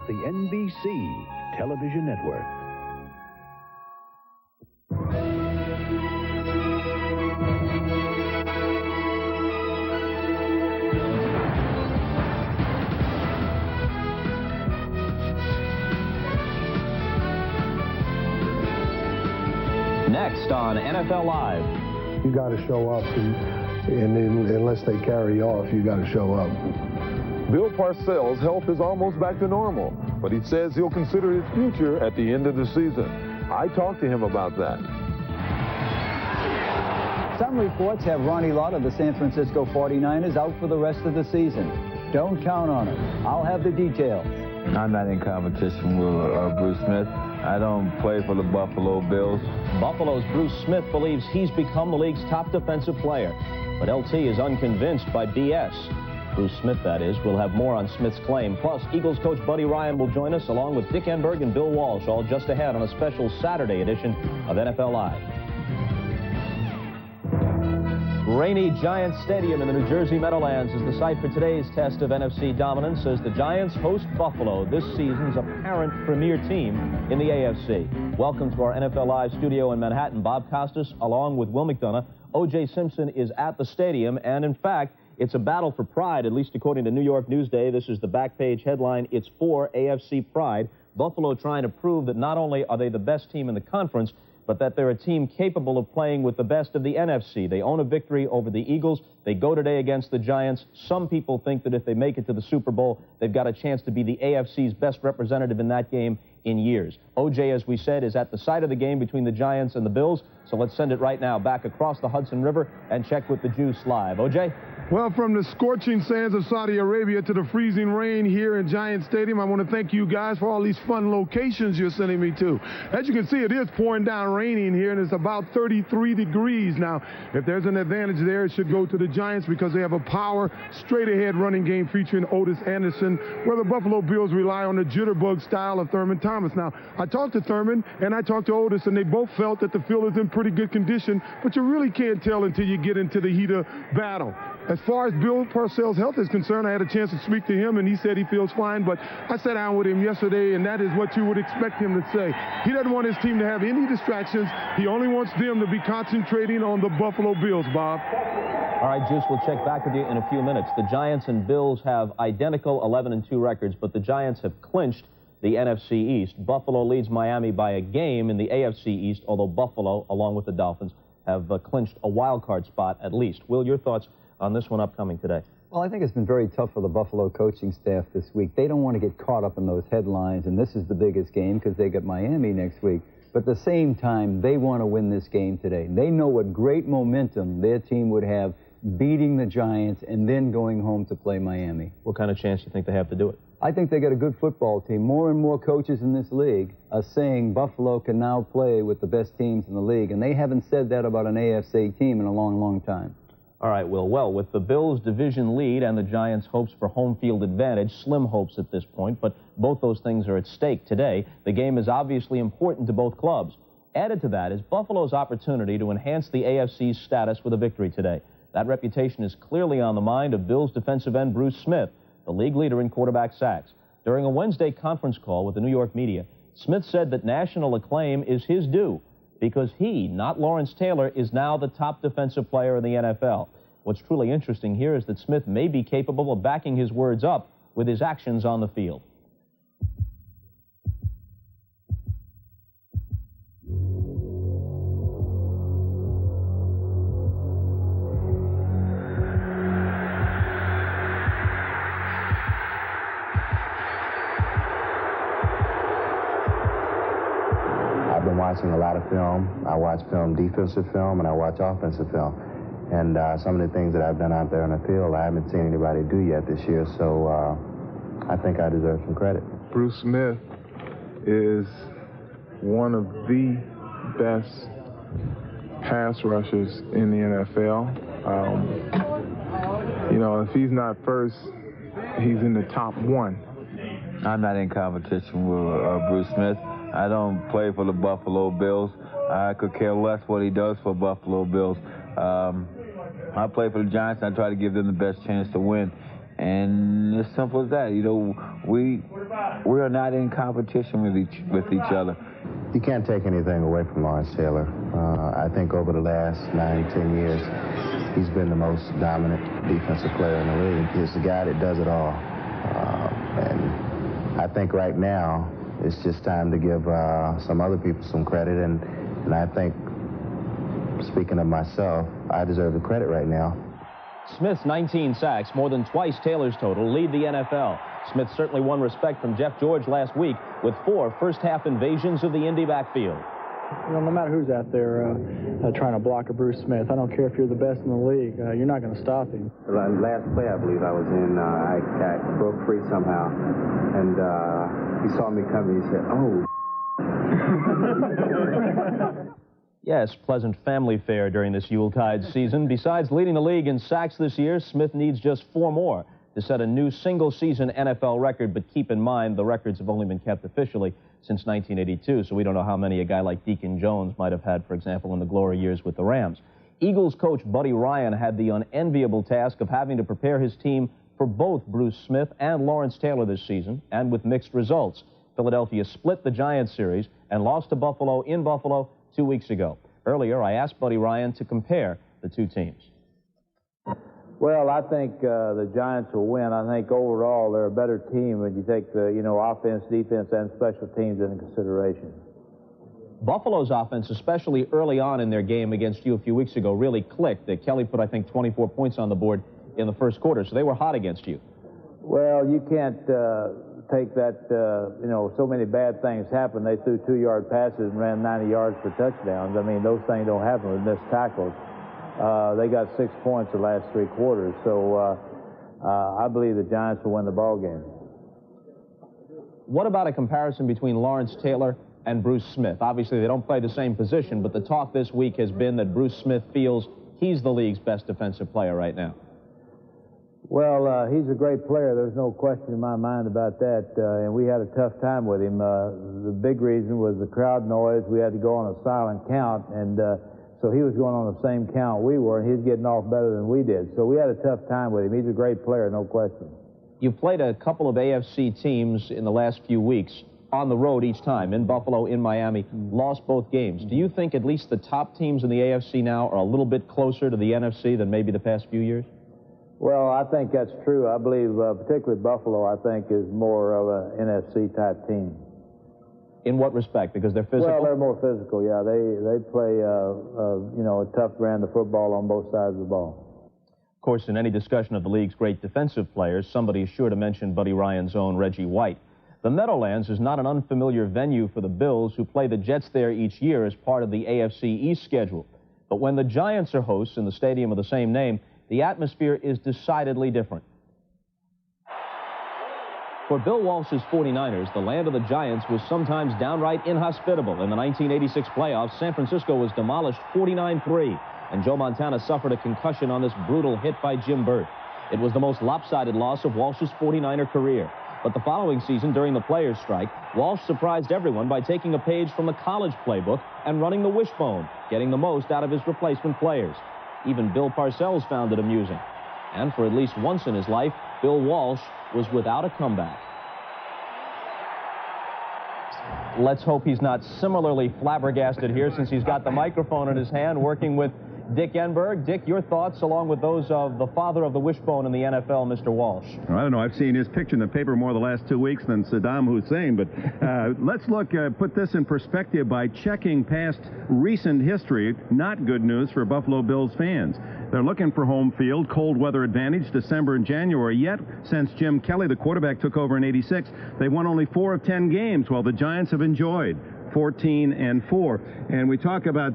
the NBC television network. Next on NFL Live. You got to show up, and unless they carry off, you got to show up. Bill Parcells' health is almost back to normal, but he says he'll consider his future at the end of the season. I talked to him about that. Some reports have Ronnie Lott of the San Francisco 49ers out for the rest of the season. Don't count on it. I'll have the details. I'm not in competition with Bruce Smith. I don't play for the Buffalo Bills. Buffalo's Bruce Smith believes he's become the league's top defensive player, but LT is unconvinced by BS. Bruce Smith, that is. We'll have more on Smith's claim. Plus, Eagles coach Buddy Ryan will join us, along with Dick Enberg and Bill Walsh, all just ahead on a special Saturday edition of NFL Live. Rainy Giants Stadium in the New Jersey Meadowlands is the site for today's test of NFC dominance as the Giants host Buffalo, this season's apparent premier team in the AFC. Welcome to our NFL Live studio in Manhattan. Bob Costas, along with Will McDonough. O.J. Simpson is at the stadium, and in fact, it's a battle for pride, at least according to New York Newsday. This is the back page headline. It's for AFC pride. Buffalo trying to prove that not only are they the best team in the conference, but that they're a team capable of playing with the best of the NFC. They own a victory over the Eagles. They go today against the Giants. Some people think that if they make it to the Super Bowl, they've got a chance to be the AFC's best representative in that game in years. O.J., as we said, is at the site of the game between the Giants and the Bills. So let's send it right now back across the Hudson River and check with the Juice live. O.J.? Well, from the scorching sands of Saudi Arabia to the freezing rain here in Giant Stadium, I want to thank you guys for all these fun locations you're sending me to. As you can see, it is pouring down raining here, and it's about 33 degrees. Now, if there's an advantage there, it should go to the Giants because they have a power, straight-ahead running game featuring Otis Anderson, where the Buffalo Bills rely on the jitterbug style of Thurman Thomas. Now, I talked to Thurman, and I talked to Otis, and they both felt that the field is in pretty good condition, but you really can't tell until you get into the heat of battle. As far as Bill Parcells' health is concerned, I had a chance to speak to him, and he said he feels fine, but I sat down with him yesterday, and that is what you would expect him to say. He doesn't want his team to have any distractions. He only wants them to be concentrating on the Buffalo Bills, Bob. All right, Juice, we'll check back with you in a few minutes. The Giants and Bills have identical 11-2 records, but the Giants have clinched the NFC East. Buffalo leads Miami by a game in the AFC East, although Buffalo, along with the Dolphins, have clinched a wild card spot at least. Will, your thoughts on this one upcoming today? Well, I think it's been very tough for the Buffalo coaching staff this week. They don't want to get caught up in those headlines, and this is the biggest game because they got Miami next week. But at the same time, they want to win this game today. They know what great momentum their team would have beating the Giants and then going home to play Miami. What kind of chance do you think they have to do it? I think they got a good football team. More and more coaches in this league are saying Buffalo can now play with the best teams in the league, and they haven't said that about an AFC team in a long, long time. All right, Will. Well, with the Bills' division lead and the Giants' hopes for home field advantage, slim hopes at this point, but both those things are at stake today. The game is obviously important to both clubs. Added to that is Buffalo's opportunity to enhance the AFC's status with a victory today. That reputation is clearly on the mind of Bills defensive end Bruce Smith, the league leader in quarterback sacks. During a Wednesday conference call with the New York media, Smith said that national acclaim is his due because he, not Lawrence Taylor, is now the top defensive player in the NFL. What's truly interesting here is that Smith may be capable of backing his words up with his actions on the field. I've been watching a lot of film. I watch film, defensive film, and I watch offensive film. And some of the things that I've done out there on the field, I haven't seen anybody do yet this year, so I think I deserve some credit. Bruce Smith is one of the best pass rushers in the NFL. You know, if he's not first, he's in the top one. I'm not in competition with Bruce Smith. I don't play for the Buffalo Bills. I could care less what he does for Buffalo Bills. I play for the Giants, and I try to give them the best chance to win. And it's simple as that. You know, we we are not in competition with each other. You can't take anything away from Lawrence Taylor. I think over the last 9-10 years, he's been the most dominant defensive player in the league. He's the guy that does it all. And I think right now, it's just time to give some other people some credit. And I think, speaking of myself, I deserve the credit right now. Smith's 19 sacks, more than twice Taylor's total, lead the NFL. Smith certainly won respect from Jeff George last week with 4 first-half invasions of the Indy backfield. You know, no matter who's out there trying to block a Bruce Smith, I don't care if you're the best in the league, you're not going to stop him. Last play, I believe I was in, I broke free somehow, and he saw me coming. He said, "Oh." Yes, pleasant family fare during this Yuletide season. Besides leading the league in sacks this year, Smith needs just 4 more to set a new single-season NFL record. But keep in mind, the records have only been kept officially since 1982, so we don't know how many a guy like Deacon Jones might have had, for example, in the glory years with the Rams. Eagles coach Buddy Ryan had the unenviable task of having to prepare his team for both Bruce Smith and Lawrence Taylor this season, and with mixed results. Philadelphia split the Giants series and lost to Buffalo in Buffalo 2 weeks ago. Earlier, I asked Buddy Ryan to compare the two teams. Well, I think the Giants will win. I think overall they're a better team when you take the, offense, defense, and special teams into consideration. Buffalo's offense, especially early on in their game against you a few weeks ago, really clicked. Kelly put, I think, 24 points on the board in the first quarter, so they were hot against you. Well, you can't take that, so many bad things happen. They threw 2-yard passes and ran 90 yards for touchdowns. I mean, those things don't happen with missed tackles. They got 6 points the last 3 quarters, so I believe the Giants will win the ball game. What about a comparison between Lawrence Taylor and Bruce Smith? Obviously, they don't play the same position, but the talk this week has been that Bruce Smith feels he's the league's best defensive player right now. Well, he's a great player. There's no question in my mind about that, and we had a tough time with him. The big reason was the crowd noise. We had to go on a silent count, and so he was going on the same count we were, and he was getting off better than we did. So we had a tough time with him. He's a great player, no question. You've played a couple of AFC teams in the last few weeks on the road each time, in Buffalo, in Miami, lost both games. Do you think at least the top teams in the AFC now are a little bit closer to the NFC than maybe the past few years? Well, I think that's true. I believe particularly Buffalo, I think, is more of an NFC-type team. In what respect? Because they're physical? Well, they're more physical, yeah. They play, a tough brand of football on both sides of the ball. Of course, in any discussion of the league's great defensive players, somebody is sure to mention Buddy Ryan's own Reggie White. The Meadowlands is not an unfamiliar venue for the Bills, who play the Jets there each year as part of the AFC East schedule. But when the Giants are hosts in the stadium of the same name, the atmosphere is decidedly different. For Bill Walsh's 49ers, the land of the Giants was sometimes downright inhospitable. In the 1986 playoffs, San Francisco was demolished 49-3, and Joe Montana suffered a concussion on this brutal hit by Jim Burt. It was the most lopsided loss of Walsh's 49er career. But the following season, during the players' strike, Walsh surprised everyone by taking a page from the college playbook and running the wishbone, getting the most out of his replacement players. Even Bill Parcells found it amusing. And for at least once in his life, Bill Walsh was without a comeback. Let's hope he's not similarly flabbergasted here, since he's got the microphone in his hand, working with Dick Enberg. Dick, your thoughts along with those of the father of the wishbone in the NFL, Mr. Walsh. I don't know. I've seen his picture in the paper more the last 2 weeks than Saddam Hussein, but let's put this in perspective by checking past recent history. Not good news for Buffalo Bills fans. They're looking for home field, cold weather advantage, December and January. Yet, since Jim Kelly, the quarterback, took over in '86, they've won only 4 of 10 games, while the Giants have enjoyed 14-4. And we talk about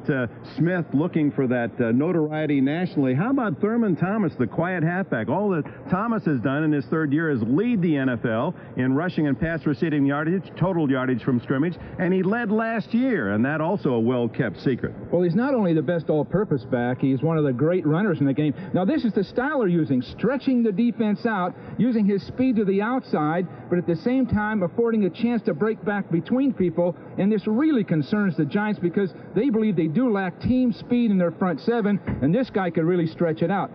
Smith looking for that notoriety nationally. How about Thurman Thomas, the quiet halfback? All that Thomas has done in his 3rd year is lead the NFL in rushing and pass receiving yardage, total yardage from scrimmage, and he led last year, and that also a well-kept secret. Well, he's not only the best all-purpose back, he's one of the great runners in the game. Now, this is the style they're using, stretching the defense out, using his speed to the outside, but at the same time affording a chance to break back between people, and this really concerns the Giants because they believe they do lack team speed in their front 7, and this guy could really stretch it out.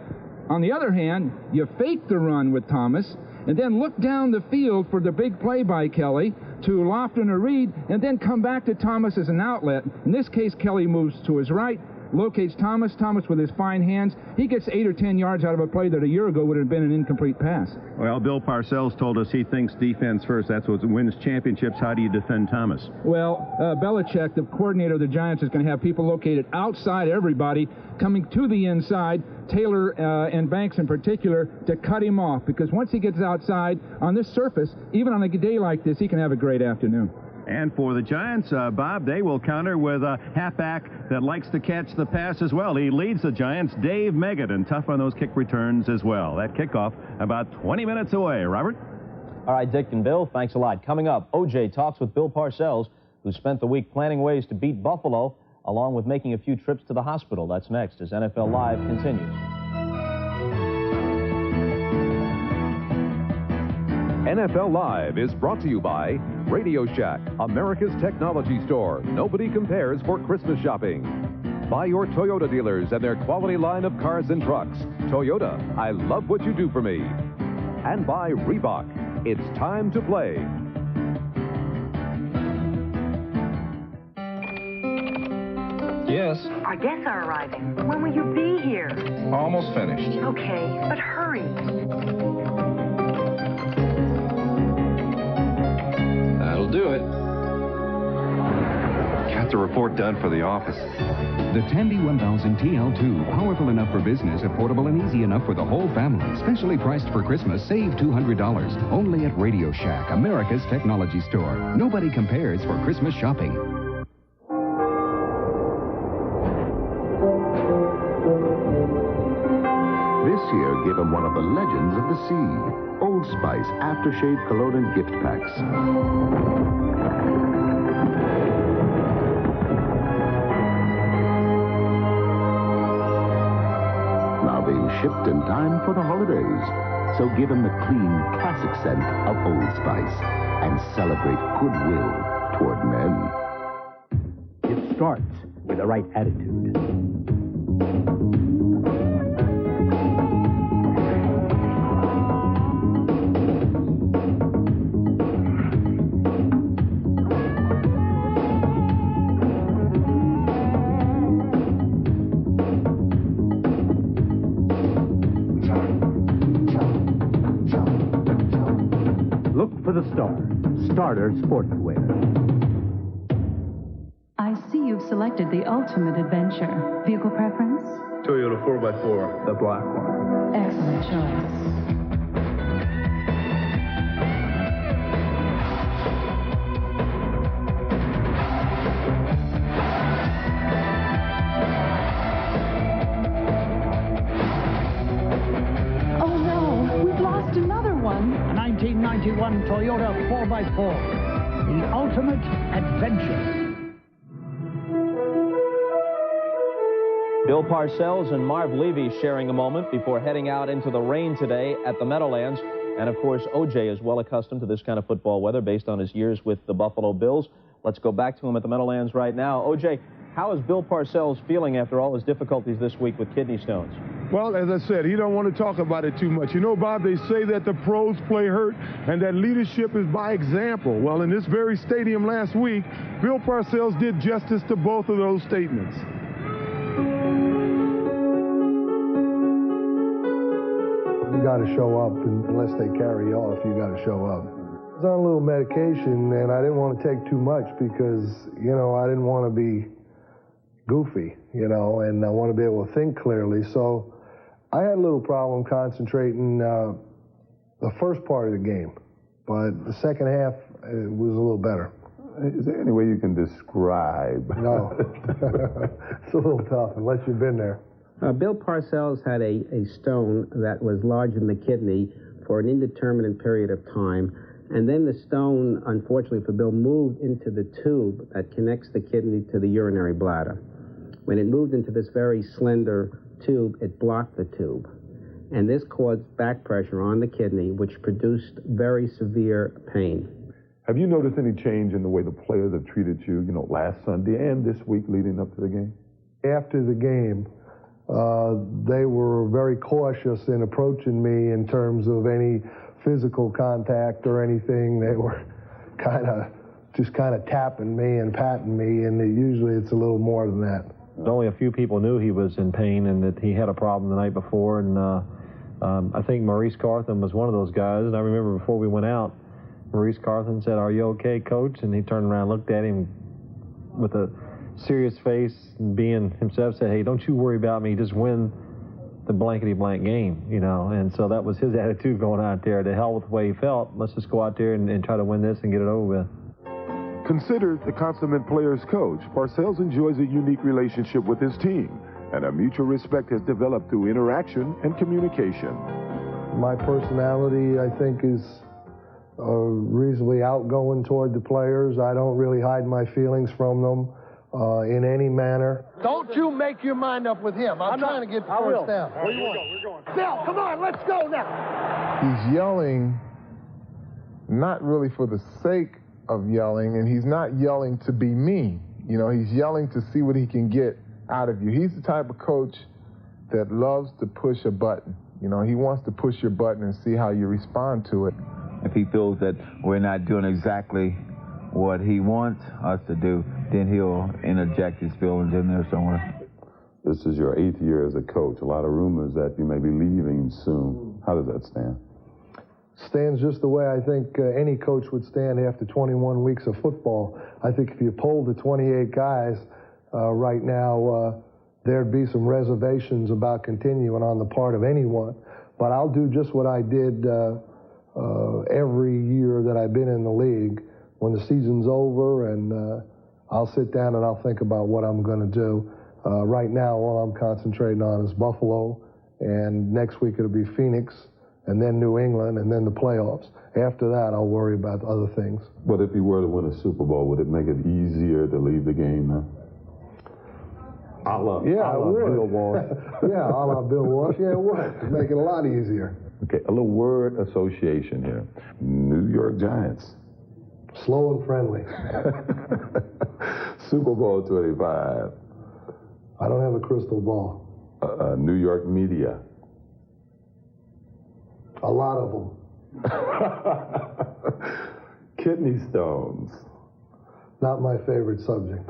On the other hand, you fake the run with Thomas, and then look down the field for the big play by Kelly to Lofton or Reed, and then come back to Thomas as an outlet. In this case, Kelly moves to his right, locates Thomas. Thomas, with his fine hands, he gets 8 or 10 yards out of a play that a year ago would have been an incomplete pass. Well, Bill Parcells told us he thinks defense first. That's what wins championships. How do you defend Thomas? Well, Belichick, the coordinator of the Giants, is going to have people located outside everybody, coming to the inside, Taylor and Banks in particular, to cut him off, because once he gets outside on this surface, even on a day like this, he can have a great afternoon. And for the Giants, Bob, they will counter with a halfback that likes to catch the pass as well. He leads the Giants, Dave Meggett, and tough on those kick returns as well. That kickoff about 20 minutes away. Robert? All right, Dick and Bill, thanks a lot. Coming up, O.J. talks with Bill Parcells, who spent the week planning ways to beat Buffalo, along with making a few trips to the hospital. That's next as NFL Live continues. NFL Live is brought to you by Radio Shack, America's technology store. Nobody compares for Christmas shopping. By your Toyota dealers and their quality line of cars and trucks. Toyota, I love what you do for me. And by Reebok, it's time to play. Yes? Our guests are arriving. When will you be here? Almost finished. Okay, but hurry. That'll do it. Got the report done for the office. The Tandy 1000 TL2, powerful enough for business, affordable and easy enough for the whole family. Specially priced for Christmas, save $200. Only at Radio Shack, America's technology store. Nobody compares for Christmas shopping. This year, give him one of the legends of the sea. Old Spice Aftershave Cologne and Gift Packs. Now being shipped in time for the holidays. So give him the clean classic scent of Old Spice and celebrate goodwill toward men. It starts with the right attitude. Starter Sportswear. I see you've selected the ultimate adventure. Vehicle preference? Toyota 4x4, the black one. Excellent choice. Oh no, we've lost another one. 1991 Toyota 4x4, the ultimate adventure. Bill Parcells and Marv Levy sharing a moment before heading out into the rain today at the Meadowlands. And, of course, O.J. is well accustomed to this kind of football weather based on his years with the Buffalo Bills. Let's go back to him at the Meadowlands right now. O.J., how is Bill Parcells feeling after all his difficulties this week with kidney stones? Well, as I said, he don't want to talk about it too much. You know, Bob, they say that the pros play hurt and that leadership is by example. Well, in this very stadium last week, Bill Parcells did justice to both of those statements. You got to show up, unless they carry off, you got to show up. I was on a little medication, and I didn't want to take too much because, you know, I didn't want to be goofy, you know, and I want to be able to think clearly. So I had a little problem concentrating the first part of the game, but the second half, it was a little better. Is there any way you can describe? No. It's a little tough, unless you've been there. Bill Parcells had a stone that was large in the kidney for an indeterminate period of time. And then the stone, unfortunately for Bill, moved into the tube that connects the kidney to the urinary bladder. When it moved into this very slender tube, it blocked the tube. And this caused back pressure on the kidney, which produced very severe pain. Have you noticed any change in the way the players have treated you, you know, last Sunday and this week leading up to the game? After the game, they were very cautious in approaching me in terms of any physical contact or anything. They were just kind of tapping me and patting me, and usually it's a little more than that. Only a few people knew he was in pain and that he had a problem the night before, and I think Maurice Carthen was one of those guys. And I remember before we went out, Maurice Carthen said, "Are you okay, Coach?" And he turned around and looked at him with a serious face and being himself, said, "Hey, don't you worry about me, just win the blankety-blank game," you know. And so that was his attitude going out there. To hell with the way he felt. Let's just go out there and try to win this and get it over with. Considered the consummate player's coach, Parcells enjoys a unique relationship with his team, and a mutual respect has developed through interaction and communication. My personality, I think, is reasonably outgoing toward the players. I don't really hide my feelings from them in any manner. Don't you make your mind up with him. I'm trying to get the first down. Where you want? We're going. Bill, come on, let's go now. He's yelling not really for the sake of yelling, and he's not yelling to be mean. You know, he's yelling to see what he can get out of you. He's the type of coach that loves to push a button. You know, he wants to push your button and see how you respond to it. If he feels that we're not doing exactly what he wants us to do, then he'll interject his feelings in there somewhere. This is your 8th year as a coach. A lot of rumors that you may be leaving soon. How does that stand? Stands just the way I think any coach would stand after 21 weeks of football. I think if you polled the 28 guys right now, there'd be some reservations about continuing on the part of anyone. But I'll do just what I did every year that I've been in the league. When the season's over, and I'll sit down and I'll think about what I'm going to do. Right now, all I'm concentrating on is Buffalo, and next week it'll be Phoenix, and then New England, and then the playoffs. After that, I'll worry about other things. But if you were to win a Super Bowl, would it make it easier to leave the game now? Yeah, it would. Bill Walsh. Yeah, a la Bill Walsh. Yeah, it would. Make it a lot easier. Okay, a little word association here. New York Giants. Slow and friendly. Super Bowl 25. I don't have a crystal ball. New York media. A lot of them. Kidney stones. Not my favorite subject.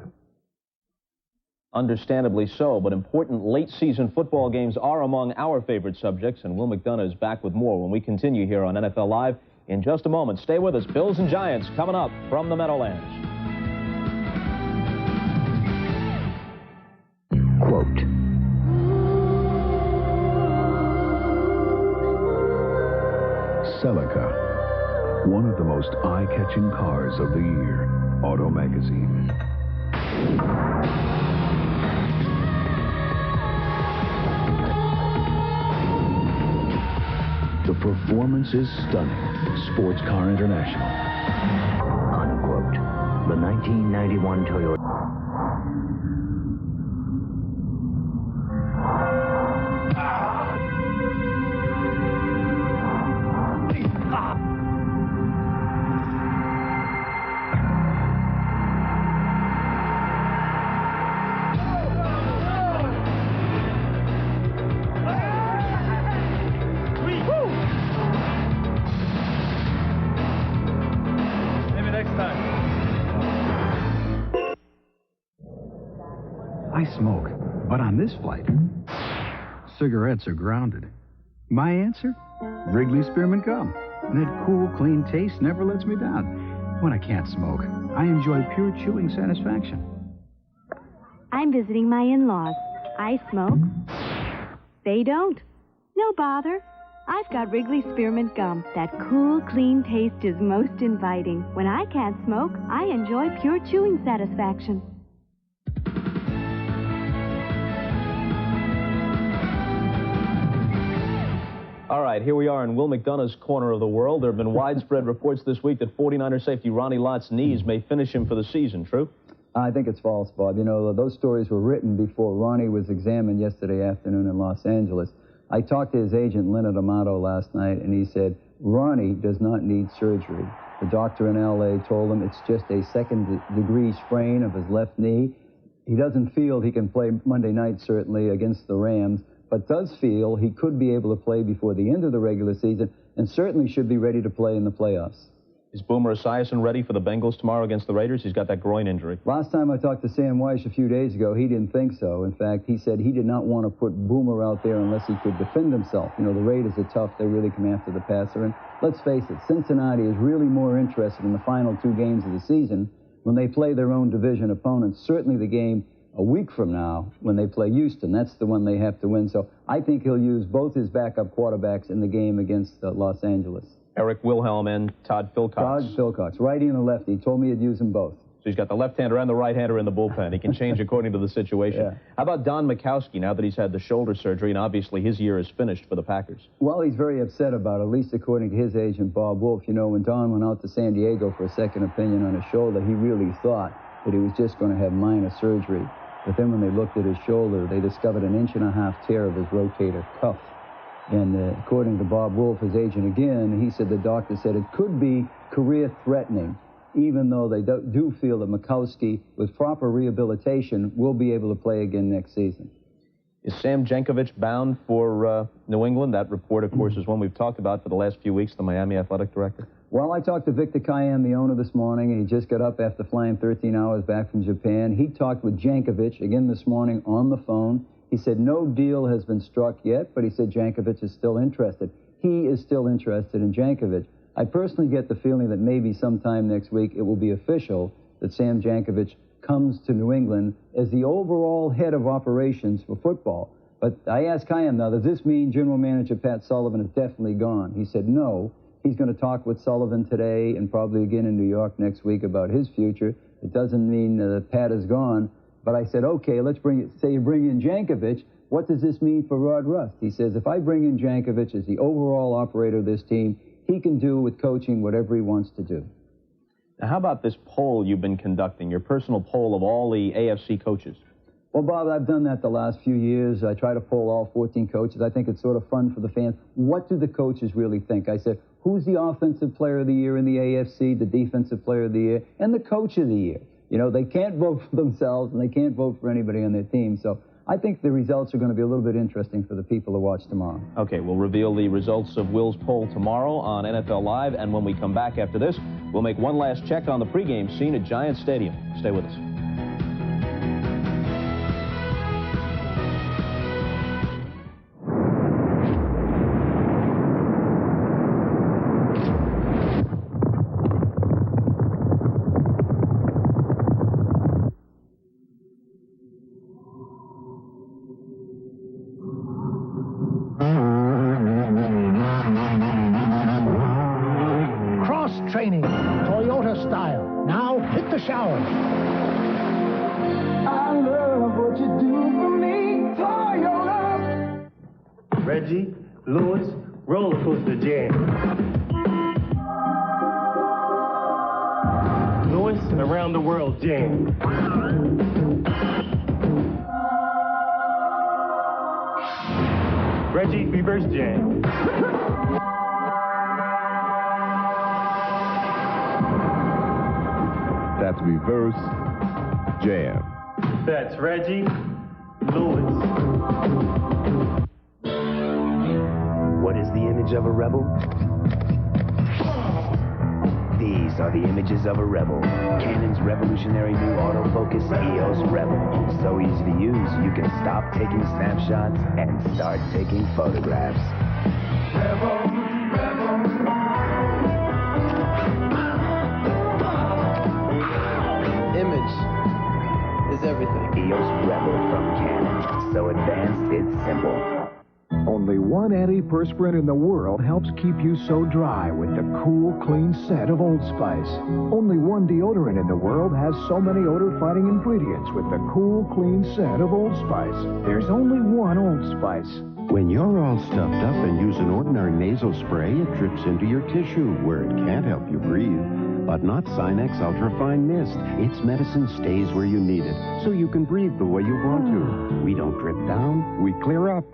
Understandably so, but important late-season football games are among our favorite subjects, and Will McDonough is back with more when we continue here on NFL Live in just a moment. Stay with us. Bills and Giants coming up from the Meadowlands. Quote. Celica, one of the most eye-catching cars of the year. Auto Magazine. The performance is stunning. Sports Car International. Unquote. The 1991 Toyota. I smoke, but on this flight, cigarettes are grounded. My answer? Wrigley Spearmint Gum. And that cool, clean taste never lets me down. When I can't smoke, I enjoy pure chewing satisfaction. I'm visiting my in-laws. I smoke. They don't. No bother. I've got Wrigley Spearmint Gum. That cool, clean taste is most inviting. When I can't smoke, I enjoy pure chewing satisfaction. All right, here we are in Will McDonough's corner of the world. There have been widespread reports this week that 49er safety Ronnie Lott's knees may finish him for the season. True? I think it's false, Bob. You know, those stories were written before Ronnie was examined yesterday afternoon in Los Angeles. I talked to his agent, Leonard Amato, last night, and he said, Ronnie does not need surgery. The doctor in L.A. told him it's just a second-degree sprain of his left knee. He doesn't feel he can play Monday night, certainly, against the Rams, but does feel he could be able to play before the end of the regular season and certainly should be ready to play in the playoffs. Is Boomer Esiason ready for the Bengals tomorrow against the Raiders? He's got that groin injury. Last time I talked to Sam Weish a few days ago, he didn't think so. In fact, he said he did not want to put Boomer out there unless he could defend himself. You know, the Raiders are tough. They really come after the passer. And let's face it, Cincinnati is really more interested in the final 2 games of the season when they play their own division opponents. Certainly the game a week from now when they play Houston. That's the one they have to win. So I think he'll use both his backup quarterbacks in the game against Los Angeles. Eric Wilhelm and Todd Philcox. Todd Philcox, righty and a lefty. He told me he'd use them both. So he's got the left-hander and the right-hander in the bullpen. He can change according to the situation. Yeah. How about Don Majkowski now that he's had the shoulder surgery and obviously his year is finished for the Packers? Well, he's very upset about it, at least according to his agent, Bob Wolf. You know, when Don went out to San Diego for a second opinion on his shoulder, he really thought that he was just going to have minor surgery. But then when they looked at his shoulder, they discovered an 1.5 inch tear of his rotator cuff. And according to Bob Wolf, his agent again, he said the doctor said it could be career-threatening, even though they do feel that Majkowski, with proper rehabilitation, will be able to play again next season. Is Sam Jankovich bound for New England? That report, of course, is one we've talked about for the last few weeks, the Miami athletic director. Well, I talked to Victor Kiam, the owner, this morning, and he just got up after flying 13 hours back from Japan. He talked with Jankovich again this morning on the phone. He said no deal has been struck yet, but he said Jankovich is still interested. He is still interested in Jankovich. I personally get the feeling that maybe sometime next week it will be official that Sam Jankovich comes to New England as the overall head of operations for football. But I asked Kiam now, does this mean General Manager Pat Sullivan is definitely gone? He said no. He's going to talk with Sullivan today and probably again in New York next week about his future. It doesn't mean that Pat is gone. But I said, okay, let's say you bring in Jankovich. What does this mean for Rod Rust? He says, if I bring in Jankovich as the overall operator of this team, he can do with coaching whatever he wants to do. Now, how about this poll you've been conducting, your personal poll of all the AFC coaches? Well, Bob, I've done that the last few years. I try to poll all 14 coaches. I think it's sort of fun for the fans. What do the coaches really think? I said, who's the offensive player of the year in the AFC, the defensive player of the year, and the coach of the year? You know, they can't vote for themselves, and they can't vote for anybody on their team. So I think the results are going to be a little bit interesting for the people to watch tomorrow. Okay, we'll reveal the results of Will's poll tomorrow on NFL Live, and when we come back after this, we'll make one last check on the pregame scene at Giant Stadium. Stay with us. Training, Toyota style. Now hit the shower. I love what you do for me, Toyota. Reggie, Lewis, Roller Coaster Jam. Lewis and Around the World Jam. Reggie, Reverse Jam. That's Reverse Jam. That's Reggie, Lewis. What is the image of a rebel? These are the images of a rebel. Canon's revolutionary new autofocus EOS Rebel. So easy to use, you can stop taking snapshots and start taking photographs. Rebel, rebel. Image is everything. EOS Rebel from Canon. So advanced, it's simple. Only one antiperspirant in the world helps keep you so dry with the cool, clean scent of Old Spice. Only one deodorant in the world has so many odor-fighting ingredients with the cool, clean scent of Old Spice. There's only one Old Spice. When you're all stuffed up and use an ordinary nasal spray, it drips into your tissue where it can't help you breathe. But not Sinex Ultrafine Mist. Its medicine stays where you need it, so you can breathe the way you want to. We don't drip down, we clear up.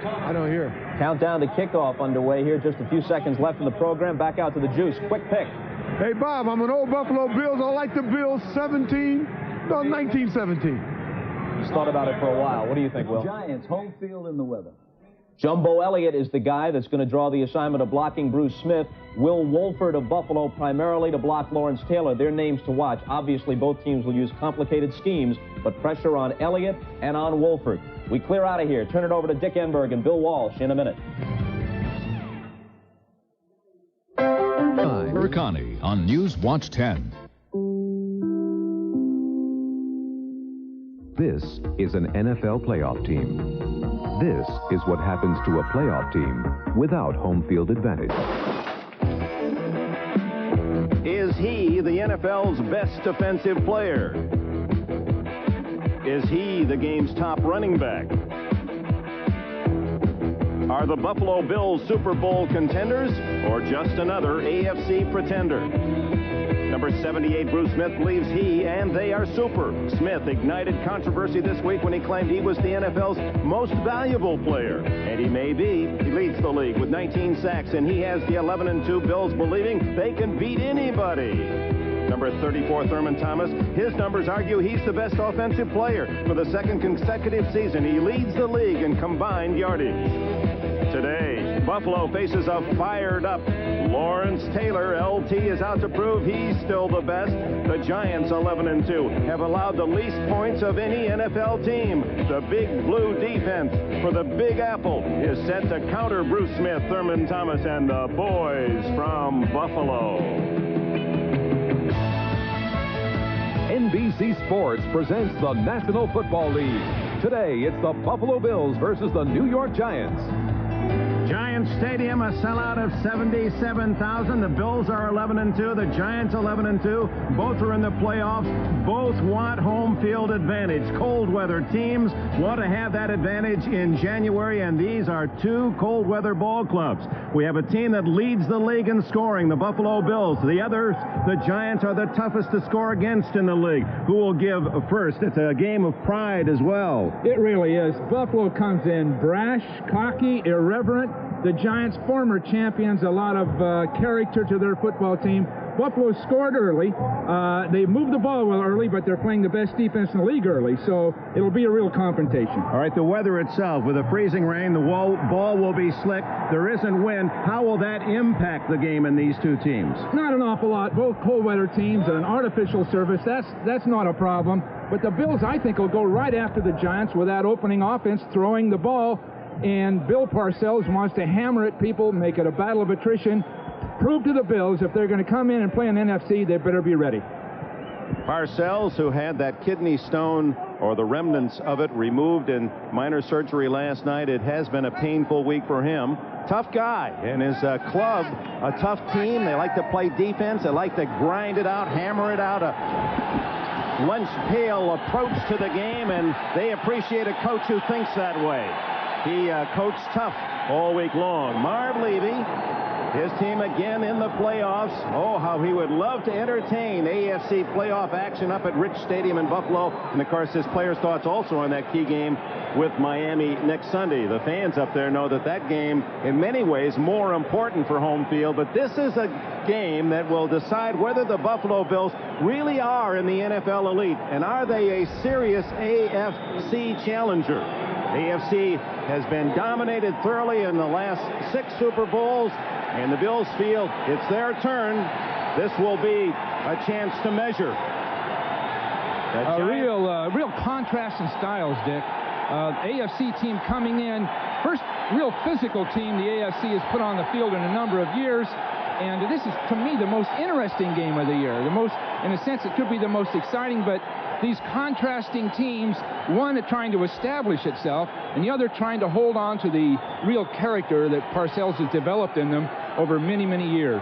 I don't hear. Countdown to kickoff underway here. Just a few seconds left in the program. Back out to the juice. Quick pick. Hey, Bob, I'm an old Buffalo Bills. I like the Bills 1917. He's thought about it for a while. What do you think, Will? Giants, home field in the weather. Jumbo Elliott is the guy that's going to draw the assignment of blocking Bruce Smith. Will Wolford of Buffalo primarily to block Lawrence Taylor. Their names to watch. Obviously, both teams will use complicated schemes, but pressure on Elliott and on Wolford. We clear out of here. Turn it over to Dick Enberg and Bill Walsh in a minute. Mercani on News Watch 10. This is an NFL playoff team. This is what happens to a playoff team without home field advantage. Is he the NFL's best defensive player? Is he the game's top running back? Are the Buffalo Bills Super Bowl contenders or just another AFC pretender? Number 78, Bruce Smith, believes he and they are super. Smith ignited controversy this week when he claimed he was the NFL's most valuable player. And he may be. He leads the league with 19 sacks, and he has the 11-2 Bills believing they can beat anybody. Number 34, Thurman Thomas, his numbers argue he's the best offensive player. For the second consecutive season, he leads the league in combined yardage. Today, Buffalo faces a fired-up Lawrence Taylor. LT is out to prove he's still the best. The Giants, 11-2, have allowed the least points of any NFL team. The Big Blue defense for the Big Apple is set to counter Bruce Smith, Thurman Thomas, and the boys from Buffalo. NBC Sports presents the National Football League. Today, it's the Buffalo Bills versus the New York Giants. Giants Stadium, a sellout of 77,000. The Bills are 11-2. The Giants 11-2. Both are in the playoffs. Both want home field advantage. Cold weather teams want to have that advantage in January, and these are two cold weather ball clubs. We have a team that leads the league in scoring, the Buffalo Bills. The others, the Giants, are the toughest to score against in the league. Who will give first? It's a game of pride as well. It really is. Buffalo comes in brash, cocky, irreverent. The Giants, former champions, a lot of character to their football team. Buffalo scored early. They moved the ball well early, but they're playing the best defense in the league early, so it'll be a real confrontation. All right, the weather itself, with the freezing rain, the ball will be slick. There isn't wind. How will that impact the game in these two teams? Not an awful lot. Both cold weather teams and an artificial surface. That's not a problem. But the Bills, I think, will go right after the Giants with that opening offense, throwing the ball. And Bill Parcells wants to hammer at people, make it a battle of attrition, prove to the Bills if they're going to come in and play an NFC, they better be ready. Parcells, who had that kidney stone or the remnants of it removed in minor surgery last night, it has been a painful week for him. Tough guy, and his club, a tough team. They like to play defense. They like to grind it out, hammer it out, a lunch pail approach to the game, and they appreciate a coach who thinks that way. He coached tough all week long. Marv Levy, his team again in the playoffs. Oh, how he would love to entertain AFC playoff action up at Rich Stadium in Buffalo. And, of course, his players' thoughts also on that key game with Miami next Sunday. The fans up there know that that game, in many ways, more important for home field. But this is a game that will decide whether the Buffalo Bills really are in the NFL elite. And are they a serious AFC challenger? AFC has been dominated thoroughly in the last 6 Super Bowls, and the Bills feel it's their turn. This will be a chance to measure. A real contrast in styles, Dick. AFC team coming in, first real physical team the AFC has put on the field in a number of years. And this is, to me, the most interesting game of the year. The most, in a sense, it could be the most exciting, but these contrasting teams, one trying to establish itself, and the other trying to hold on to the real character that Parcells has developed in them over many, many years.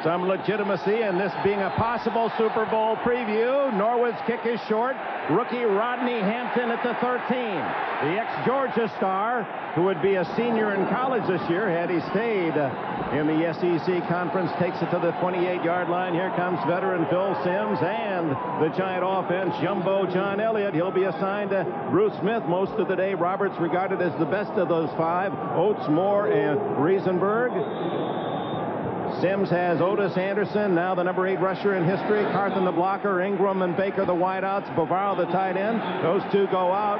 Some legitimacy in this being a possible Super Bowl preview. Norwood's kick is short. Rookie Rodney Hampton at the 13. The ex-Georgia star, who would be a senior in college this year had he stayed in the SEC Conference, takes it to the 28-yard line. Here comes veteran Phil Simms and the Giant offense, Jumbo John Elliott. He'll be assigned to Bruce Smith most of the day. Roberts regarded as the best of those 5. Oates, Moore, and Riesenberg. Sims has Otis Anderson, now the number 8 rusher in history. Carthen the blocker, Ingram and Baker the wideouts, Bavaro the tight end. Those two go out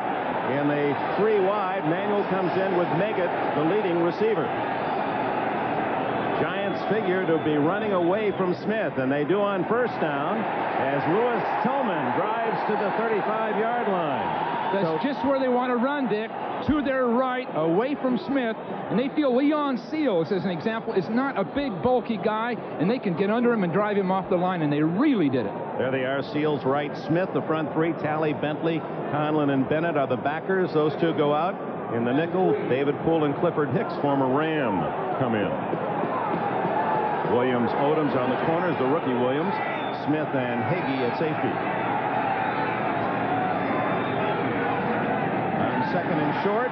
in the 3 wide. Manuel comes in with Meggett, the leading receiver. Giants figure to be running away from Smith, and they do on first down as Louis Tillman drives to the 35-yard line. That's just where they want to run, Dick, to their right, away from Smith, and they feel Leon Seals, as an example, is not a big, bulky guy, and they can get under him and drive him off the line, and they really did it. There they are, Seals right, Smith, the front 3, Talley, Bentley, Conlon, and Bennett are the backers. Those two go out. In the nickel, David Poole and Clifford Hicks, former Ram, come in. Williams, Odoms on the corners, the rookie Williams, Smith and Hagee at safety. Second and short.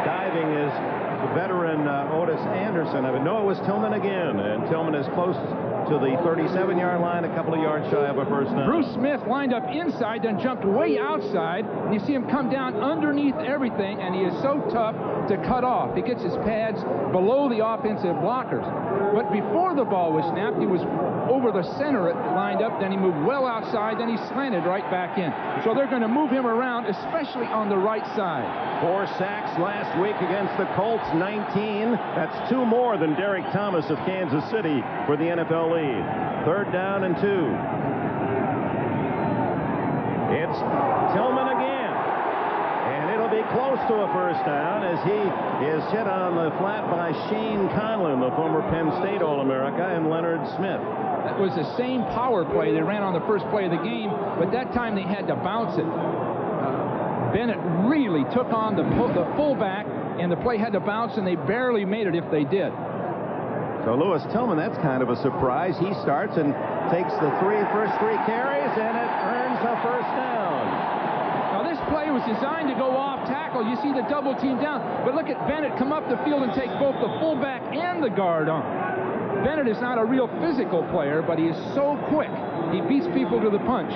Diving is the veteran Otis Anderson. No, it was Tillman again. And Tillman is close to the 37-yard line, a couple of yards shy of a first down. Bruce Smith lined up inside, then jumped way outside. And you see him come down underneath everything, and he is so tough to cut off. He gets his pads below the offensive blockers. But before the ball was snapped, he was over the center lined up, then he moved well outside, then he slanted right back in. So they're going to move him around, especially on the right side. 4 sacks last week against the Colts, 19. That's 2 more than Derek Thomas of Kansas City for the NFL lead. 3rd down and 2. It's Tillman again. And it'll be close to a first down as he is hit on the flat by Shane Conlon, the former Penn State All-America, and Leonard Smith. That was the same power play they ran on the first play of the game, but that time they had to bounce it. Bennett really took on the fullback, and the play had to bounce, and they barely made it if they did. So Louis Tillman, that's kind of a surprise. He starts and takes the first three carries, and it earns a first down. Now this play was designed to go off tackle. You see the double team down, but look at Bennett come up the field and take both the fullback and the guard on. Bennett is not a real physical player, but he is so quick. He beats people to the punch.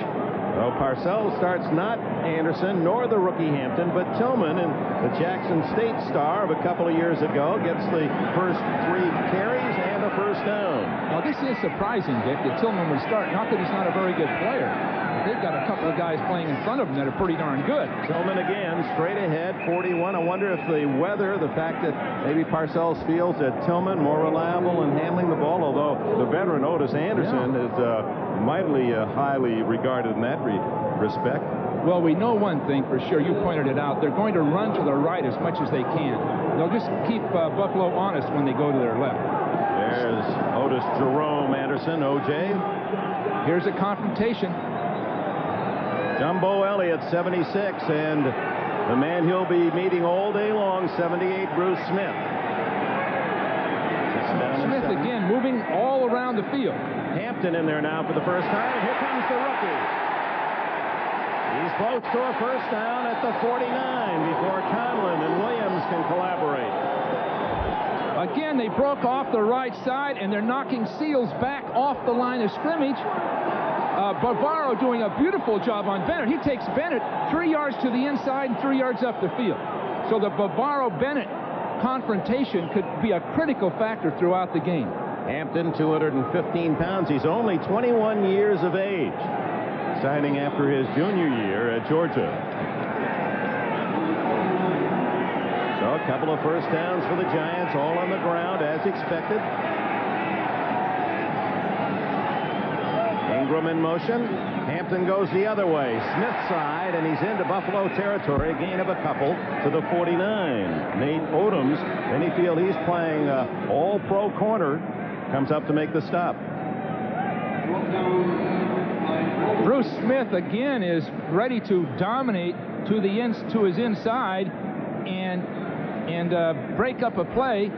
Well, Parcells starts not Anderson nor the rookie Hampton, but Tillman, and the Jackson State star of a couple of years ago, gets the first 3 carries and a first down. Now this is surprising, Dick, that Tillman would start. Not that he's not a very good player. They've got a couple of guys playing in front of him that are pretty darn good. Tillman again, straight ahead, 41. I wonder if the weather, the fact that maybe Parcells feels that Tillman more reliable in handling the ball, although the veteran Otis Anderson is mightily highly regarded in that respect. Well, we know one thing for sure. You pointed it out. They're going to run to the right as much as they can. They'll just keep Buffalo honest when they go to their left. There's Otis Jerome Anderson, O.J. Here's a confrontation. Jumbo Elliott, 76, and the man he'll be meeting all day long, 78, Bruce Smith. Smith again moving all around the field. Hampton in there now for the first time. Here comes the rookie. He's close to a first down at the 49 before Conlon and Williams can collaborate. Again, they broke off the right side, and they're knocking Seals back off the line of scrimmage. Bavaro doing a beautiful job on Bennett. He takes Bennett 3 yards to the inside and 3 yards up the field. So the Bavaro-Bennett confrontation could be a critical factor throughout the game. Hampton, 215 pounds. He's only 21 years of age, signing after his junior year at Georgia. So a couple of first downs for the Giants, all on the ground as expected. Ingram in motion. Hampton goes the other way, Smith's side, and he's into Buffalo territory. A gain of a couple to the 49. Nate Odoms, any field he's playing all-pro corner, comes up to make the stop. Bruce Smith again is ready to dominate to his inside and break up a play.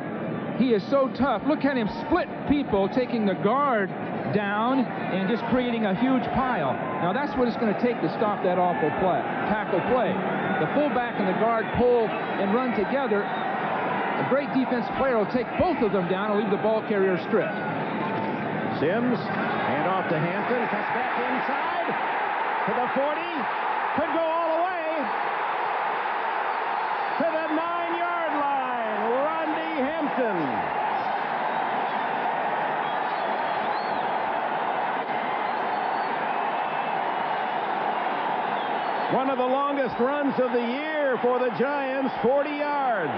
He is so tough. Look at him split people, taking the guard down and just creating a huge pile. Now that's what it's going to take to stop that awful tackle play. The fullback and the guard pull and run together. A great defensive player will take both of them down and leave the ball carrier stripped. Sims, hand off to Hampton, cuts back inside to the 40, could go all the way to the 9-yard line. Rodney Hampton. One of the longest runs of the year for the Giants, 40 yards.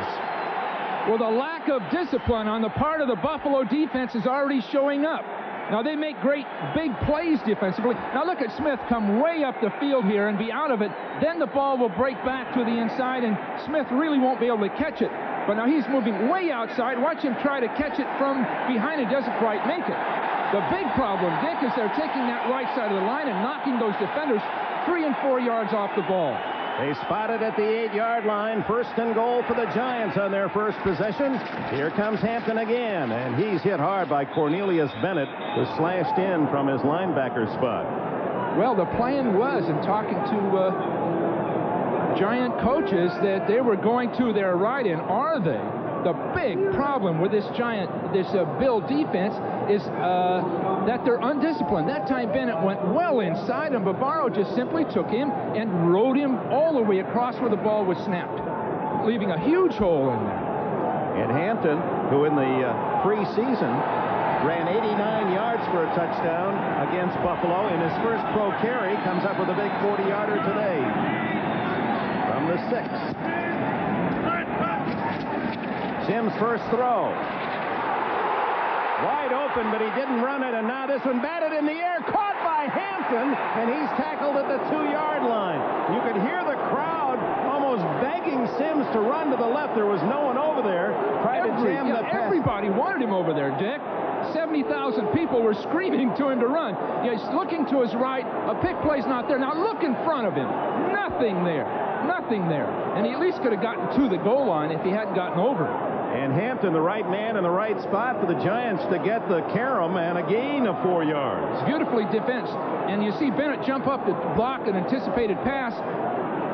Well, the lack of discipline on the part of the Buffalo defense is already showing up. Now, they make great big plays defensively. Now, look at Smith come way up the field here and be out of it. Then the ball will break back to the inside, and Smith really won't be able to catch it. But now he's moving way outside. Watch him try to catch it from behind and doesn't quite make it. The big problem, Dick, is they're taking that right side of the line and knocking those defenders 3 and 4 yards off the ball. They spotted at the 8-yard line. 1st and goal for the Giants on their first possession. Here comes Hampton again, and he's hit hard by Cornelius Bennett, who slashed in from his linebacker spot. Well, the plan was, in talking to Giant coaches, that they were going to their right, and are they? The big problem with this Bill defense is that they're undisciplined. That time Bennett went well inside, and Bavaro just simply took him and rode him all the way across where the ball was snapped, leaving a huge hole in there. And Hampton, who in the preseason ran 89 yards for a touchdown against Buffalo, in his first pro carry, comes up with a big 40-yarder today from the 6. Sims' first throw. Wide open, but he didn't run it, and now this one batted in the air, caught by Hampton, and he's tackled at the 2-yard line. You could hear the crowd almost begging Sims to run to the left. There was no one over there trying to jam the pass. Everybody wanted him over there, Dick. 70,000 people were screaming to him to run. He's looking to his right. A pick play's not there. Now look in front of him. Nothing there. Nothing there. And he at least could have gotten to the goal line if he hadn't gotten over. And Hampton, the right man in the right spot for the Giants to get the carom and a gain of 4 yards. Beautifully defense. And you see Bennett jump up to block an anticipated pass.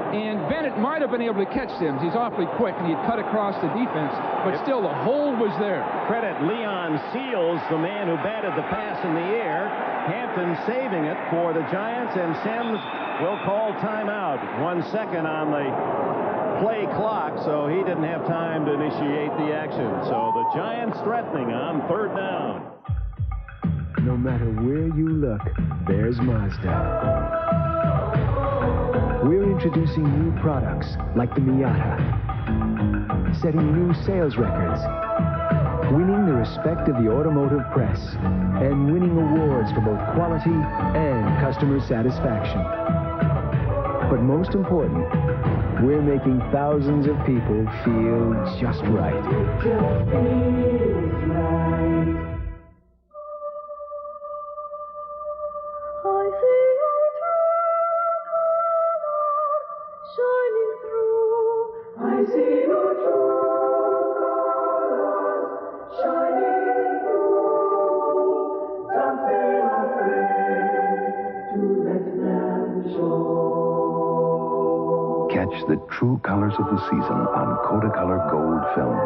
And Bennett might have been able to catch Sims. He's awfully quick, and he'd cut across the defense. But still, the hole was there. Credit Leon Seals, the man who batted the pass in the air. Hampton saving it for the Giants, and Sims will call timeout. 1 second on the play clock, so he didn't have time to initiate the action. So the Giants threatening on 3rd down. No matter where you look, there's Mazda. We're introducing new products like the Miata, setting new sales records, winning the respect of the automotive press, and winning awards for both quality and customer satisfaction. But most important, we're making thousands of people feel just right. It just feels right. I see your shining through. I see your true colors shining through. Don't be afraid to let them show. Catch the true colors of the season on Kodacolor Gold film.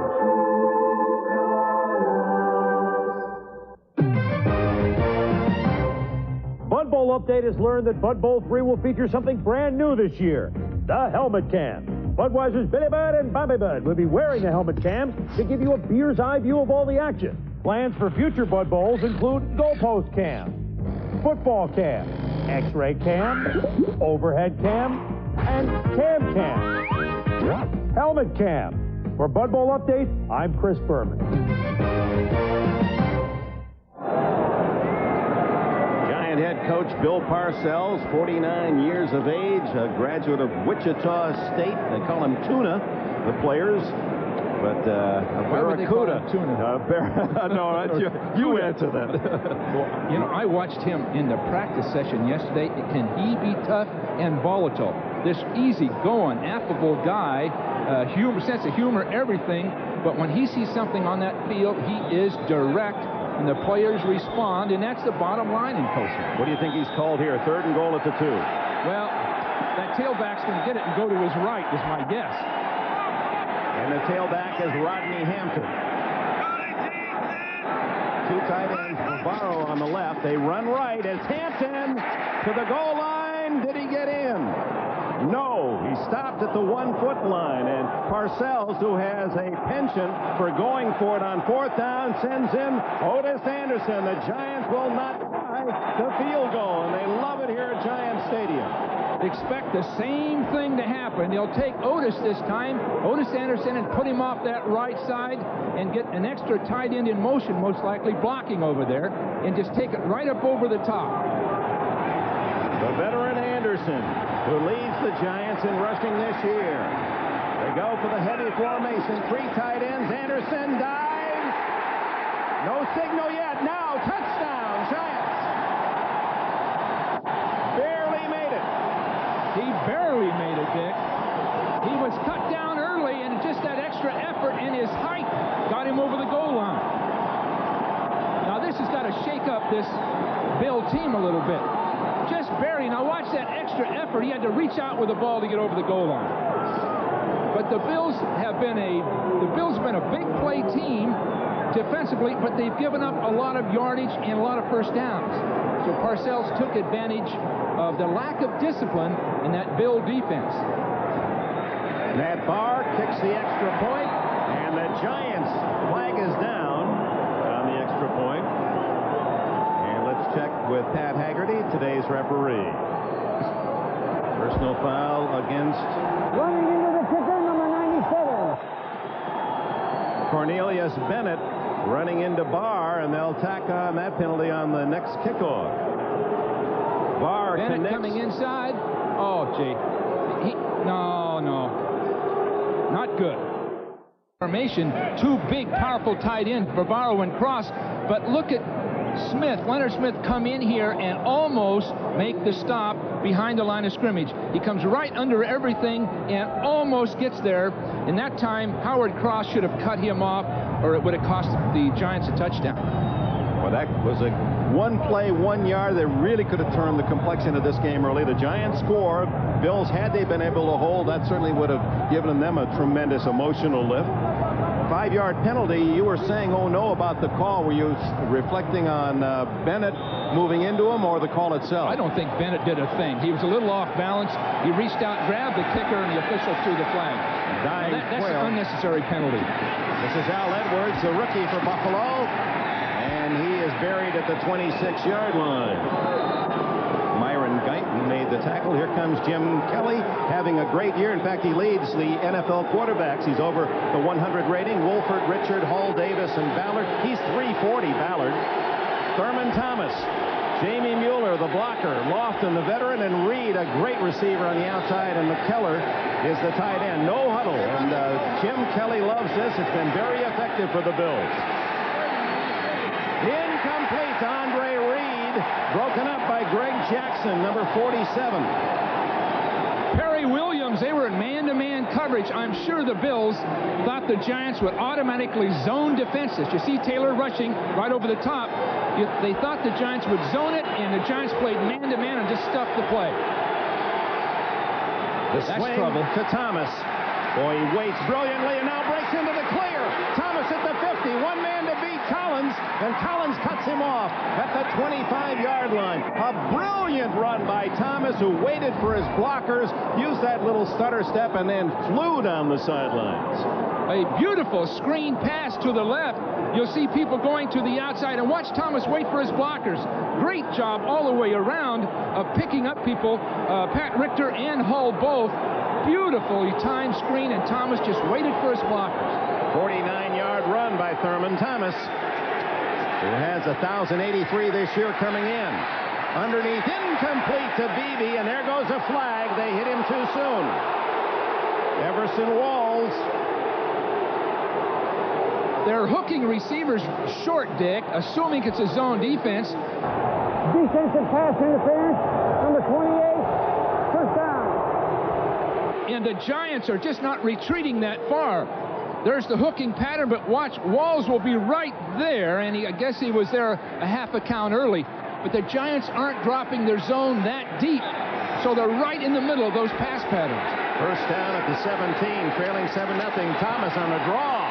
Bud Bowl Update has learned that Bud Bowl 3 will feature something brand new this year, the helmet cam. Budweiser's Billy Bud and Bobby Bud will be wearing the helmet cams to give you a beer's eye view of all the action. Plans for future Bud Bowls include goalpost cam, football cam, x-ray cam, overhead cam, and cam cam. Helmet cam. For Bud Bowl Update, I'm Chris Berman. Giant head coach Bill Parcells, 49 years of age, a graduate of Wichita State. They call him Tuna, the players. But a barracuda. You answer that. Well, you know, I watched him in the practice session yesterday. Can he be tough and volatile? This easy-going, affable guy, sense of humor, everything. But when he sees something on that field, he is direct, and the players respond, and that's the bottom line in coaching. What do you think he's called here? 3rd and goal at the 2. Well, that tailback's going to get it and go to his right, is my guess. And the tailback is Rodney Hampton. 2 tight ends, Bavaro on the left. They run right. It's Hampton to the goal line. Did he get in? No, he stopped at the 1-foot line, and Parcells, who has a penchant for going for it on 4th down, sends in Otis Anderson. The Giants will not try the field goal, and they love it here at Giant Stadium. expect the same thing to happen. They'll take Otis this time, Otis Anderson, and put him off that right side and get an extra tight end in motion, most likely blocking over there, and just take it right up over the top. The veteran Anderson, who leads the Giants in rushing this year. They go for the heavy formation. 3 tight ends. Anderson dives. No signal yet. Now touchdown, Giants. Barely made it. He barely made it, Dick. He was cut down early, and just that extra effort and his height got him over the goal line. Now this has got to shake up this Bill team a little bit. Just barely. Now watch that extra effort. He had to reach out with the ball to get over the goal line. But the Bills have been a big play team defensively, but they've given up a lot of yardage and a lot of first downs. So Parcells took advantage of the lack of discipline in that Bill defense. Matt Barr kicks the extra point, and the Giants flag is down on the extra point. And let's check with Pat Haggerty, today's referee. Personal foul against running into the kicker, number 97. Cornelius Bennett, running into Barr, and they'll tack on that penalty on the next kickoff. Barr Bennett connects. coming inside. Oh, gee. No. Not good. Formation, 2 big, powerful tight ends, Bavaro and Cross. But look at Smith, Leonard Smith, come in here and almost make the stop behind the line of scrimmage. He comes right under everything and almost gets there. In that time, Howard Cross should have cut him off, or it would have cost the Giants a touchdown. Well, that was a 1 play, 1 yard that really could have turned the complexion of this game early. The Giants score. Bills, had they been able to hold, that certainly would have given them a tremendous emotional lift. 5-yard penalty. You were saying, oh no, about the call. Were you reflecting on Bennett moving into him, or the call itself? I don't think Bennett did a thing. He was a little off balance. He reached out, grabbed the kicker, and the official threw the flag. That's an unnecessary penalty. This is Al Edwards, the rookie for Buffalo, and he is buried at the 26-yard line. Myron Guyton made the tackle. Here comes Jim Kelly, having a great year. In fact, he leads the NFL quarterbacks. He's over the 100 rating. Wolford, Richard, Hall, Davis, and Ballard. He's 340, Ballard. Thurman Thomas, Jamie Mueller, the blocker, Lofton, the veteran, and Reed, a great receiver on the outside, and McKellar is the tight end. No huddle, and Jim Kelly loves this. It's been very effective for the Bills. Incomplete to Andre Reed, broken up by Greg Jackson, number 47. Perry Williams, they were in man-to-man coverage. I'm sure the Bills thought the Giants would automatically zone defenses. You see Taylor rushing right over the top. They thought the Giants would zone it, and the Giants played man-to-man and just stuffed the play. The swing to Thomas. Boy, he waits brilliantly and now breaks into the clear. Thomas at the 50. One man to beat Collins, and Collins cuts him off at the 25-yard line. A brilliant run by Thomas, who waited for his blockers, used that little stutter step, and then flew down the sidelines. A beautiful screen pass to the left. You'll see people going to the outside, and watch Thomas wait for his blockers. Great job all the way around of picking up people. Pat Richter and Hull both. Beautifully timed screen, and Thomas just waited for his blockers. 49-yard run by Thurman Thomas, who has 1,083 this year coming in. Underneath, incomplete to Beebe, and there goes a flag. They hit him too soon. Everson Walls. They're hooking receivers short, Dick, assuming it's a zone defense. Defensive pass interference, number 28, first down. And the Giants are just not retreating that far. There's the hooking pattern, but watch, Walls will be right there, and I guess he was there a half a count early. But the Giants aren't dropping their zone that deep, so they're right in the middle of those pass patterns. First down at the 17, trailing 7-0. Thomas on a draw.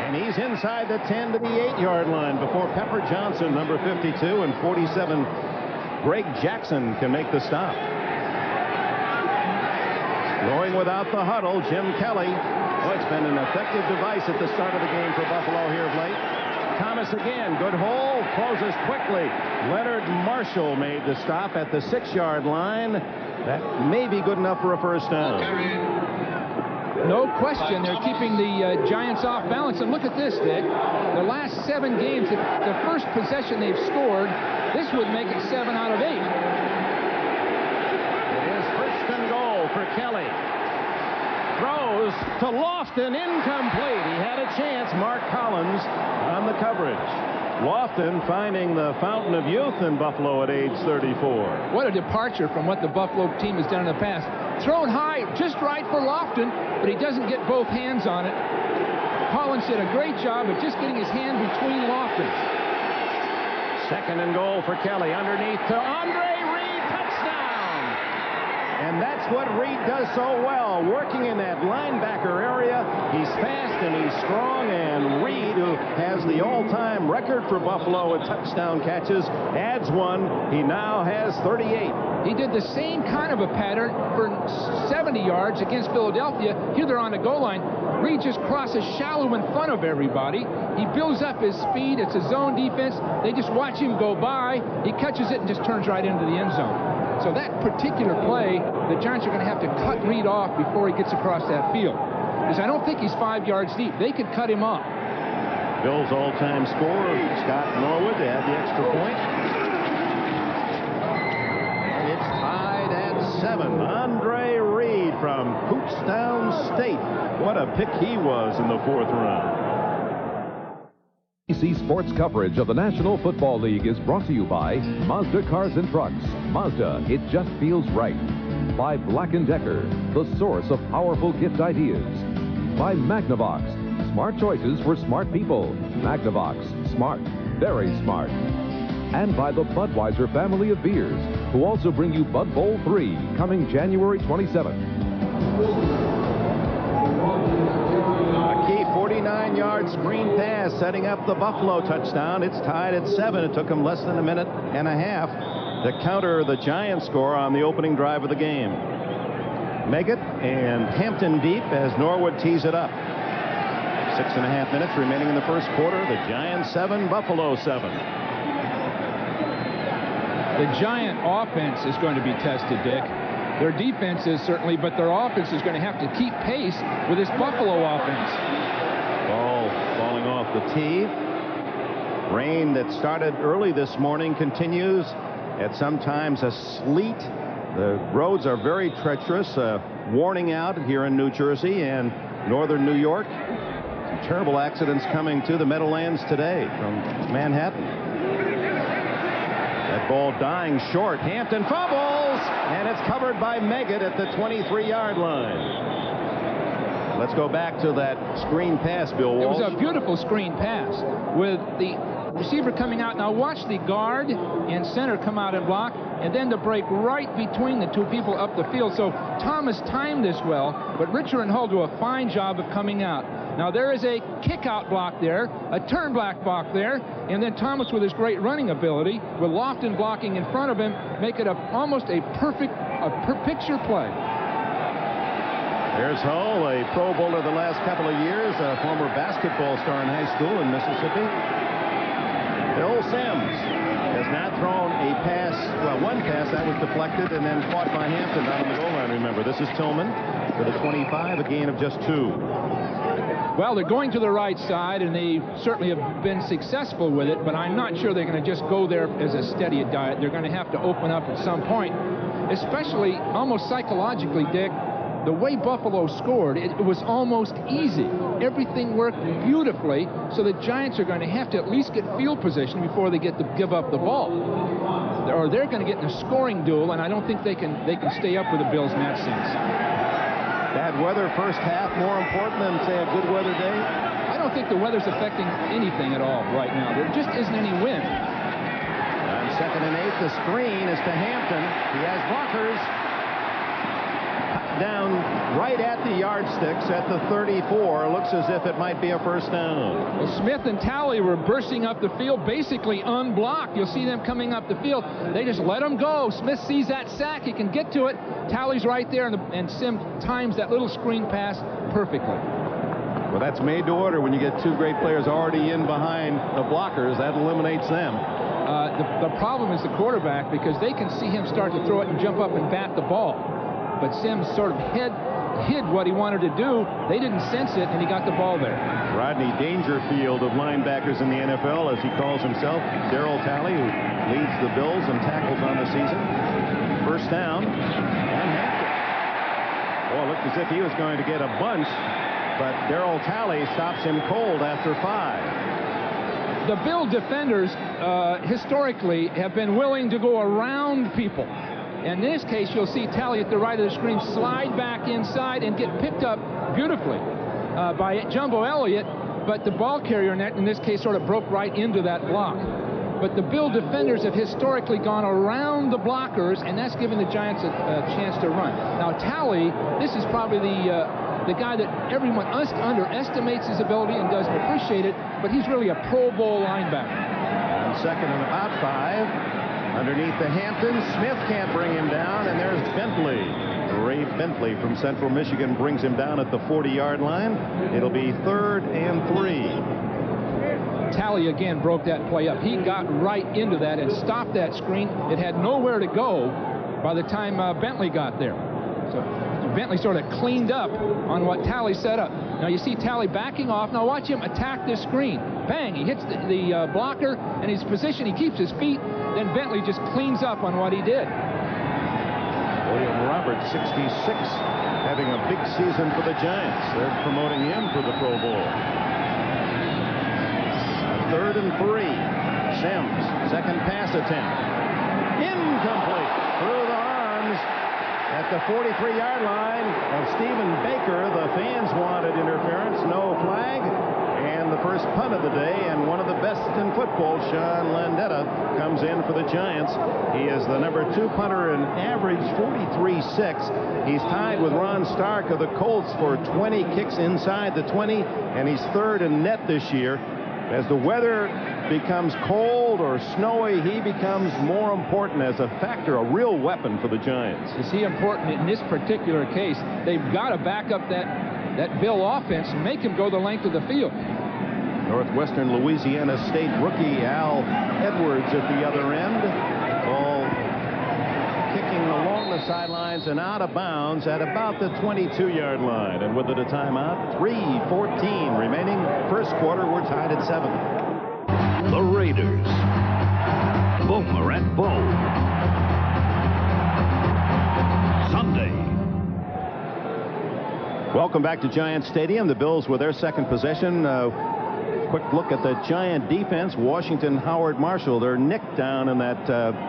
And he's inside the 10 to the 8-yard line before Pepper Johnson, number 52, and 47, Greg Jackson, can make the stop. Going without the huddle, Jim Kelly. Oh, it's been an effective device at the start of the game for Buffalo here of late. Thomas again. Good hole. Closes quickly. Leonard Marshall made the stop at the 6-yard line. That may be good enough for a first down. No question, they're keeping the Giants off balance. And look at this, Dick. The last 7 games, if the first possession they've scored, this would make it 7 out of 8. It is first and goal for Kelly. Throws to Lofton, incomplete. He had a chance. Mark Collins on the coverage. Lofton finding the fountain of youth in Buffalo at age 34. What a departure from what the Buffalo team has done in the past. Thrown high, just right for Lofton, but he doesn't get both hands on it. Collins did a great job of just getting his hand between Lofton. Second and goal for Kelly. Underneath to Andre Reed. Touchdown! And that's what Reed does so well, working in that linebacker area. He's fast and he's strong, and Reed, who has the all-time record for Buffalo at touchdown catches, adds one. He now has 38. He did the same kind of a pattern for 70 yards against Philadelphia. Here they're on the goal line. Reed just crosses shallow in front of everybody. He builds up his speed. It's a zone defense. They just watch him go by. He catches it and just turns right into the end zone. So that particular play, the Giants are going to have to cut Reed off before he gets across that field. Because I don't think he's 5 yards deep. They could cut him off. Bill's all-time scorer, Scott Norwood, to add the extra point. And it's tied at 7. Andre Reed from Kutztown State. What a pick he was in the 4th round. ABC Sports coverage of the National Football League is brought to you by Mazda Cars and Trucks. Mazda, it just feels right. By Black & Decker, the source of powerful gift ideas. By Magnavox, smart choices for smart people. Magnavox, smart, very smart. And by the Budweiser family of beers, who also bring you Bud Bowl 3, coming January 27th. A key 49-yard screen pass setting up the Buffalo touchdown. It's tied at 7. It took him less than a minute and a half to counter the Giants score on the opening drive of the game. Meggett and Hampton deep as Norwood tees it up. 6.5 minutes remaining in the first quarter. The Giants 7, Buffalo 7. The Giant offense is going to be tested, Dick. Their defense is certainly, but their offense is going to have to keep pace with this Buffalo offense. Ball falling off the tee. Rain that started early this morning continues at sometimes a sleet. The roads are very treacherous. Warning out here in New Jersey and northern New York. Some terrible accidents coming to the Meadowlands today from Manhattan. That ball dying short. Hampton fumbles, and it's covered by Meggett at the 23-yard line. Let's go back to that screen pass, Bill Walsh. It was a beautiful screen pass with the receiver coming out. Now watch the guard and center come out and block, and then the break right between the two people up the field. So Thomas timed this well, but Richer and Hull do a fine job of coming out. Now there is a kick-out block there, a turn back block there, and then Thomas with his great running ability, with Lofton blocking in front of him, make it almost a perfect picture play. There's Hull, a Pro Bowler the last couple of years, a former basketball star in high school in Mississippi. Bill Sims has not thrown a pass, well, one pass that was deflected and then caught by Hampton down on the goal line, remember. This is Tillman for the 25, a gain of just 2. Well, they're going to the right side, and they certainly have been successful with it, but I'm not sure they're going to just go there as a steady diet. They're going to have to open up at some point, especially almost psychologically, Dick. The way Buffalo scored, it was almost easy. Everything worked beautifully, so the Giants are going to have to at least get field position before they get to give up the ball. Or they're going to get in a scoring duel, and I don't think they can stay up with the Bills in that sense. Bad weather first half more important than, say, a good weather day? I don't think the weather's affecting anything at all right now. There just isn't any wind. On 2nd and 8, the screen is to Hampton. He has blockers. Down right at the yardsticks at the 34. Looks as if it might be a first down. Well, Smith and Talley were bursting up the field, basically unblocked. You'll see them coming up the field. They just let them go. Smith sees that sack. He can get to it. Talley's right there, and Sim times that little screen pass perfectly. Well, that's made to order. When you get two great players already in behind the blockers, that eliminates them. The problem is the quarterback, because they can see him start to throw it and jump up and bat the ball. But Sims sort of hid what he wanted to do. They didn't sense it, and he got the ball there. Rodney Dangerfield of linebackers in the NFL, as he calls himself. Darryl Talley, who leads the Bills in tackles on the season. First down. And Hampton. Oh, it looked as if he was going to get a bunch, but Darryl Talley stops him cold after 5. The Bill defenders historically have been willing to go around people. In this case, you'll see Talley at the right of the screen slide back inside and get picked up beautifully by Jumbo Elliott, but the ball carrier net in this case sort of broke right into that block. But the Bill defenders have historically gone around the blockers, and that's given the Giants a chance to run. Now Talley, this is probably the guy that everyone underestimates his ability and doesn't appreciate it, but he's really a Pro Bowl linebacker. On second and about 5. Underneath the Hampton, Smith can't bring him down, and there's Bentley. Ray Bentley from Central Michigan brings him down at the 40-yard line. It'll be 3rd and 3. Talley again broke that play up. He got right into that and stopped that screen. It had nowhere to go by the time Bentley got there. So Bentley sort of cleaned up on what Talley set up. Now you see Talley backing off. Now watch him attack this screen. Bang, he hits the blocker, and his position, he keeps his feet. Then Bentley just cleans up on what he did. William Roberts, 66, having a big season for the Giants. They're promoting him for the Pro Bowl. 3rd and 3. Sims, second pass attempt. Incomplete. Through the arms at the 43-yard line of Stephen Baker. The fans wanted interference. No flag. And the first punt of the day, and one of the best in football, Sean Landeta, comes in for the Giants. He is the number 2 punter in average, 43.6. He's tied with Ron Stark of the Colts for 20 kicks inside the 20, and he's 3rd in net this year. As the weather becomes cold or snowy, he becomes more important as a factor, a real weapon for the Giants. Is he important in this particular case? They've got to back up that Bill offense and make him go the length of the field. Northwestern Louisiana State rookie Al Edwards at the other end. Ball kicking along the sidelines and out of bounds at about the 22-yard line. And with it a timeout, 3:14 remaining. First quarter, we're tied at 7. The Raiders. Boomer and Bo. Sunday. Welcome back to Giant Stadium. The Bills with their second possession. Quick look at the Giant defense. Washington, Howard, Marshall. They're nicked down in that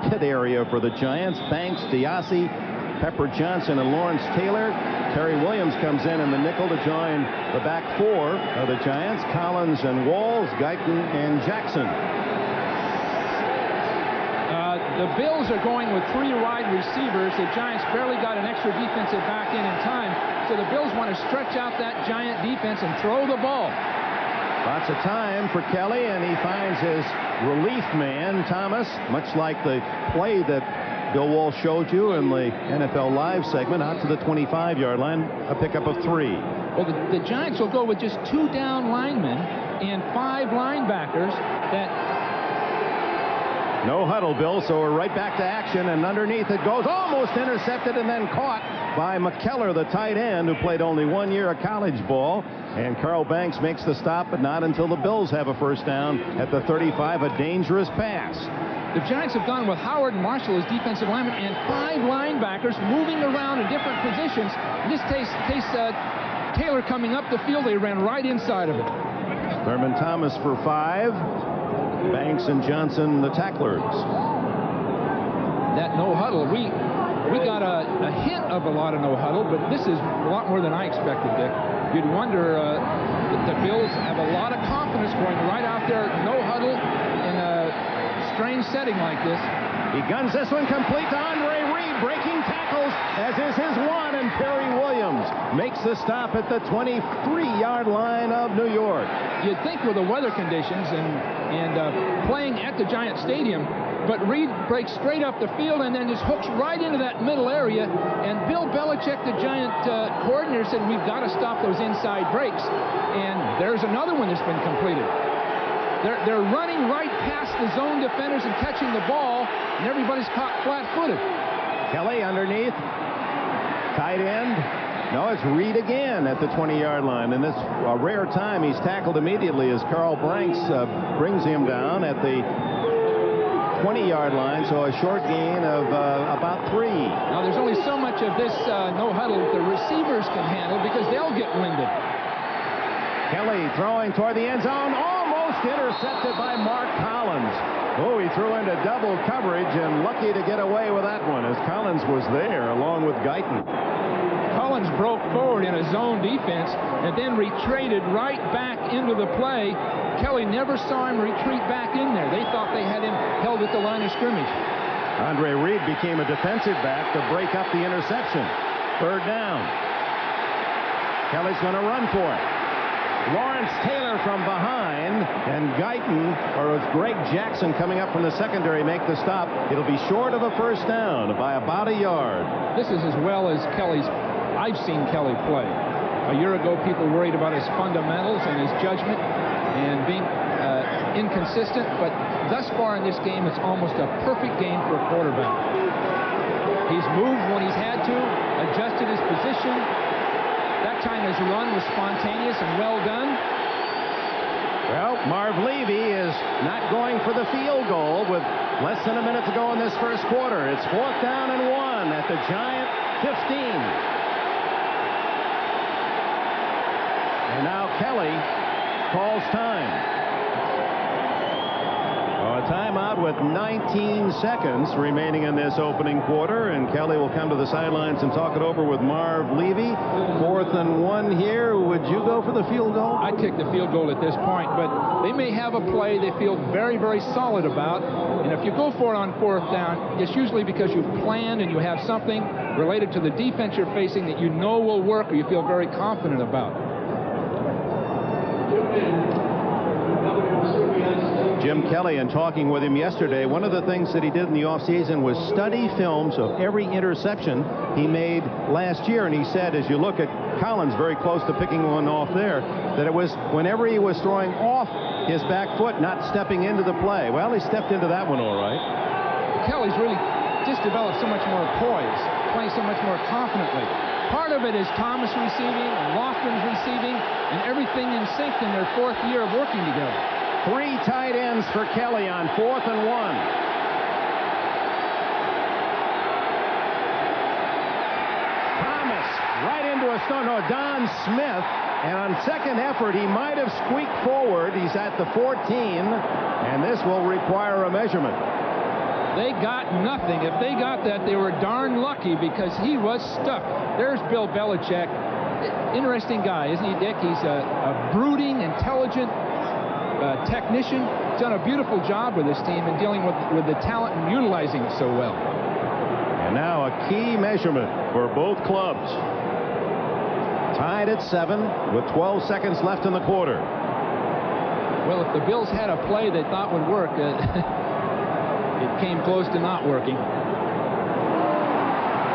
pit area for the Giants. Banks, Diassi, Pepper Johnson, and Lawrence Taylor. Terry Williams comes in the nickel to join the back 4 of the Giants. Collins and Walls, Guyton and Jackson. The Bills are going with 3 wide receivers. The Giants barely got an extra defensive back in time. So the Bills want to stretch out that Giant defense and throw the ball. Lots of time for Kelly, and he finds his relief man, Thomas, much like the play that Bill Walsh showed you in the NFL Live segment, out to the 25-yard line, a pickup of 3. Well, the Giants will go with just 2 down linemen and 5 linebackers. That no huddle, Bill, so we're right back to action, and underneath it goes, almost intercepted and then caught by McKellar, the tight end, who played only 1 year of college ball. And Carl Banks makes the stop, but not until the Bills have a first down at the 35, a dangerous pass. The Giants have gone with Howard and Marshall as defensive linemen and 5 linebackers moving around in different positions. In this case Taylor coming up the field, they ran right inside of it. Thurman Thomas for 5. Banks and Johnson, the tacklers. That no huddle, we got a hint of a lot of no huddle, but this is a lot more than I expected, Dick. You'd wonder that the Bills have a lot of confidence going right out there, no huddle, in a strange setting like this. He guns this one complete to Andre Reed, breaking tackles, as is his one, and Perry Williams makes the stop at the 23-yard line of New York. You'd think with the weather conditions and playing at the Giant Stadium, but Reed breaks straight up the field and then just hooks right into that middle area. And Bill Belichick, the Giant coordinator, said, we've got to stop those inside breaks. And there's another one that's been completed. They're running right past the zone defenders and catching the ball, and everybody's caught flat-footed. Kelly underneath. Tight end. No, it's Reed again at the 20-yard line. And this rare time, he's tackled immediately as Carl Branks brings him down at the 20-yard line, so a short gain of about 3. Now, there's only so much of this no huddle that the receivers can handle because they'll get winded. Kelly throwing toward the end zone, almost intercepted by Mark Collins. Oh, he threw into double coverage and lucky to get away with that one as Collins was there along with Guyton. Collins broke forward in a zone defense and then retreated right back into the play. Kelly never saw him retreat back in there. They thought they had him held at the line of scrimmage. Andre Reed became a defensive back to break up the interception. 3rd down. Kelly's going to run for it. Lawrence Taylor from behind, and Guyton, or it was Greg Jackson coming up from the secondary, make the stop. It'll be short of a 1st down by about a yard. This is as well as I've seen Kelly play. A year ago, people worried about his fundamentals and his judgment and being inconsistent, but thus far in this game, it's almost a perfect game for a quarterback. He's moved when he's had to, adjusted his position. That time his run was spontaneous and well done. Well, Marv Levy is not going for the field goal with less than a minute to go in this 1st quarter. It's 4th down and 1 at the Giant 15. And now Kelly calls time. A timeout with 19 seconds remaining in this opening quarter, and Kelly will come to the sidelines and talk it over with Marv Levy. 4th and 1 here. Would you go for the field goal? I'd take the field goal at this point, but they may have a play they feel very, very solid about, and if you go for it on 4th down, it's usually because you've planned and you have something related to the defense you're facing that you know will work or you feel very confident about. Jim Kelly, in talking with him yesterday, one of the things that he did in the offseason was study films of every interception he made last year. And he said, as you look at Collins very close to picking one off there, that it was whenever he was throwing off his back foot, not stepping into the play. Well, he stepped into that one all right. Kelly's really just developed so much more poise, playing so much more confidently. Part of it is Thomas receiving and Lofgren's receiving and everything in sync in their 4th year of working together. 3 tight ends for Kelly on 4th and 1. Thomas right into a stone. No, Don Smith. And on 2nd effort, he might have squeaked forward. He's at the 14. And this will require a measurement. They got nothing. If they got that, they were darn lucky because he was stuck. There's Bill Belichick. Interesting guy, isn't he, Dick? He's a brooding, intelligent technician. He's done a beautiful job with this team in dealing with the talent and utilizing it so well. And now a key measurement for both clubs. Tied at 7 with 12 seconds left in the quarter. Well, if the Bills had a play they thought would work, it came close to not working.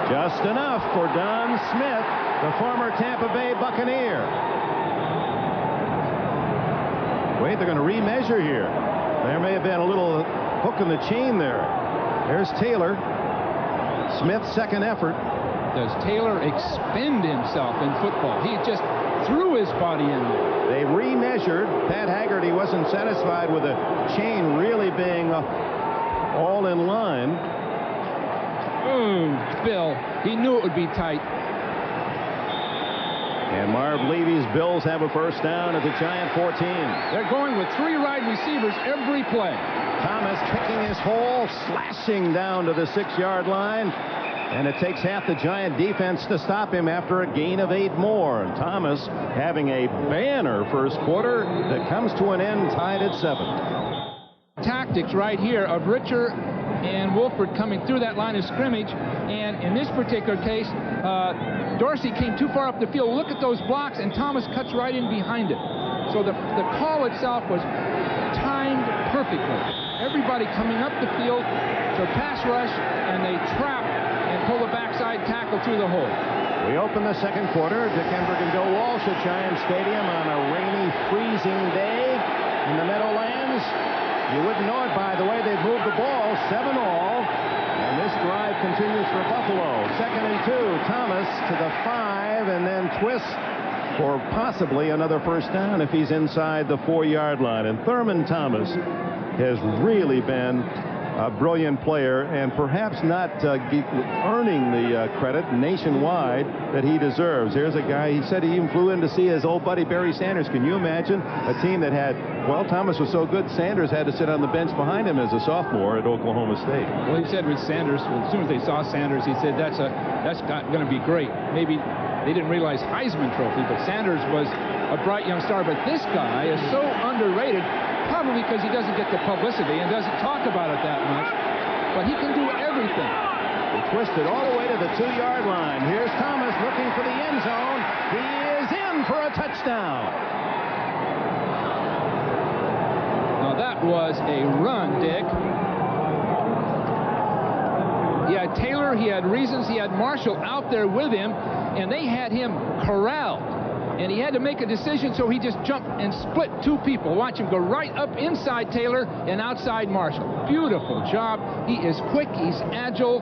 Just enough for Don Smith, the former Tampa Bay Buccaneer. Wait, they're going to remeasure here. There may have been a little hook in the chain there. There's Taylor. Smith's 2nd effort. Does Taylor expend himself in football? He just threw his body in there. They remeasured. Pat Haggerty wasn't satisfied with the chain really being all in line. Bill, he knew it would be tight. And Marv Levy's Bills have a 1st down at the Giant 14. They're going with 3 wide receivers every play. Thomas picking his hole, slashing down to the 6-yard line. And it takes half the Giant defense to stop him after a gain of 8 more. And Thomas having a banner 1st quarter that comes to an end tied at 7. Tactics right here of Richer and Wolford coming through that line of scrimmage. And in this particular case, Dorsey came too far up the field. Look at those blocks, and Thomas cuts right in behind it. So the call itself was timed perfectly. everybody coming up the field to pass rush, and they trap and pull the backside tackle through the hole. We open the second quarter. Dick Enberg and Bill Walsh at Giant Stadium on a rainy, freezing day in the Meadowlands. You wouldn't know it by the way they've moved the ball, 7-all. And this drive continues for Buffalo. 2nd and 2. Thomas to the 5, and then Twist for possibly another first down if he's inside the 4-yard line. And Thurman Thomas has really been a brilliant player, and perhaps not earning the credit nationwide that he deserves. Here's a guy, he said he even flew in to see his old buddy Barry Sanders. Can you imagine a team that had, well, Thomas was so good, Sanders had to sit on the bench behind him as a sophomore at Oklahoma State. Well, he said with Sanders, as soon as they saw Sanders, he said that's going to be great. Maybe they didn't realize Heisman Trophy, but Sanders was a bright young star. But this guy is so underrated, probably because he doesn't get the publicity and doesn't talk about it that much, but he can do everything. He twisted all the way to the 2-yard line. Here's Thomas looking for the end zone. He is in for a touchdown. Now that was a run, Dick. He had Taylor, he had Reasons, he had Marshall out there with him, and they had him corralled. And he had to make a decision, so he just jumped and split 2 people. Watch him go right up inside Taylor and outside Marshall. Beautiful job. He is quick, he's agile.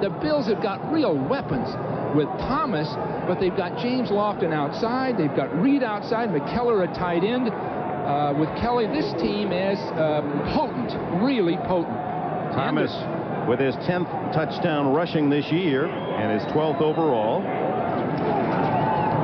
The Bills have got real weapons with Thomas, but they've got James Lofton outside. They've got Reed outside, McKellar a tight end. With Kelly, this team is potent, really potent. Thomas with his 10th touchdown rushing this year and his 12th overall.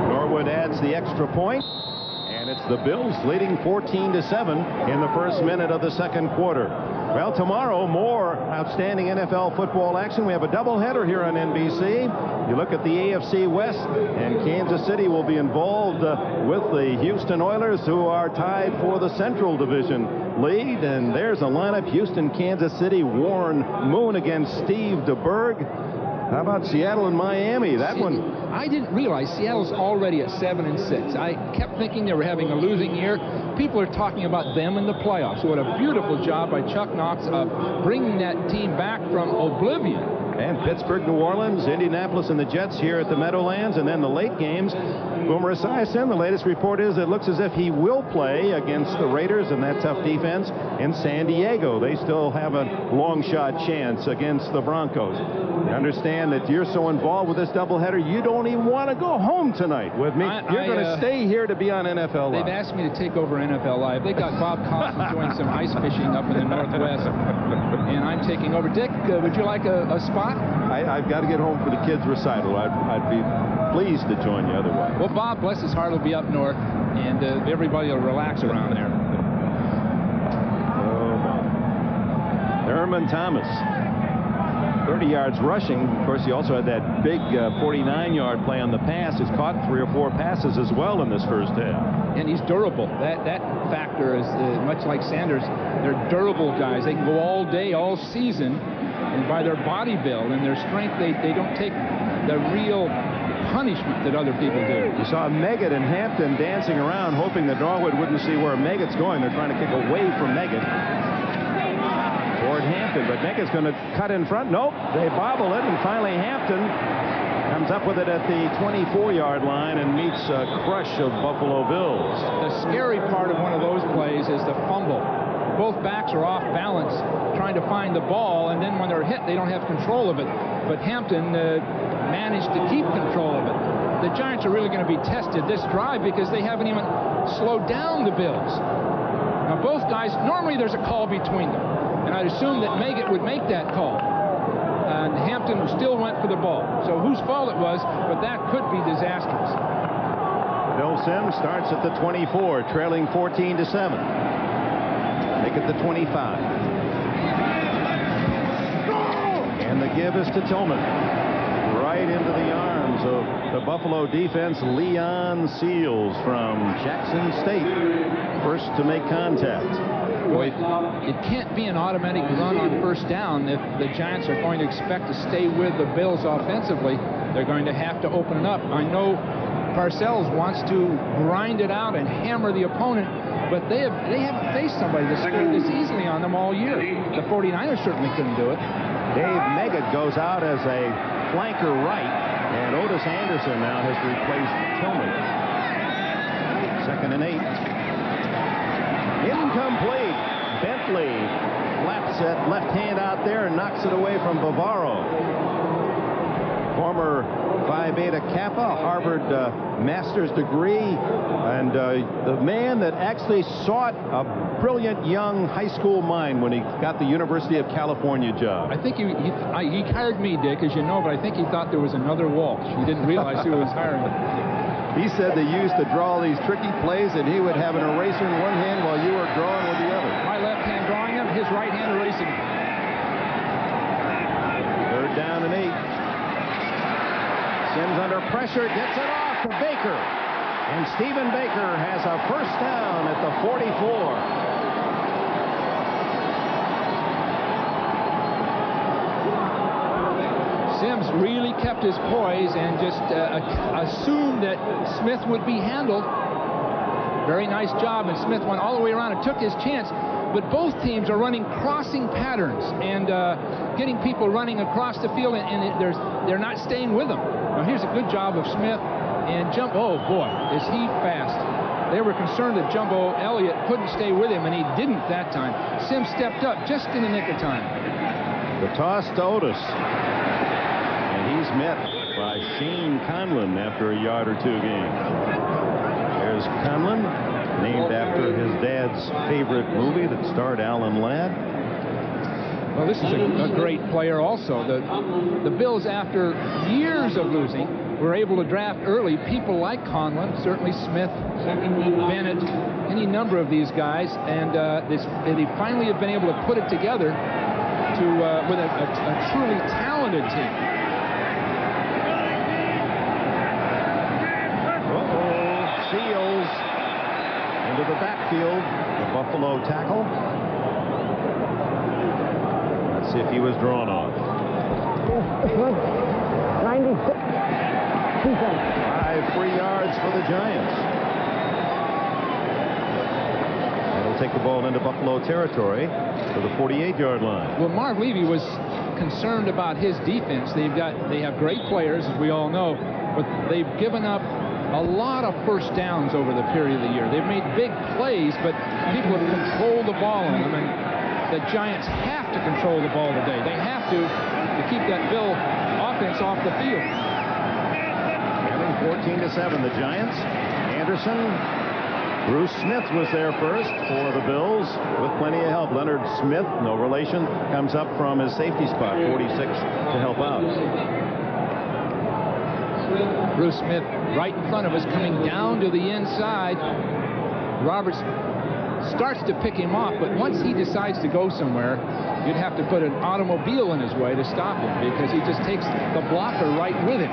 Norwood adds the extra point, and it's the Bills leading 14-7 in the first minute of the second quarter. Well, tomorrow, more outstanding NFL football action. We have a doubleheader here on NBC. You look at the AFC West, and Kansas City will be involved with the Houston Oilers, who are tied for the Central Division lead. And there's a lineup: Houston, Kansas City, Warren Moon against Steve DeBerg. How about Seattle and Miami? That one. I didn't realize Seattle's already at 7-6. I kept thinking they were having a losing year. People are talking about them in the playoffs. What a beautiful job by Chuck Knox of bringing that team back from oblivion. And Pittsburgh, New Orleans, Indianapolis, and the Jets here at the Meadowlands. And then the late games. Boomer Esiason, the latest report is it looks as if he will play against the Raiders and that tough defense in San Diego. They still have a long shot chance against the Broncos. I understand that you're so involved with this doubleheader, you don't even want to go home tonight with me. You're going to stay here to be on NFL Live. They've asked me to take over NFL Live. They got Bob Costas doing some ice fishing up in the Northwest, and I'm taking over. Dick, would you like a spot? I've got to get home for the kids' recital. I'd be pleased to join you otherwise. Well, Bob, bless his heart, will be up north, and everybody will relax around there. Oh, my. Thurman Thomas, 30 yards rushing. Of course, he also had that big 49-yard play on the pass. He's caught 3 or 4 passes as well in this first half. And he's durable. That factor is much like Sanders. They're durable guys. They can go all day, all season, and by their body build and their strength, they don't take the real punishment that other people do. You saw Meggett and Hampton dancing around, hoping that Norwood wouldn't see where Meggett's going. They're trying to kick away from Meggett toward Hampton, but Meggett's going to cut in front. Nope, they bobble it, and finally Hampton comes up with it at the 24-yard line and meets a crush of Buffalo Bills. The scary part of one of those plays is the fumble. Both backs are off balance trying to find the ball, and then when they're hit, they don't have control of it. But Hampton managed to keep control of it. The Giants are really going to be tested this drive because they haven't even slowed down the Bills. Now, both guys, normally there's a call between them, and I'd assume that Meggett would make that call. And Hampton still went for the ball. So whose fault it was, but that could be disastrous. Bill Sims starts at the 24, trailing 14-7. Make it the 25. And the give is to Tillman. Right into the arms of the Buffalo defense, Leon Seals from Jackson State. First to make contact. Boy, it can't be an automatic run on first down if the Giants are going to expect to stay with the Bills offensively. They're going to have to open it up. I know Parcells wants to grind it out and hammer the opponent, but they haven't faced somebody that scored this easily on them all year. The 49ers certainly couldn't do it. Dave Meggett goes out as a flanker right, and Otis Anderson now has replaced Tillman. 2nd and 8. Incomplete. Bentley flaps that left hand out there and knocks it away from Bavaro. Former Phi Beta Kappa, Harvard master's degree, and the man that actually sought a brilliant young high school mind when he got the University of California job. I think he hired me, Dick, as you know, but I think he thought there was another Walsh. He didn't realize who was hiring him. He said they used to draw these tricky plays, and he would have an eraser in one hand while you were drawing with the other. My left hand drawing them, his right hand erasing them. 3rd down and 8. Sims under pressure, gets it off to Baker. And Stephen Baker has a first down at the 44. Sims really kept his poise and just assumed that Smith would be handled. Very nice job, and Smith went all the way around and took his chance. But both teams are running crossing patterns and getting people running across the field, and they're not staying with them. Now here's a good job of Smith, and oh boy, is he fast. They were concerned that Jumbo Elliott couldn't stay with him, and he didn't that time. Sims stepped up just in the nick of time. The toss to Otis. He's met by Shane Conlon after a yard or two gain. There's Conlon, named after his dad's favorite movie that starred Alan Ladd. Well, this is a great player also. The Bills, after years of losing, were able to draft early people like Conlon, certainly Smith, Bennett, any number of these guys, and they finally have been able to put it together with a truly talented team. Seals into the backfield, the Buffalo tackle. Let's see if he was drawn off. 96. 5 free yards for the Giants. They'll take the ball into Buffalo territory to the 48-yard line. Well, Marv Levy was concerned about his defense. They have great players, as we all know, but they've given up a lot of first downs over the period of the year. They've made big plays, but people have controlled the ball on them, and the Giants have to control the ball today. They have to keep that Bill offense off the field. 14-7, the Giants. Anderson. Bruce Smith was there first for the Bills with plenty of help. Leonard Smith, no relation, comes up from his safety spot, 46, to help out. Bruce Smith right in front of us, coming down to the inside. Roberts starts to pick him off, but once he decides to go somewhere, you'd have to put an automobile in his way to stop him, because he just takes the blocker right with him.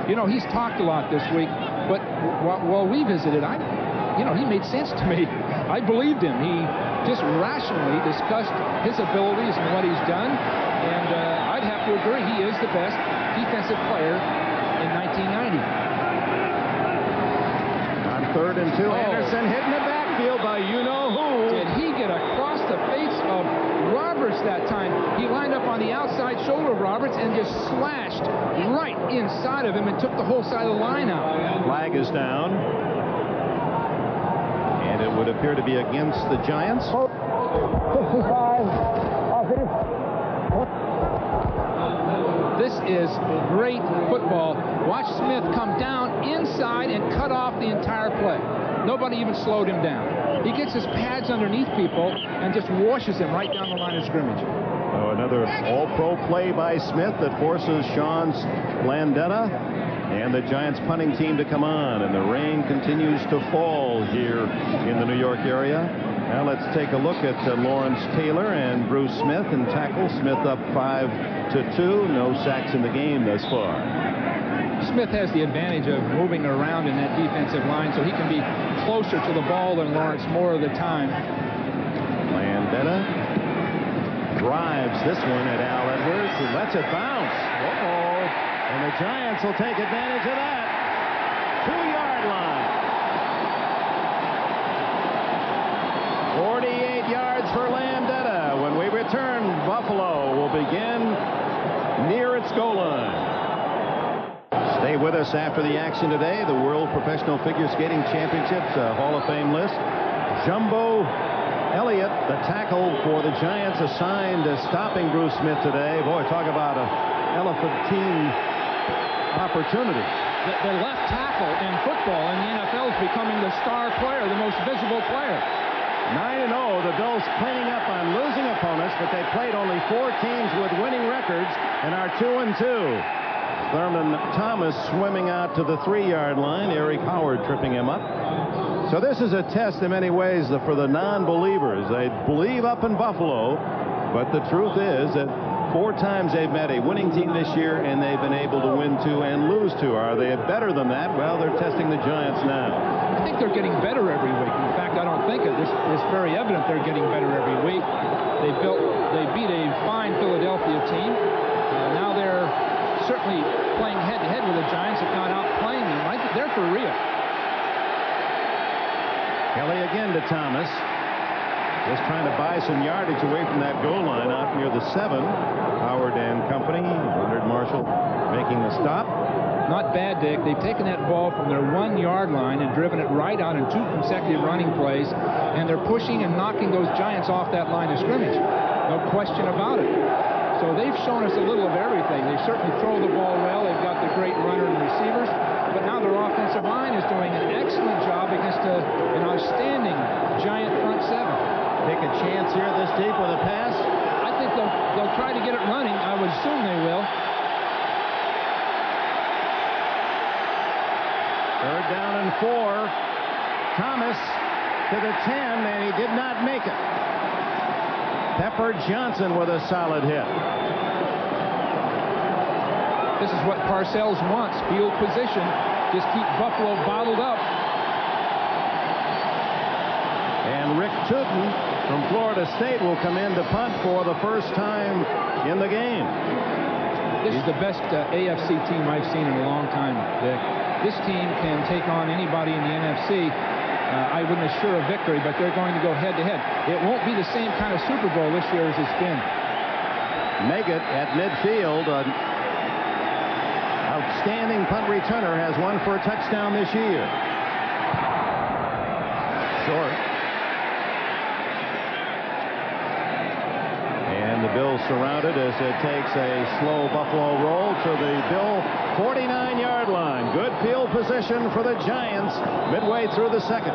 You know, he's talked a lot this week, but while we visited, he made sense to me. I believed him. He just rationally discussed his abilities and what he's done, and I'd have to agree he is the best defensive player in 1990. On 3rd and 2, Anderson hit in the backfield by you-know-who. Did he get across the face of Roberts that time? He lined up on the outside shoulder of Roberts and just slashed right inside of him and took the whole side of the line out. Flag is down. And it would appear to be against the Giants. 65. This is great football. Watch Smith come down inside and cut off the entire play. Nobody even slowed him down. He gets his pads underneath people and just washes them right down the line of scrimmage. Oh, another all-pro play by Smith that forces Sean Landeta and the Giants punting team to come on, and the rain continues to fall here in the New York area. Now let's take a look at Lawrence Taylor and Bruce Smith in tackle. Smith up 5-2. No sacks in the game thus far. Smith has the advantage of moving around in that defensive line, so he can be closer to the ball than Lawrence more of the time. Landeta drives this one at Al Edwards and lets it bounce. And the Giants will take advantage of that. 2-yard line. will begin near its goal line. Stay with us after the action today. The World Professional Figure Skating Championships Hall of Fame list. Jumbo Elliott, the tackle for the Giants, assigned as stopping Bruce Smith today. Boy, talk about an elephantine opportunity. The left tackle in football in the NFL is becoming the star player, the most visible player. 9-0, the Bills cleaning up on losing opponents, but they played only 4 teams with winning records and are 2-2. Thurman Thomas swimming out to the 3-yard line. Eric Howard tripping him up. So this is a test in many ways for the non-believers. They believe up in Buffalo, but the truth is that 4 times they've met a winning team this year, and they've been able to win 2 and lose 2. Are they better than that? Well, they're testing the Giants now. I think they're getting better every week. In fact, I don't think it's very evident they're getting better every week. They beat a fine Philadelphia team. Now they're certainly playing head-to-head with the Giants, if not outplaying them. I think they're for real. Kelly again to Thomas. Just trying to buy some yardage away from that goal line out near the 7. Howard and company. Leonard Marshall making the stop. Not bad, Dick. They've taken that ball from their 1-yard line and driven it right out in 2 consecutive running plays, and they're pushing and knocking those Giants off that line of scrimmage. No question about it. So they've shown us a little of everything. They certainly throw the ball well. They've got the great runner and receivers. But now their offensive line is doing an excellent job against an outstanding Giant front 7. Take a chance here this deep with a pass. I think they'll try to get it running. I would assume they will. 3rd down and 4. Thomas to the 10, and he did not make it. Pepper Johnson with a solid hit. This is what Parcells wants, field position. Just keep Buffalo bottled up. And Rick Tootin from Florida State will come in to punt for the first time in the game. This is the best AFC team I've seen in a long time, Dick. This team can take on anybody in the NFC. I wouldn't assure a victory, but they're going to go head-to-head. It won't be the same kind of Super Bowl this year as it's been. Meggett at midfield. An outstanding punt returner, has one for a touchdown this year. Short. And the Bills surrounded as it takes a slow Buffalo roll to the Bill 49-yard line. Good field position for the Giants midway through the 2nd.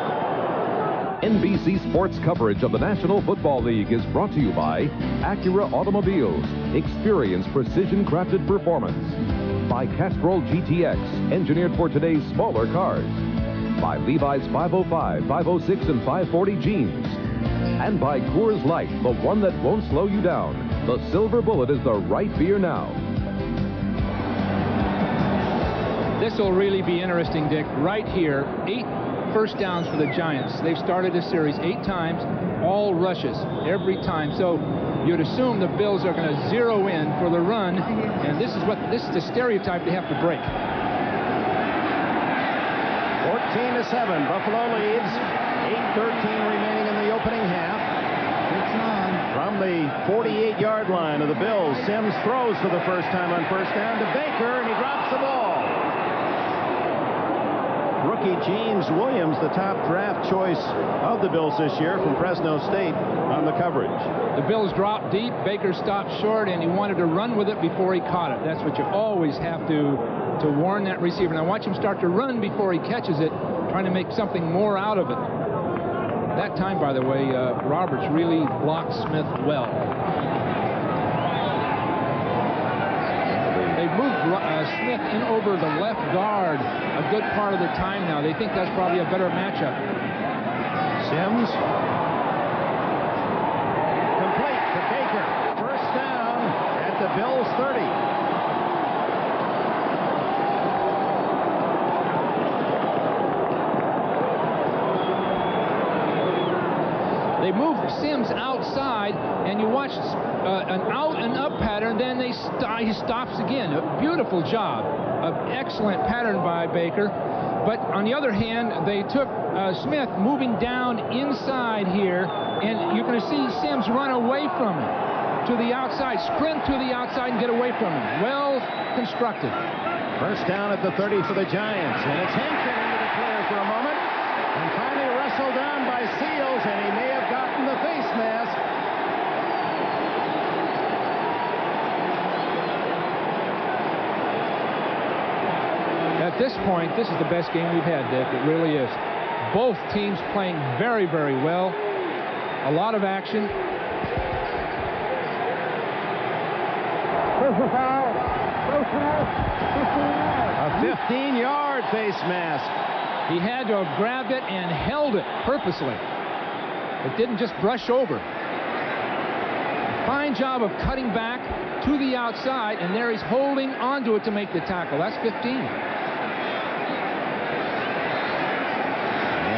NBC Sports coverage of the National Football League is brought to you by Acura Automobiles. Experience precision-crafted performance. By Castrol GTX, engineered for today's smaller cars. By Levi's 505, 506, and 540 jeans. And by Coors Light, the one that won't slow you down. The Silver Bullet is the right beer now. This will really be interesting, Dick. Right here, 8 first downs for the Giants. They've started this series 8 times, all rushes every time. So you'd assume the Bills are going to zero in for the run, and this is the stereotype they have to break. 14-7, Buffalo leads. 8:13 remaining in the opening half. From the 48-yard line of the Bills, Sims throws for the first time on first down to Baker, and he drops the ball. Rookie James Williams, the top draft choice of the Bills this year from Fresno State, on the coverage. The Bills dropped deep. Baker stopped short, and he wanted to run with it before he caught it. That's what you always have to warn that receiver. Now watch him start to run before he catches it, trying to make something more out of it. That time, by the way, Roberts really blocked Smith well. They've moved Smith in over the left guard a good part of the time now. They think that's probably a better matchup. Sims. Complete to Baker. First down at the Bills' 30. They moved Sims outside, and you watch an out and up pattern, then he stops again. A beautiful job. An excellent pattern by Baker. But on the other hand, they took Smith moving down inside here, and you're going to see Sims run away from him. to the outside, sprint to the outside, and get away from him. Well constructed. First down at the 30 for the Giants, and it's Hampton into the clear for a moment, and finally wrestled down by Seals, and he may have gotten the face mask. At this point, this is the best game we've had, Dick. It really is. Both teams playing very, very well. A lot of action. A 15-yard face mask. He had to have grabbed it and held it purposely. It didn't just brush over. Fine job of cutting back to the outside, and there he's holding onto it to make the tackle. That's 15.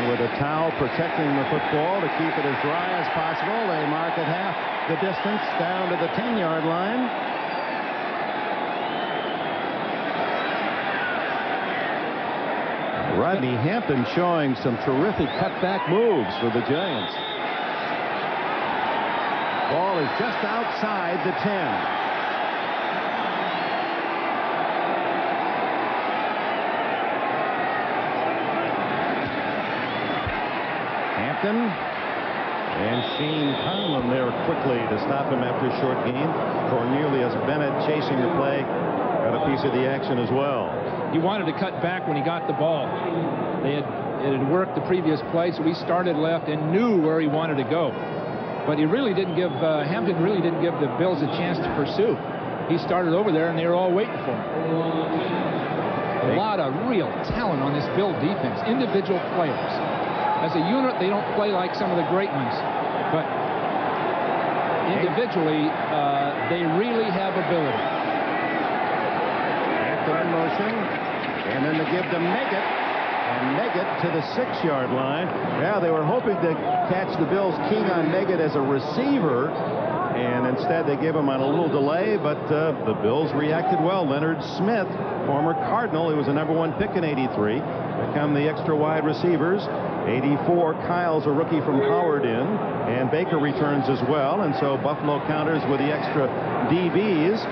With a towel protecting the football to keep it as dry as possible, they mark it half the distance down to the 10-yard line. Rodney Hampton showing some terrific cutback moves for the Giants. Ball is just outside the 10. And Shane Conlon there quickly to stop him after a short gain. Cornelius Bennett chasing the play, got a piece of the action as well. He wanted to cut back when he got the ball. It had worked the previous play, so he started left and knew where he wanted to go. But he really didn't give, Hampton really didn't give the Bills a chance to pursue. He started over there, and they were all waiting for him. A lot of real talent on this Bill defense, individual players. As a unit, they don't play like some of the great ones, but individually, they really have ability. After in motion, and then the give to Meggett, and Meggett to the 6-yard line. Yeah, they were hoping to catch the Bills keen on Meggett as a receiver, and instead they gave him on a little delay, but the Bills reacted well. Leonard Smith, former Cardinal, he was the #1 pick in '83, become the extra wide receivers. 84, Kyle's a rookie from Howard and Baker returns as well, and so Buffalo counters with the extra DBs,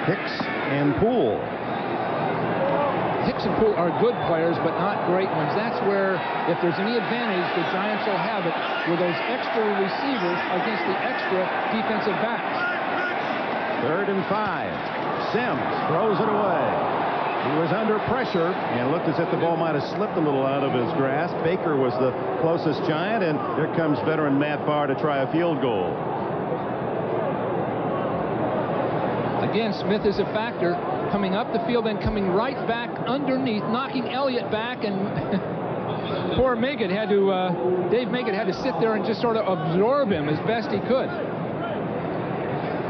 Hicks and Poole. Hicks and Poole are good players, but not great ones. That's where, if there's any advantage, the Giants will have it with those extra receivers against the extra defensive backs. 3rd and 5. Sims throws it away. He was under pressure and looked as if the ball might have slipped a little out of his grasp. Baker was the closest Giant, and here comes veteran Matt Barr to try a field goal. Again, Smith is a factor, coming up the field and coming right back underneath, knocking Elliott back, and poor Meggett had to, Dave Meggett had to sit there and just sort of absorb him as best he could.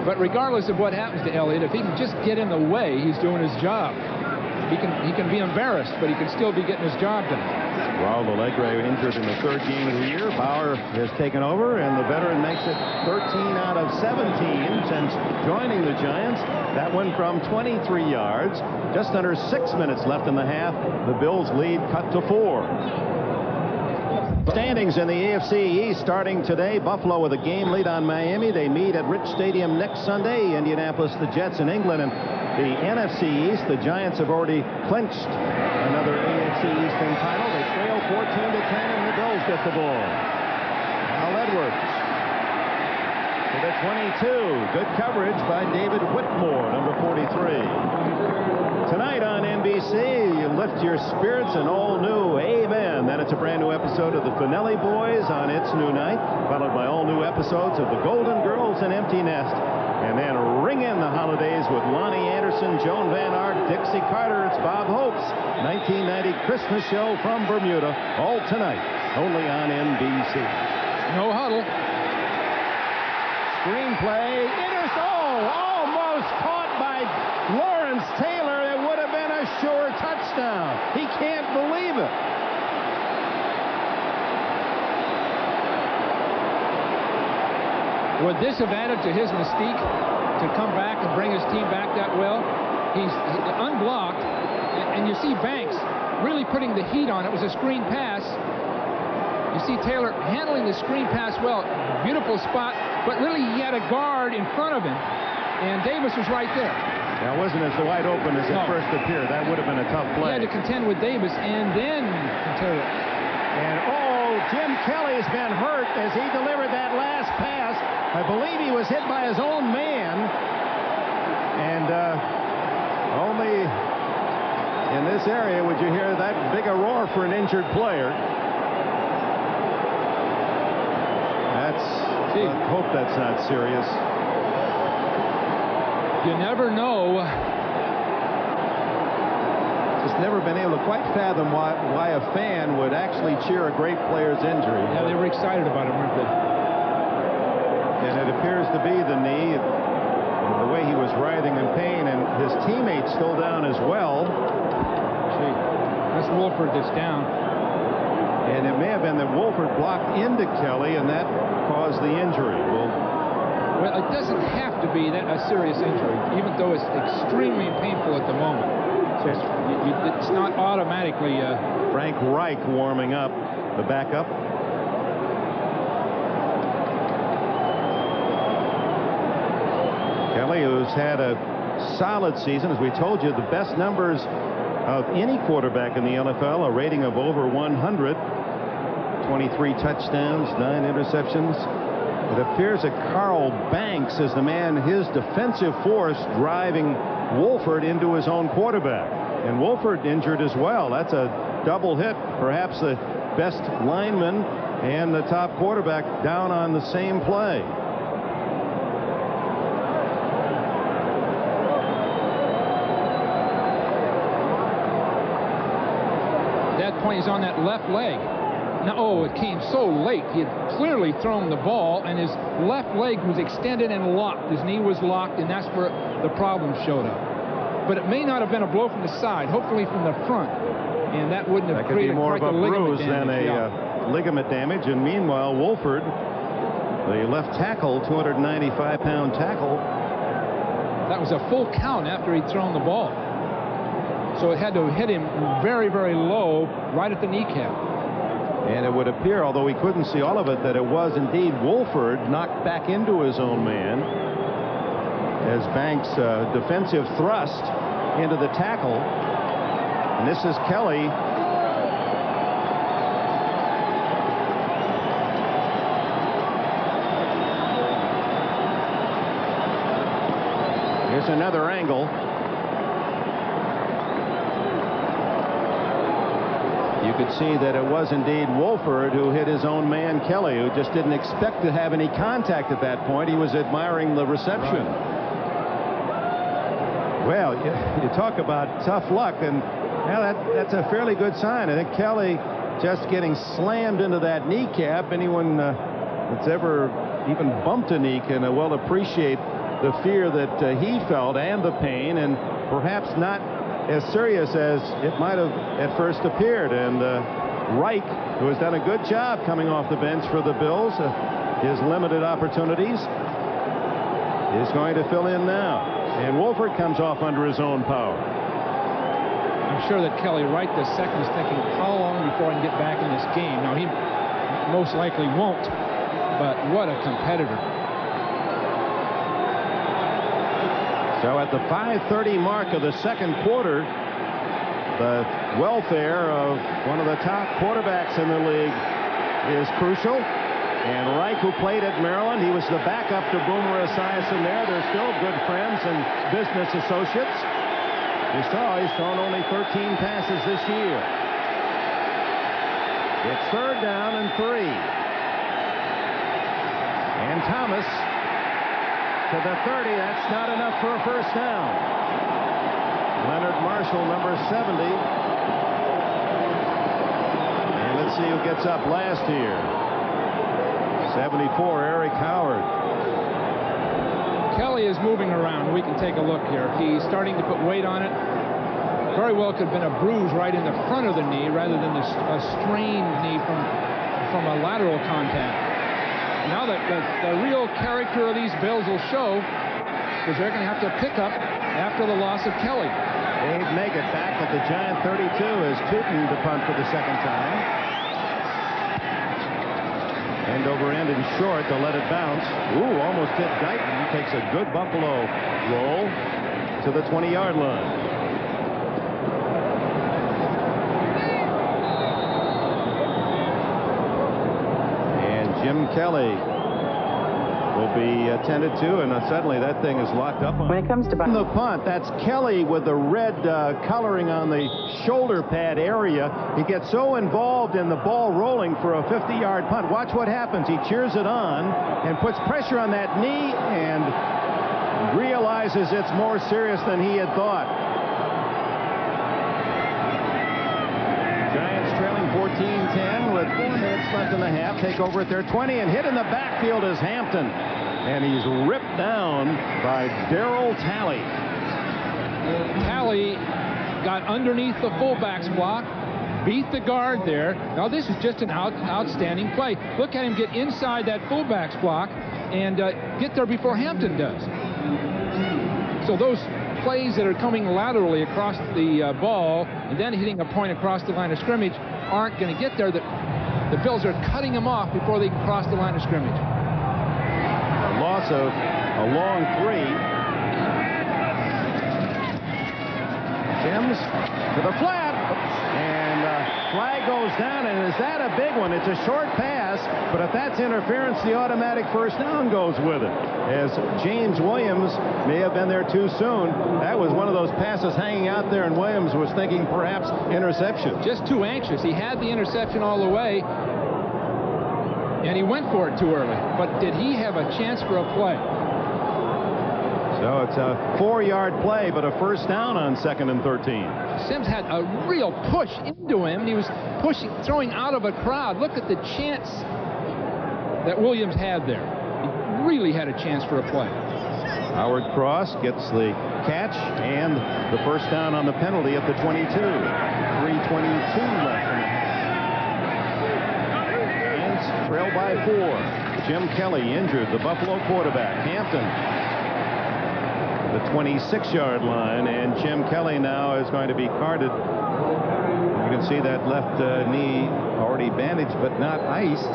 But regardless of what happens to Elliott, if he can just get in the way, he's doing his job. He can be embarrassed, but he can still be getting his job done. Raul Alegre injured in the 3rd game of the year. Bauer has taken over, and the veteran makes it 13 out of 17 since joining the Giants. That one from 23 yards. Just under 6 minutes left in the half. The Bills lead cut to 4. Standings in the AFC East starting today. Buffalo with a game lead on Miami. They meet at Rich Stadium next Sunday. Indianapolis, the Jets in England. And the NFC East, the Giants have already clinched another AFC Eastern title. They trail 14-10, and the Bills get the ball. Al Edwards to the 22. Good coverage by David Whitmore, number 43. Tonight on NBC, you lift your spirits, an all-new Amen. Then it's a brand-new episode of the Finelli Boys on It's New Night, followed by all-new episodes of The Golden Girls and Empty Nest. And then ring in the holidays with Lonnie Anderson, Joan Van Ark, Dixie Carter. It's Bob Hope's 1990 Christmas show from Bermuda, all tonight, only on NBC. No huddle. Screenplay. Almost caught by Lawrence Taylor. It would have been a sure touchdown. He can't believe it. Would this have added to his mystique to come back and bring his team back that well? He's unblocked, and you see Banks really putting the heat on. It was a screen pass, You see Taylor handling the screen pass well. Beautiful spot, but really he had a guard in front of him, and Davis was right there. Now, it wasn't as wide open as it first appeared. That would have been a tough play. He had to contend with Davis and then Taylor. And, Jim Kelly's been hurt as he delivered that last pass. I believe he was hit by his own man. And only in this area would you hear that big a roar for an injured player. I hope that's not serious. You never know. Just never been able to quite fathom why a fan would actually cheer a great player's injury. Yeah, they were excited about it, weren't they? And it appears to be the knee, the way he was writhing in pain, and his teammate's still down as well. Gee, that's Wolford that's down. And it may have been that Wolford blocked into Kelly, and that caused the injury. Well, it doesn't have to be a serious injury, even though it's extremely painful at the moment. So it's not automatically. Frank Reich warming up, the backup. Kelly, who's had a solid season, as we told you, the best numbers of any quarterback in the NFL, a rating of over 100, 23 touchdowns, 9 interceptions. It appears that Carl Banks is the man, his defensive force, driving Wolford into his own quarterback. And Wolford injured as well. That's a double hit. Perhaps the best lineman and the top quarterback down on the same play. At that point, he's on that left leg. Now, it came so late. He had clearly thrown the ball, and his left leg was extended and locked. His knee was locked, and that's where the problem showed up. But it may not have been a blow from the side, hopefully from the front, and that wouldn't have created more quite of a the ligament bruise damage. than a ligament damage. And meanwhile, Wolford, the left tackle, 295-pound tackle. That was a full count after he'd thrown the ball. So it had to hit him very, very low, right at the kneecap. And it would appear, although we couldn't see all of it, that it was indeed Wolford knocked back into his own man as Banks' defensive thrust into the tackle. And this is Kelly. Here's another angle. You could see that it was indeed Wolford who hit his own man, Kelly, who just didn't expect to have any contact at that point. He was admiring the reception. Right. Well, you talk about tough luck, and that's a fairly good sign. I think Kelly just getting slammed into that kneecap. Anyone that's ever even bumped a knee can well appreciate the fear that he felt and the pain, and perhaps not as serious as it might have at first appeared. And Reich, who has done a good job coming off the bench for the Bills, his limited opportunities, is going to fill in now. And Wolford comes off under his own power. I'm sure that Kelly right this second is thinking, how long before I can get back in this game? Now, he most likely won't, but what a competitor. So at the 5:30 mark of the second quarter, the welfare of one of the top quarterbacks in the league is crucial. And Reich, who played at Maryland, he was the backup to Boomer Esiason there. They're still good friends and business associates. You saw he's thrown only 13 passes this year. It's third down and 3. And Thomas to the 30. That's not enough for a first down. Leonard Marshall, number 70. And let's see who gets up last here. 74, Eric Howard. Kelly is moving around. We can take a look here. He's starting to put weight on it. Very well could have been a bruise right in the front of the knee rather than a strained knee from a lateral contact. Now that the real character of these Bills will show, because they're going to have to pick up after the loss of Kelly. Dave Meggett back at the Giant 32 as Tootin to punt for the second time. End over end and short to let it bounce. Ooh, almost hit Guyton. Takes a good Buffalo roll to the 20-yard line. And Jim Kelly will be attended to, and suddenly that thing is locked up. When it comes to the punt, that's Kelly with the red coloring on the shoulder pad area. He gets so involved in the ball rolling for a 50-yard punt. Watch what happens. He cheers it on and puts pressure on that knee and realizes it's more serious than he had thought. Giants trailing 14-10 with 4 minutes left in the half. Take over at their 20, and hit in the backfield is Hampton. And he's ripped down by Darryl Talley. Talley got underneath the fullback's block, beat the guard there. Now this is just an outstanding play. Look at him get inside that fullback's block and get there before Hampton does. So those plays that are coming laterally across the ball and then hitting a point across the line of scrimmage aren't going to get there. The Bills are cutting them off before they can cross the line of scrimmage. A loss of a long 3. Sims to the flat, and flag goes down, and is that a big one? It's a short pass, but if that's interference, the automatic first down goes with it, as James Williams may have been there too soon. That was one of those passes hanging out there, and Williams was thinking perhaps interception. Just too anxious. He had the interception all the way, and he went for it too early. But did he have a chance for a play? So it's a 4-yard play, but a first down on 2nd and 13. Sims had a real push into him, and he was throwing out of a crowd. Look at the chance that Williams had there. He really had a chance for a play. Howard Cross gets the catch and the first down on the penalty at the 22. 3:22 left in the half. Giants trail by 4. Jim Kelly injured, the Buffalo quarterback. Hampton, the 26-yard line, and Jim Kelly now is going to be carted. You can see that left knee already bandaged but not iced.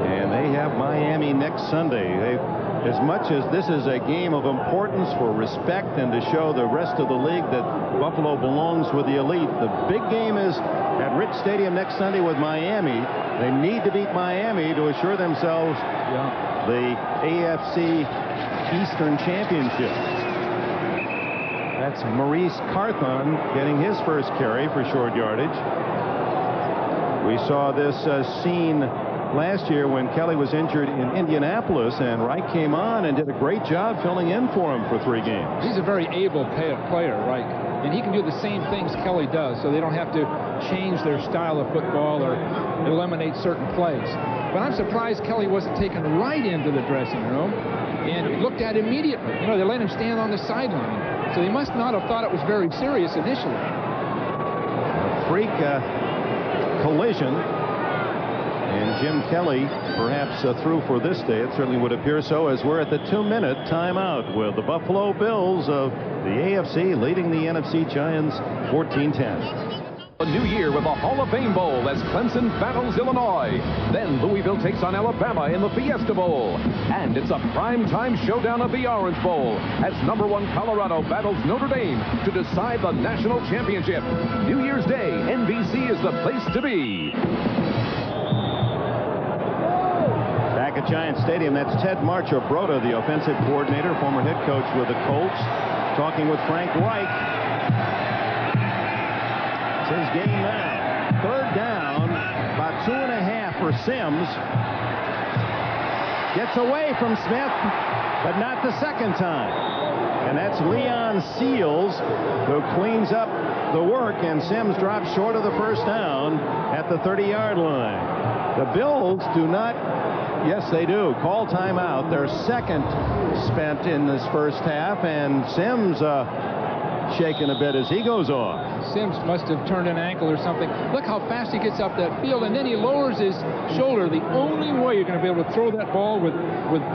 And they have Miami next Sunday. As much as this is a game of importance for respect and to show the rest of the league that Buffalo belongs with the elite, the big game is at Rich Stadium next Sunday with Miami. They need to beat Miami to assure themselves the AFC Eastern Championship. That's Maurice Carthon getting his first carry for short yardage. We saw this scene last year when Kelly was injured in Indianapolis, and Wright came on and did a great job filling in for him for 3 games. He's a very able player, Wright, and he can do the same things Kelly does, so they don't have to change their style of football or eliminate certain plays. But I'm surprised Kelly wasn't taken right into the dressing room and looked at immediately. You know, they let him stand on the sideline, so they must not have thought it was very serious initially. A freak collision, and Jim Kelly perhaps through for this day. It certainly would appear so, as we're at the 2-minute timeout with the Buffalo Bills of the AFC leading the NFC Giants 14-10. A new year with a Hall of Fame Bowl as Clemson battles Illinois. Then Louisville takes on Alabama in the Fiesta Bowl. And it's a primetime showdown of the Orange Bowl as #1 Colorado battles Notre Dame to decide the national championship. New Year's Day, NBC is the place to be. Back at Giant Stadium, that's Ted Marchibroda, the offensive coordinator, former head coach with the Colts, talking with Frank Reich. His game now. 3rd down, about 2.5 for Sims. Gets away from Smith, but not the second time. And that's Leon Seals who cleans up the work, and Sims drops short of the first down at the 30-yard line. The Bills do not, yes they do, call timeout. Their second spent in this first half, and Sims shaking a bit as he goes off. Sims must have turned an ankle or something. Look how fast he gets up that field, and then he lowers his shoulder. The only way you're going to be able to throw that ball with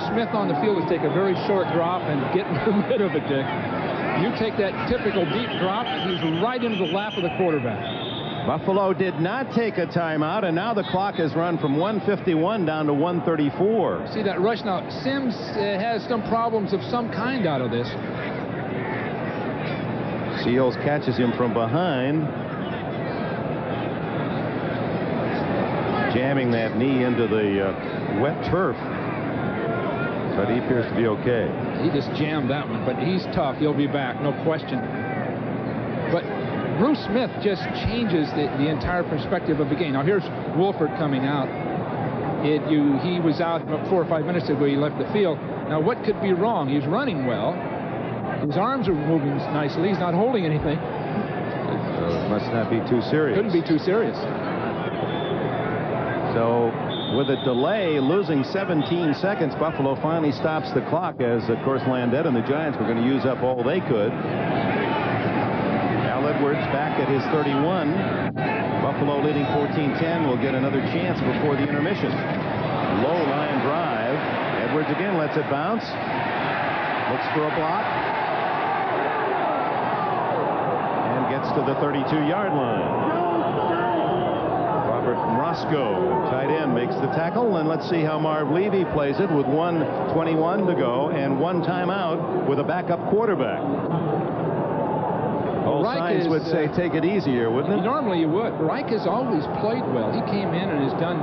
Smith on the field is take a very short drop and get in the middle of it, Dick. You take that typical deep drop, and he's right into the lap of the quarterback. Buffalo did not take a timeout, and now the clock has run from 1:51 down to 1:34. See that rush now. Sims has some problems of some kind out of this. Seals catches him from behind, jamming that knee into the wet turf. But he appears to be okay. He just jammed that one, but he's tough. He'll be back, no question. But Bruce Smith just changes the entire perspective of the game. Now here's Wolford coming out. He was out about 4 or 5 minutes ago. He left the field. Now what could be wrong? He's running well. His arms are moving nicely. He's not holding anything. It must not be too serious. Couldn't be too serious. So with a delay, losing 17 seconds, Buffalo finally stops the clock as, of course, Landette and the Giants were going to use up all they could. Al Edwards back at his 31. Buffalo leading 14-10 will get another chance before the intermission. Low line drive. Edwards again lets it bounce. Looks for a block. And gets to the 32-yard line. Roscoe, tight end, makes the tackle, and let's see how Marv Levy plays it with 1:21 to go and one timeout with a backup quarterback. All signs would say take it easier, wouldn't it? Normally you would. Reich has always played well. He came in and has done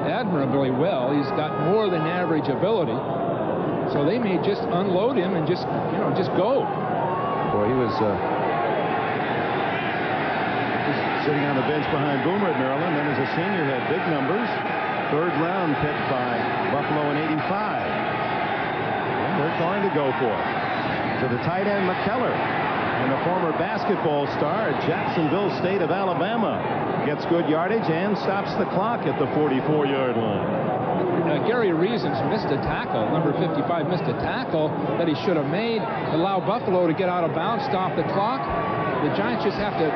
admirably well. He's got more than average ability. So they may just unload him and just go. Boy, he was sitting on the bench behind Boomer at Maryland, then as a senior had big numbers. Third round pick by Buffalo in '85. And they're going to go for it. To the tight end, McKellar, and the former basketball star at Jacksonville State of Alabama. Gets good yardage and stops the clock at the 44-yard line. Gary Reasons missed a tackle. Number 55 missed a tackle that he should have made. Allow Buffalo to get out of bounds, stop the clock. The Giants just have to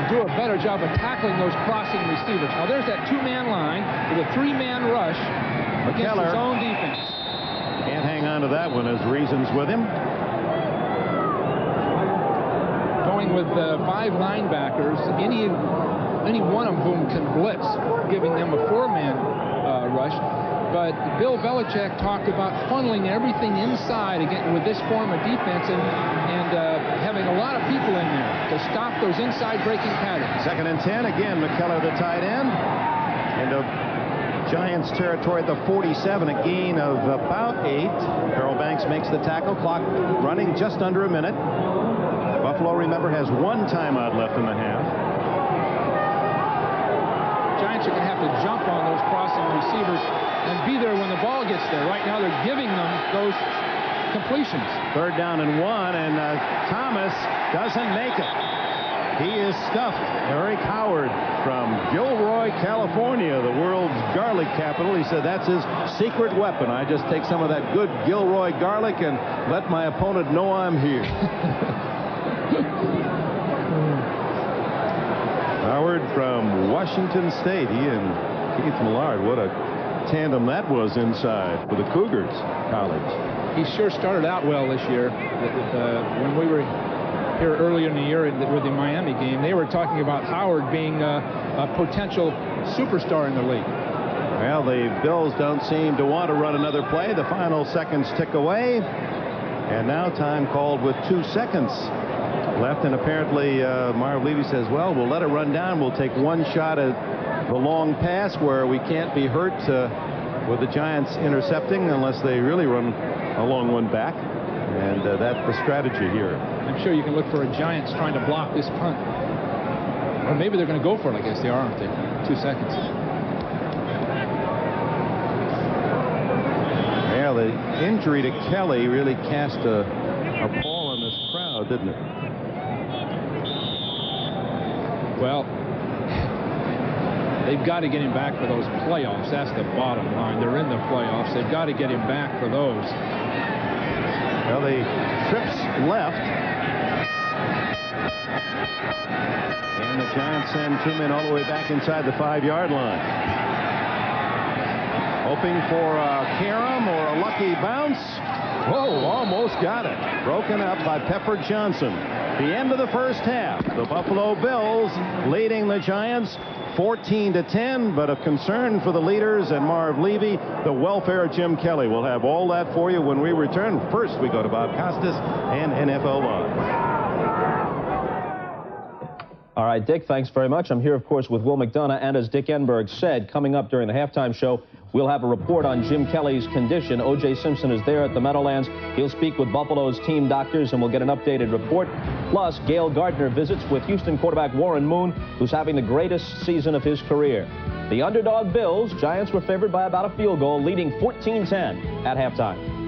do a better job of tackling those crossing receivers. Now there's that two-man line with a three-man rush against his own defense. Can't hang on to that one as Reasons with him. Going with 5 linebackers, any one of whom can blitz, giving them a 4-man rush. But Bill Belichick talked about funneling everything inside again with this form of defense and having a lot of people in there to stop those inside breaking patterns. 2nd and 10. Again, McKellar the tight end. Into Giants territory at the 47, a gain of about 8. Carol Banks makes the tackle. Clock running just under a minute. Buffalo, remember, has 1 timeout left in the half. Giants are going to have to jump on those crossing receivers and be there when the ball gets there. Right now they're giving them those completions. 3rd down and 1, and Thomas doesn't make it. He is stuffed. Eric Howard from Gilroy, California, the world's garlic capital. He said that's his secret weapon. I just take some of that good Gilroy garlic and let my opponent know I'm here. Howard from Washington State. He and Keith Millard, what a tandem that was inside for the Cougars college. He sure started out well this year. When we were here earlier in the year with the Miami game, they were talking about Howard being a potential superstar in the league. Well, the Bills don't seem to want to run another play. The final seconds tick away, and now time called with 2 seconds left, and apparently Marv Levy says, well, we'll let it run down. We'll take 1 shot at the long pass where we can't be hurt with the Giants intercepting unless they really run a long one back, and that's the strategy here. I'm sure you can look for a Giants trying to block this punt, or maybe they're going to go for it. I guess they are, aren't they? 2 seconds. Yeah, the injury to Kelly really cast a pall on this crowd, didn't it? Well, they've got to get him back for those playoffs. That's the bottom line. They're in the playoffs. They've got to get him back for those. Well, the trips left. And the Giants send 2 men all the way back inside the 5-yard line. Hoping for a carom or a lucky bounce. Whoa, almost got it. Broken up by Pepper Johnson. The end of the first half. The Buffalo Bills leading the Giants 14-10, but of concern for the leaders and Marv Levy, the welfare of Jim Kelly. We'll have all that for you when we return. First, we go to Bob Costas and NFL Live. All right, Dick, thanks very much. I'm here, of course, with Will McDonough, and as Dick Enberg said, coming up during the halftime show, we'll have a report on Jim Kelly's condition. O.J. Simpson is there at the Meadowlands. He'll speak with Buffalo's team doctors, and we'll get an updated report. Plus, Gail Gardner visits with Houston quarterback Warren Moon, who's having the greatest season of his career. The underdog Bills, Giants were favored by about a field goal, leading 14-10 at halftime.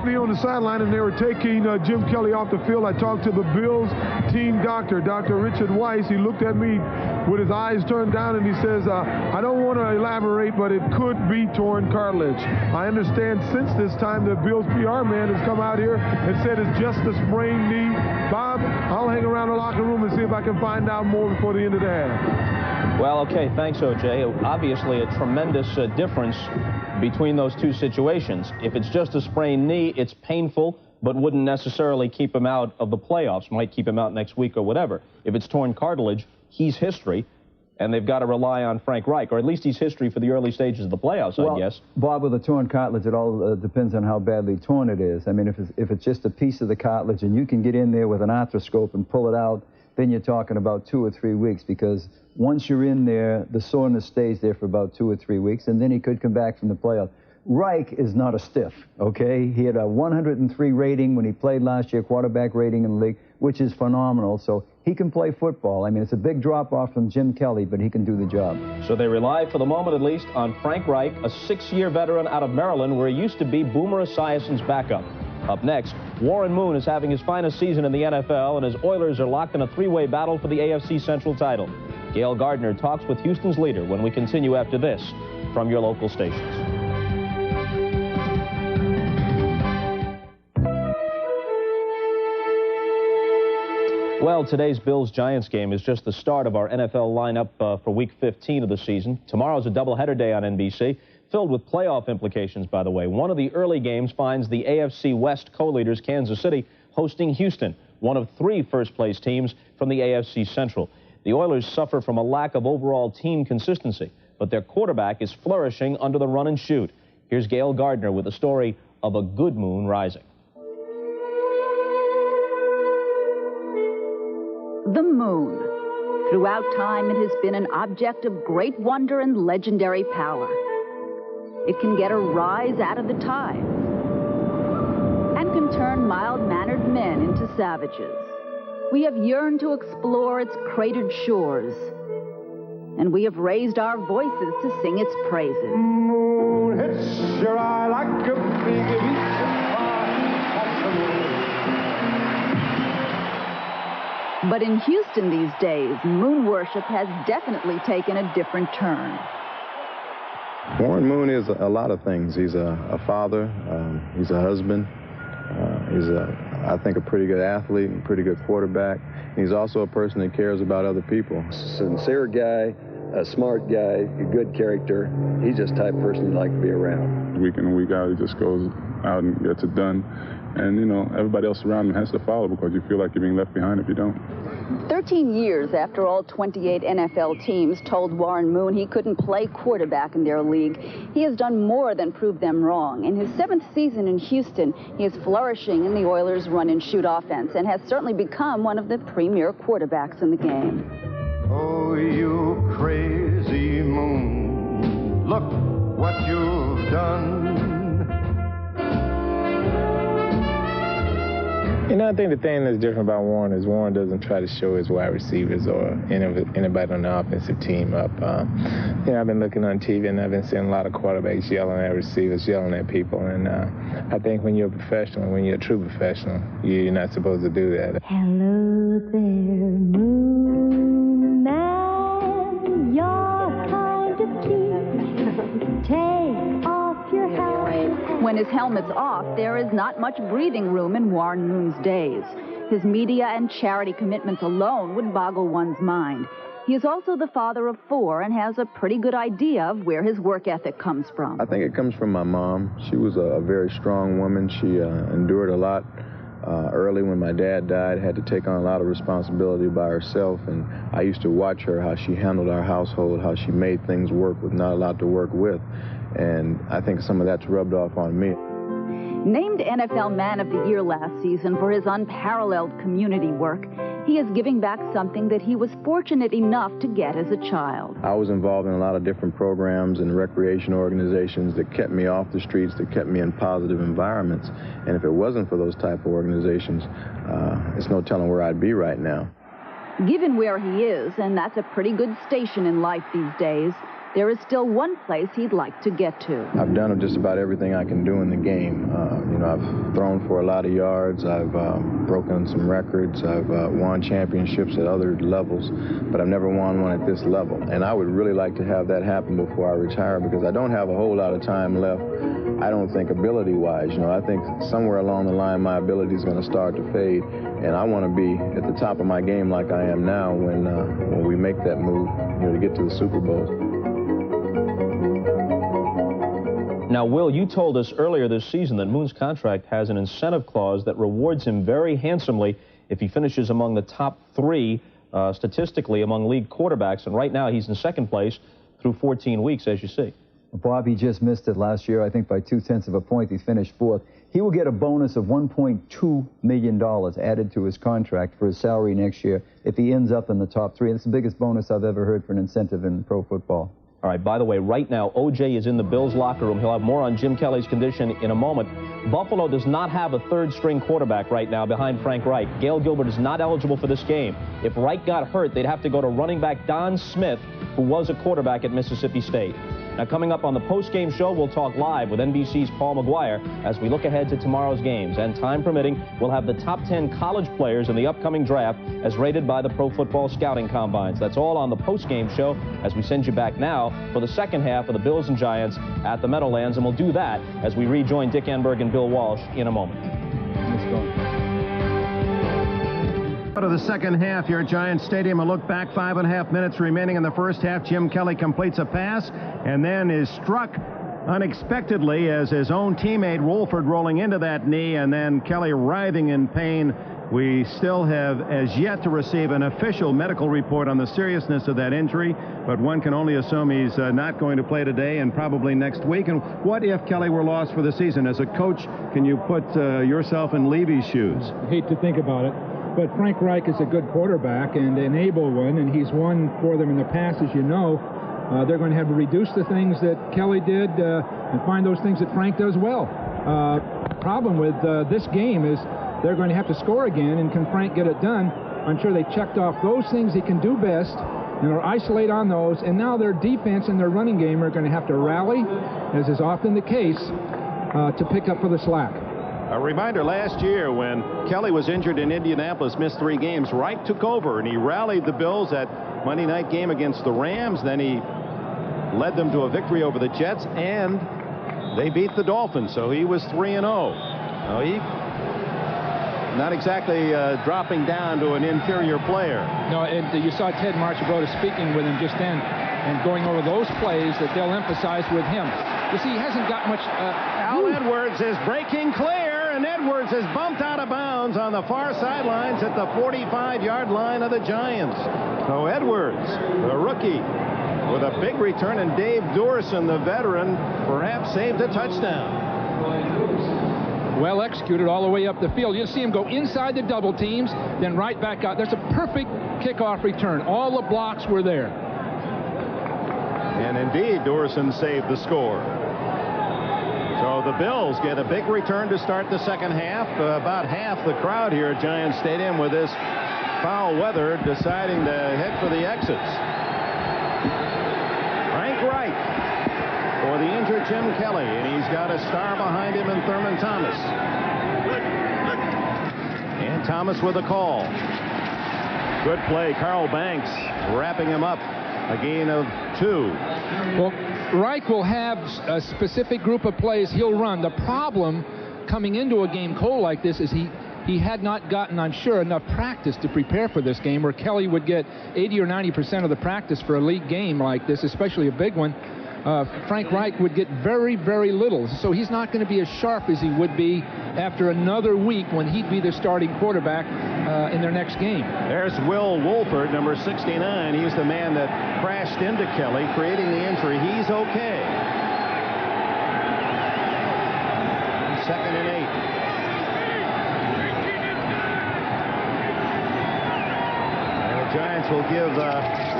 On the sideline, and they were taking Jim Kelly off the field. I talked to the Bills team doctor, Dr. Richard Weiss. He looked at me with his eyes turned down, and he says, I don't want to elaborate, but it could be torn cartilage. I understand since this time the Bills PR man has come out here and said it's just a sprained knee. Bob, I'll hang around the locker room and see if I can find out more before the end of the half. Well, okay, thanks, O.J. Obviously, a tremendous difference between those two situations. If it's just a sprained knee, it's painful, but wouldn't necessarily keep him out of the playoffs. Might keep him out next week or whatever. If it's torn cartilage, he's history, and they've got to rely on Frank Reich, or at least he's history for the early stages of the playoffs, I guess. Bob, with a torn cartilage, it all depends on how badly torn it is. I mean, if it's just a piece of the cartilage and you can get in there with an arthroscope and pull it out, then you're talking about 2 or 3 weeks, because once you're in there, the soreness stays there for about 2 or 3 weeks, and then he could come back from the playoffs. Reich is not a stiff, okay? He had a 103 rating when he played last year, quarterback rating in the league, which is phenomenal. So he can play football. I mean, it's a big drop-off from Jim Kelly, but he can do the job. So they rely, for the moment at least, on Frank Reich, a 6-year veteran out of Maryland, where he used to be Boomer Esiason's backup. Up next, Warren Moon is having his finest season in the NFL, and his Oilers are locked in a 3-way battle for the AFC Central title. Gail Gardner talks with Houston's leader when we continue after this from your local stations. Well, today's Bills-Giants game is just the start of our NFL lineup for Week 15 of the season. Tomorrow's a doubleheader day on NBC, filled with playoff implications, by the way. One of the early games finds the AFC West co-leaders Kansas City hosting Houston, one of 3 first-place teams from the AFC Central. The Oilers suffer from a lack of overall team consistency, but their quarterback is flourishing under the run and shoot. Here's Gail Gardner with a story of a good moon rising. The moon. Throughout time, it has been an object of great wonder and legendary power. It can get a rise out of the tides and can turn mild-mannered men into savages. We have yearned to explore its cratered shores, and we have raised our voices to sing its praises. Moon hits your eye like a big But in Houston these days, moon worship has definitely taken a different turn. Warren Moon is a lot of things. He's a father, he's a husband, he's I think a pretty good athlete and pretty good quarterback. He's also a person that cares about other people. Sincere guy, a smart guy, a good character. He's just the type of person you'd like to be around. Week in and week out, he just goes out and gets it done. And, you know, everybody else around him has to follow because you feel like you're being left behind if you don't. 13 years after all 28 NFL teams told Warren Moon he couldn't play quarterback in their league, he has done more than prove them wrong. In his 7th season in Houston, he is flourishing in the Oilers' run-and-shoot offense and has certainly become one of the premier quarterbacks in the game. Oh, you crazy moon, look what you've done. You know, I think the thing that's different about Warren is Warren doesn't try to show his wide receivers or anybody on the offensive team up. You know, I've been looking on TV and I've been seeing a lot of quarterbacks yelling at receivers, yelling at people. And I think when you're a professional, when you're a true professional, you're not supposed to do that. Hello there, moon man, you're kind of cute. Take off your hat. When his helmet's off, there is not much breathing room in Warren Moon's days. His media and charity commitments alone would boggle one's mind. He is also the father of 4 and has a pretty good idea of where his work ethic comes from. I think it comes from my mom. She was a very strong woman. She endured a lot early when my dad died, had to take on a lot of responsibility by herself, and I used to watch her, how she handled our household, how she made things work with not a lot to work with, and I think some of that's rubbed off on me. Named NFL Man of the Year last season for his unparalleled community work, he is giving back something that he was fortunate enough to get as a child. I was involved in a lot of different programs and recreation organizations that kept me off the streets, that kept me in positive environments. And if it wasn't for those type of organizations, it's no telling where I'd be right now. Given where he is, and that's a pretty good station in life these days, there is still one place he'd like to get to. I've done just about everything I can do in the game. I've thrown for a lot of yards. I've broken some records. I've won championships at other levels, but I've never won one at this level. And I would really like to have that happen before I retire, because I don't have a whole lot of time left. I don't think ability-wise. I think somewhere along the line my ability is going to start to fade, and I want to be at the top of my game like I am now when we make that move, to get to the Super Bowl. Now, Will, you told us earlier this season that Moon's contract has an incentive clause that rewards him very handsomely if he finishes among the top 3 statistically among league quarterbacks, and right now he's in second place through 14 weeks, as you see. Bob, he just missed it last year, I think by 0.2 of a point. He finished 4th. He will get a bonus of $1.2 million added to his contract for his salary next year if he ends up in the top 3. That's the biggest bonus I've ever heard for an incentive in pro football. All right, by the way, right now, O.J. is in the Bills' locker room. He'll have more on Jim Kelly's condition in a moment. Buffalo does not have a third-string quarterback right now behind Frank Reich. Gail Gilbert is not eligible for this game. If Reich got hurt, they'd have to go to running back Don Smith, who was a quarterback at Mississippi State. Now, coming up on the post-game show, we'll talk live with NBC's Paul McGuire as we look ahead to tomorrow's games. And time permitting, we'll have the top 10 college players in the upcoming draft as rated by the Pro Football Scouting Combines. That's all on the post-game show as we send you back now for the second half of the Bills and Giants at the Meadowlands. And we'll do that as we rejoin Dick Enberg and Bill Walsh in a moment. Let's go. To the second half here at Giants Stadium. A look back, 5.5 minutes remaining in the first half. Jim Kelly completes a pass and then is struck unexpectedly as his own teammate Wolford rolling into that knee, and then Kelly writhing in pain. We still have as yet to receive an official medical report on the seriousness of that injury, but one can only assume he's not going to play today and probably next week. And what if Kelly were lost for the season? As a coach, can you put yourself in Levy's shoes? I hate to think about it. But Frank Reich is a good quarterback and an able one, and he's won for them in the past, as you know. They're going to have to reduce the things that Kelly did and find those things that Frank does well. Problem with this game is they're going to have to score again, and can Frank get it done? I'm sure they checked off those things he can do best and are isolate on those, and now their defense and their running game are going to have to rally, as is often the case, to pick up for the slack. A reminder, last year when Kelly was injured in Indianapolis, missed 3 games, Reich took over and he rallied the Bills that Monday night game against the Rams. Then he led them to a victory over the Jets, and they beat the Dolphins, so he was 3-0. Now he not exactly dropping down to an inferior player. No, and you saw Ted Marchibroda speaking with him just then and going over those plays that they'll emphasize with him. You see, he hasn't got much... Al Edwards is breaking clear, and Edwards is bumped out of bounds on the far sidelines at the 45-yard line of the Giants. So Edwards, the rookie, with a big return, and Dave Dorson, the veteran, perhaps saved a touchdown. Well executed all the way up the field. You see him go inside the double teams, then right back out. There's a perfect kickoff return. All the blocks were there. And indeed, Dorson saved the score. So the Bills get a big return to start the second half. About half the crowd here at Giants Stadium with this foul weather deciding to head for the exits. Frank Reich for the injured Jim Kelly, and he's got a star behind him in Thurman Thomas. And Thomas with a call. Good play. Carl Banks wrapping him up. A gain of 2. Well, Reich will have a specific group of plays he'll run. The problem coming into a game cold like this is he he had not gotten, I'm sure, enough practice to prepare for this game, where Kelly would get 80 or 90% of the practice for a league game like this, especially a big one. Frank Reich would get very, very little. So he's not going to be as sharp as he would be after another week when he'd be the starting quarterback in their next game. There's Will Wolford, number 69. He's the man that crashed into Kelly, creating the injury. He's okay. 2nd and 8. The Giants will give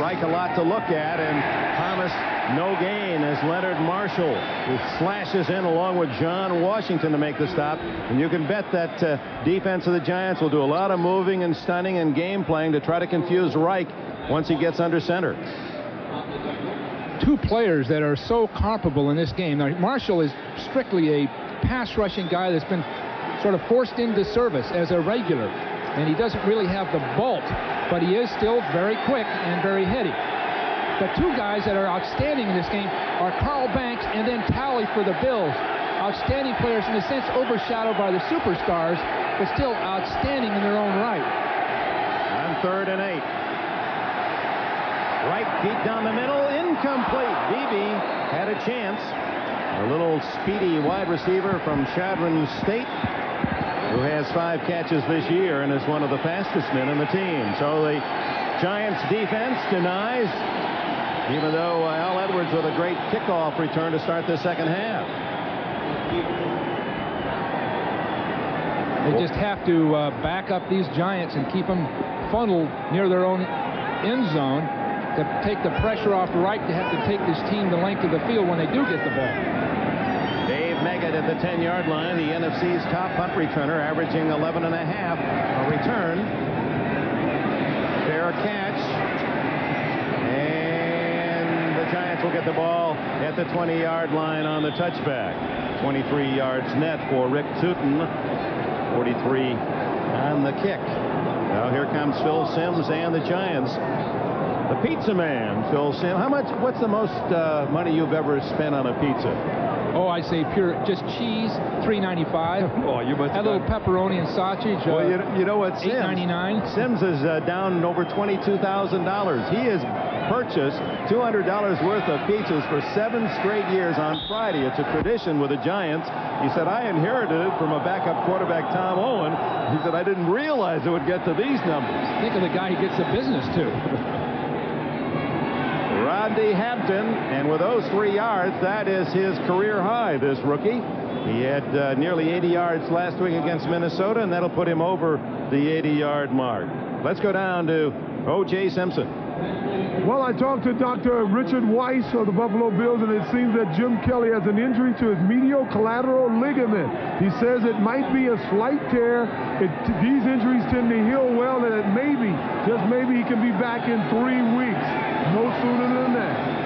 Reich a lot to look at, and Thomas no gain as Leonard Marshall, who slashes in along with John Washington to make the stop. And you can bet that defense of the Giants will do a lot of moving and stunning and game playing to try to confuse Reich once he gets under center. Two players that are so comparable in this game. Now, Marshall is strictly a pass rushing guy that's been sort of forced into service as a regular, and he doesn't really have the bulk, but he is still very quick and very heady. The two guys that are outstanding in this game are Carl Banks and then Talley for the Bills. Outstanding players, in a sense overshadowed by the superstars, but still outstanding in their own right. On 3rd and 8. Right deep down the middle, incomplete. Beebe had a chance. A little speedy wide receiver from Chadron State, who has 5 catches this year and is one of the fastest men in the team. So the Giants defense denies, even though Al Edwards with a great kickoff return to start the second half. They just have to back up these Giants and keep them funneled near their own end zone to take the pressure off Reich to have to take this team the length of the field when they do get the ball. Dave Meggett at the 10-yard line, the NFC's top punt returner, averaging 11.5 a return. Fair catch. Giants will get the ball at the 20-yard line on the touchback. 23 yards net for Rick Tootin. 43 on the kick. Now here comes Phil Simms and the Giants. The pizza man, Phil Simms. What's the most money you've ever spent on a pizza? Oh, I say pure, just cheese, $3.95. Oh, you must have a little pepperoni and sausage. Well, you know what, $8.99. Simms is down over $22,000. He has purchased $200 worth of pizzas for 7 straight years on Friday. It's a tradition with the Giants. He said, I inherited it from a backup quarterback, Tom Owen. He said, I didn't realize it would get to these numbers. Think of the guy who gets the business, too. Rodney Hampton, and with those 3 yards, that is his career high, this rookie. He had nearly 80 yards last week against Minnesota, and that'll put him over the 80-yard mark. Let's go down to O.J. Simpson. Well, I talked to Dr. Richard Weiss of the Buffalo Bills, and it seems that Jim Kelly has an injury to his medial collateral ligament. He says it might be a slight tear. These injuries tend to heal well, and it maybe, just maybe, he can be back in 3 weeks. No sooner than that.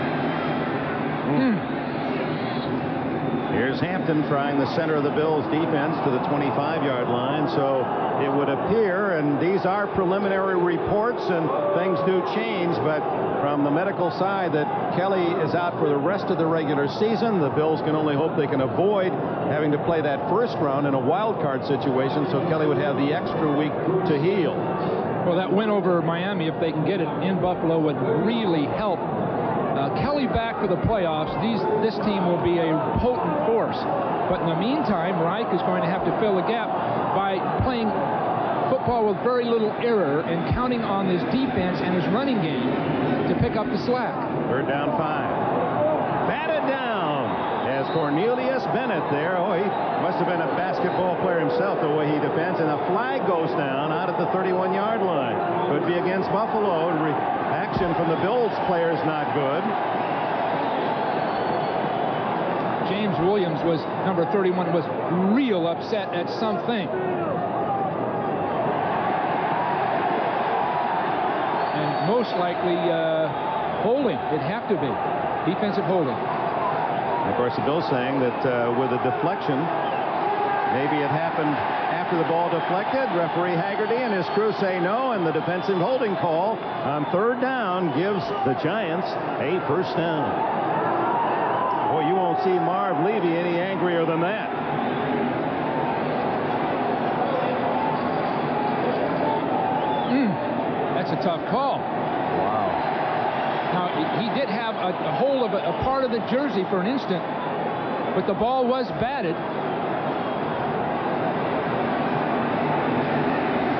Here's Hampton trying the center of the Bills defense to the 25-yard line. So it would appear, and these are preliminary reports and things do change, but from the medical side, that Kelly is out for the rest of the regular season. The Bills can only hope they can avoid having to play that first round in a wild card situation, so Kelly would have the extra week to heal. Well, that win over Miami, if they can get it in Buffalo, would really help. Kelly back for the playoffs. This team will be a potent force. But in the meantime, Reich is going to have to fill the gap by playing football with very little error and counting on his defense and his running game to pick up the slack. 3rd down 5. Batted down as Cornelius Bennett there. Oh, he must have been a basketball player himself, the way he defends. And a flag goes down out at the 31-yard line. Could be against Buffalo. Action from the Bills players not good. James Williams was number 31, was real upset at something. And most likely holding. It'd have to be. Defensive holding. And of course, the Bills saying that with a deflection, maybe it happened after the ball deflected. Referee Haggerty and his crew say no, and the defensive holding call on 3rd down gives the Giants a first down. Boy, you won't see Marv Levy any angrier than that. tough call. Wow. Now, he did have a hold of a part of the jersey for an instant, but the ball was batted.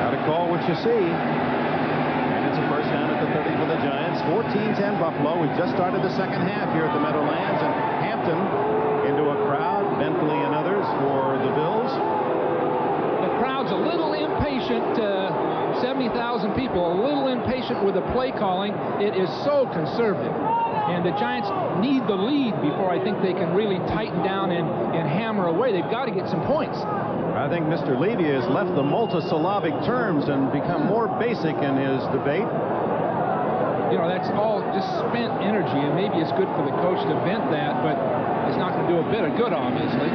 Got to call what you see. And it's a first down at the 30 for the Giants. 14-10 Buffalo. We've just started the second half here at the Meadowlands, and Hampton into a crowd, Bentley and others for the Bills. The crowd's a little impatient, 70,000 people, a little impatient with the play calling. It is so conservative. And the Giants need the lead before I think they can really tighten down and hammer away. They've got to get some points. I think Mr. Levy has left the multisyllabic terms and become more basic in his debate. You know, that's all just spent energy, and maybe it's good for the coach to vent that, but it's not going to do a bit of good, obviously.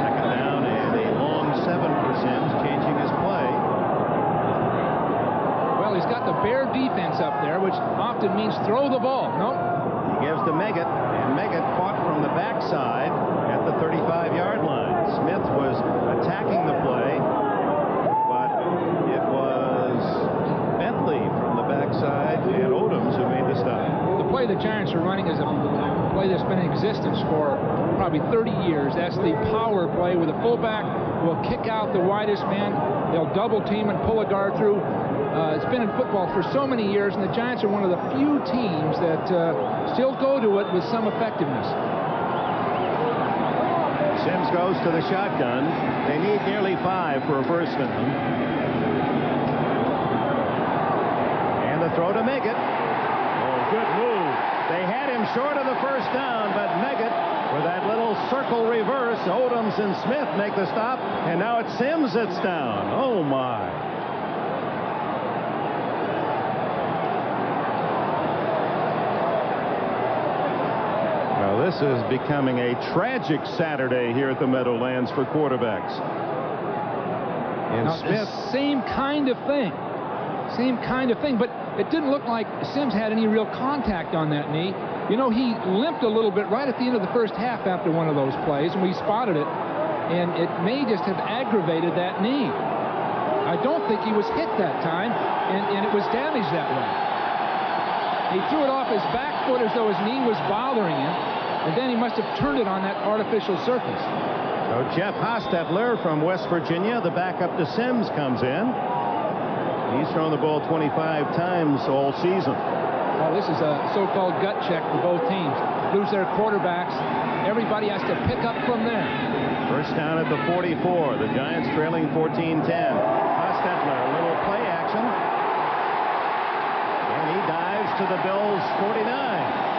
Second down and a long 7% changing his play. Well, he's got the Bear defense up there, which often means throw the ball. Nope. He gives to Meggett, and Meggett caught from the backside at the 35-yard line. Smith was attacking the play, but it was Bentley from the backside and Odoms who made the stop. The play the Giants are running is a play that's been in existence for probably 30 years. That's the power play where the fullback will kick out the widest man. They'll double team and pull a guard through. It's been in football for so many years, and the Giants are one of the few teams that still go to it with some effectiveness. Sims goes to the shotgun. They need nearly 5 for a first down. And the throw to Meggett. Oh, good move. They had him short of the first down, but Meggett, with that little circle reverse, Odoms and Smith make the stop, and now it's Sims that's down. Oh, my. This is becoming a tragic Saturday here at the Meadowlands for quarterbacks. And now, Smith, same kind of thing, but it didn't look like Sims had any real contact on that knee. You know, he limped a little bit right at the end of the first half after one of those plays, and we spotted it, and it may just have aggravated that knee. I don't think he was hit that time, and it was damaged that way. He threw it off his back foot as though his knee was bothering him, and then he must have turned it on that artificial surface. So Jeff Hostetler from West Virginia, the backup to Sims, comes in. He's thrown the ball 25 times all season. Well, this is a so-called gut check for both teams. Lose their quarterbacks. Everybody has to pick up from there. First down at the 44. The Giants trailing 14-10. Hostetler, a little play action. And he dives to the Bills' 49.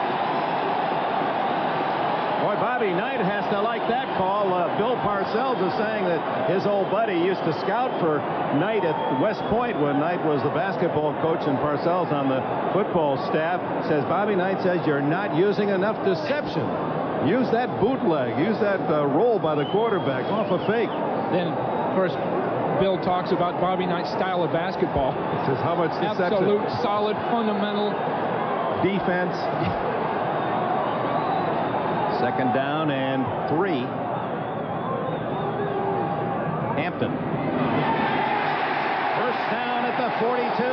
Boy, Bobby Knight has to like that call. Bill Parcells is saying that his old buddy used to scout for Knight at West Point when Knight was the basketball coach and Parcells on the football staff. Says Bobby Knight says you're not using enough deception. Use that bootleg. Use that roll by the quarterback off a fake. Then, of course, Bill talks about Bobby Knight's style of basketball. Says how much deception. Absolute, solid, fundamental defense. Second down and 3. Hampton. First down at the 42.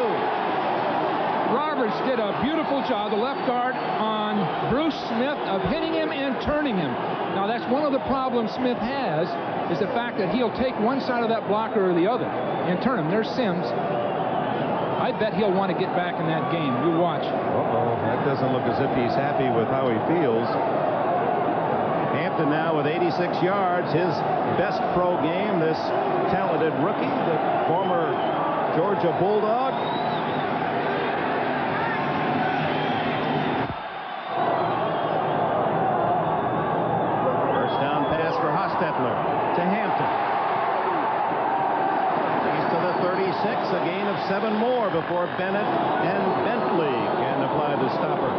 Roberts did a beautiful job, the left guard, on Bruce Smith of hitting him and turning him. Now, that's one of the problems Smith has, is the fact that he'll take one side of that blocker or the other and turn him. There's Sims. I bet he'll want to get back in that game. You watch. Uh-oh, that doesn't look as if he's happy with how he feels. Hampton now with 86 yards, his best pro game, this talented rookie, the former Georgia Bulldog. First down pass for Hostetler to Hampton. He's to the 36, a gain of 7 more before Bennett and Bentley can apply the stopper.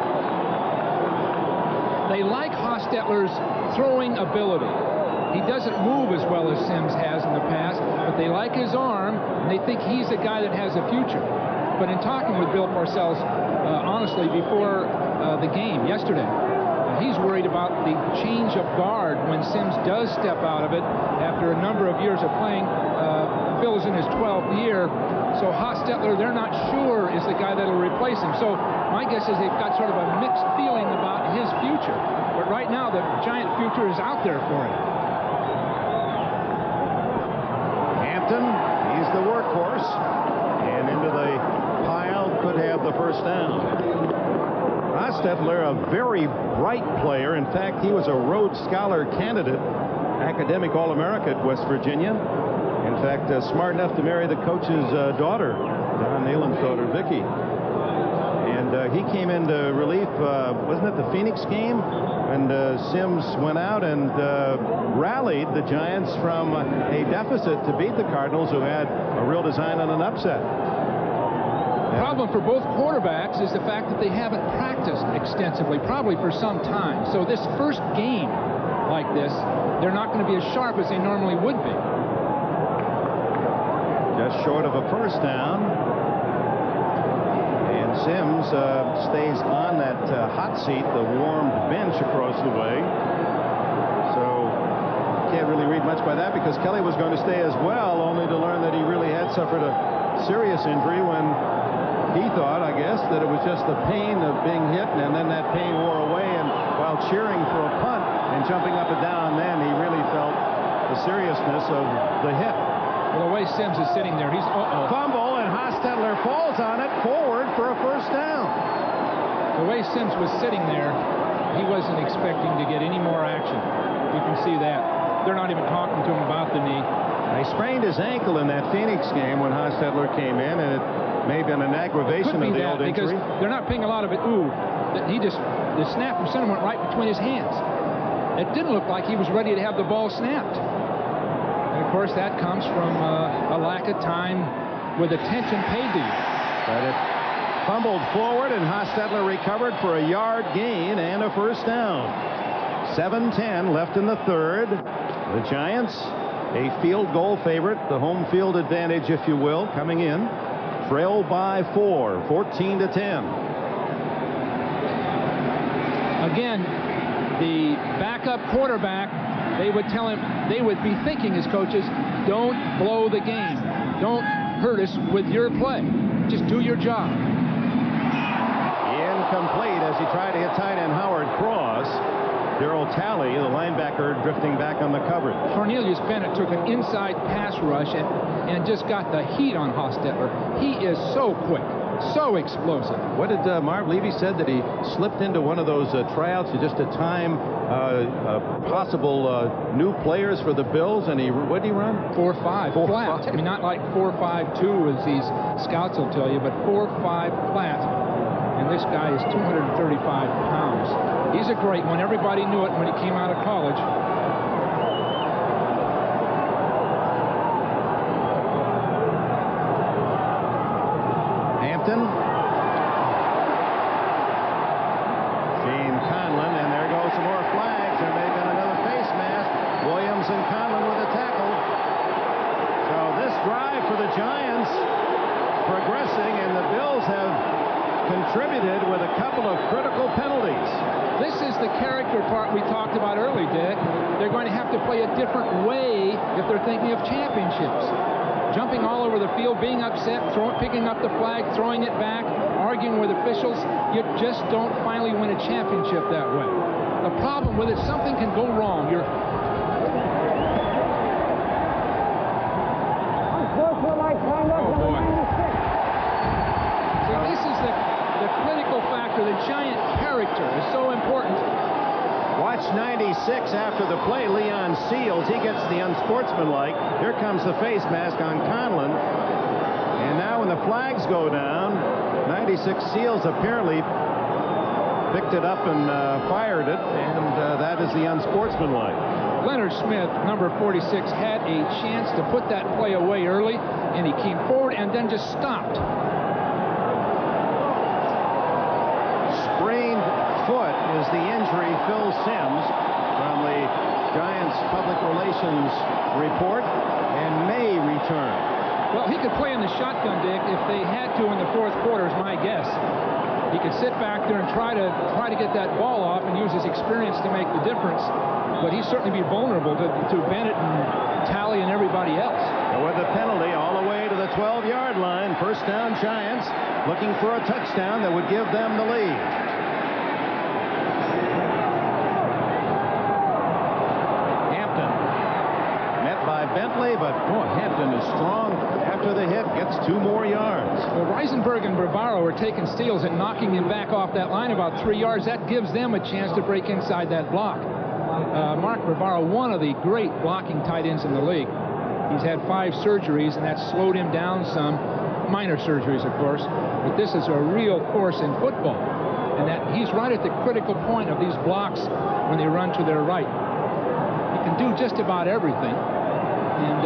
They like Hostetler's throwing ability. He doesn't move as well as Sims has in the past, but they like his arm, and they think he's a guy that has a future. But in talking with Bill Parcells, honestly, before the game yesterday, he's worried about the change of guard when Sims does step out of it after a number of years of playing Phil is in his 12th year, so Hostetler, they're not sure is the guy that'll replace him. So my guess is they've got sort of a mixed feeling about his future. But right now, the Giant future is out there for him. Hampton, he's the workhorse, and into the pile, could have the first down. Hostetler, a very bright player. In fact, he was a Rhodes Scholar candidate, academic All-America at West Virginia. In fact, smart enough to marry the coach's daughter, Don Nehlen's daughter, Vicky. And he came into relief, wasn't it the Phoenix game? And Sims went out and rallied the Giants from a deficit to beat the Cardinals, who had a real design on an upset. The problem for both quarterbacks is the fact that they haven't practiced extensively, probably for some time. So this first game like this, they're not going to be as sharp as they normally would be. Just short of a first down. And Sims stays on that hot seat, the warmed bench across the way. So can't really read much by that, because Kelly was going to stay as well, only to learn that he really had suffered a serious injury when he thought, I guess, that it was just the pain of being hit, and then that pain wore away, and while cheering for a punt and jumping up and down, then he really felt the seriousness of the hit. Well, the way Sims is sitting there, he's fumble, and Hostetler falls on it forward for a first down. The way Sims was sitting there, he wasn't expecting to get any more action. You can see that. They're not even talking to him about the knee. They sprained his ankle in that Phoenix game when Hostetler came in, and it may have been an aggravation of the old injury. Because they're not paying a lot of it. The snap from center went right between his hands. It didn't look like he was ready to have the ball snapped. And of course, that comes from a lack of time with attention paid to you. But it fumbled forward, and Hostetler recovered for a yard gain and a first down. 7:10 left in the third. The Giants, a field goal favorite, the home field advantage, if you will, coming in. Trail by 4, 14-10. Again, the backup quarterback, they would tell him, they would be thinking as coaches, don't blow the game. Don't hurt us with your play. Just do your job. Incomplete as he tried to hit tight end Howard Cross. Darryl Talley, the linebacker, drifting back on the coverage. Cornelius Bennett took an inside pass rush and just got the heat on Hostetler. He is so quick, so explosive. What did Marv Levy said, that he slipped into one of those tryouts just to time possible new players for the Bills, and what did he run? 4.5 flat. I mean, not like 4.52 as these scouts will tell you, but 4.5 flat. And this guy is 235 pounds. He's a great one. Everybody knew it when he came out of college. Hampton. Shane Conlon, and there goes some more flags. There may have been another face mask. Williams and Conlon with a tackle. So this drive for the Giants progressing, and the Bills have contributed with a couple of critical penalties. This is the character part we talked about early, Dick. They're going to have to play a different way if they're thinking of championships. Jumping all over the field, being upset, picking up the flag, throwing it back, arguing with officials. You just don't finally win a championship that way. The problem with it, something can go wrong. So this is the critical factor. The Giant character is so important. Watch 96 after the play. Leon Seals, he gets the unsportsmanlike. Here comes the face mask on Conlon. And now when the flags go down, 96 Seals apparently picked it up and fired it, and that is the unsportsmanlike. Leonard Smith, number 46, had a chance to put that play away early, and he came forward and then just stopped. Sprained foot is the injury. Phil Sims from the Giants public relations report, and may return. Well, he could play in the shotgun, Dick, if they had to in the fourth quarter, is my guess. He could sit back there and try to get that ball off and use his experience to make the difference, but he'd certainly be vulnerable to Bennett and Talley and everybody else. With the penalty all the way to the 12-yard line, first down Giants, looking for a touchdown that would give them the lead. Hampton met by Bentley, but Hampton is strong after the hit, gets 2 more yards. Well, Reisenberg and Bavaro are taking steals and knocking him back off that line about 3 yards. That gives them a chance to break inside that block. Mark Bavaro, one of the great blocking tight ends in the league. He's had 5 surgeries, and that's slowed him down some. Minor surgeries, of course. But this is a real force in football. And that he's right at the critical point of these blocks when they run to their right. He can do just about everything. And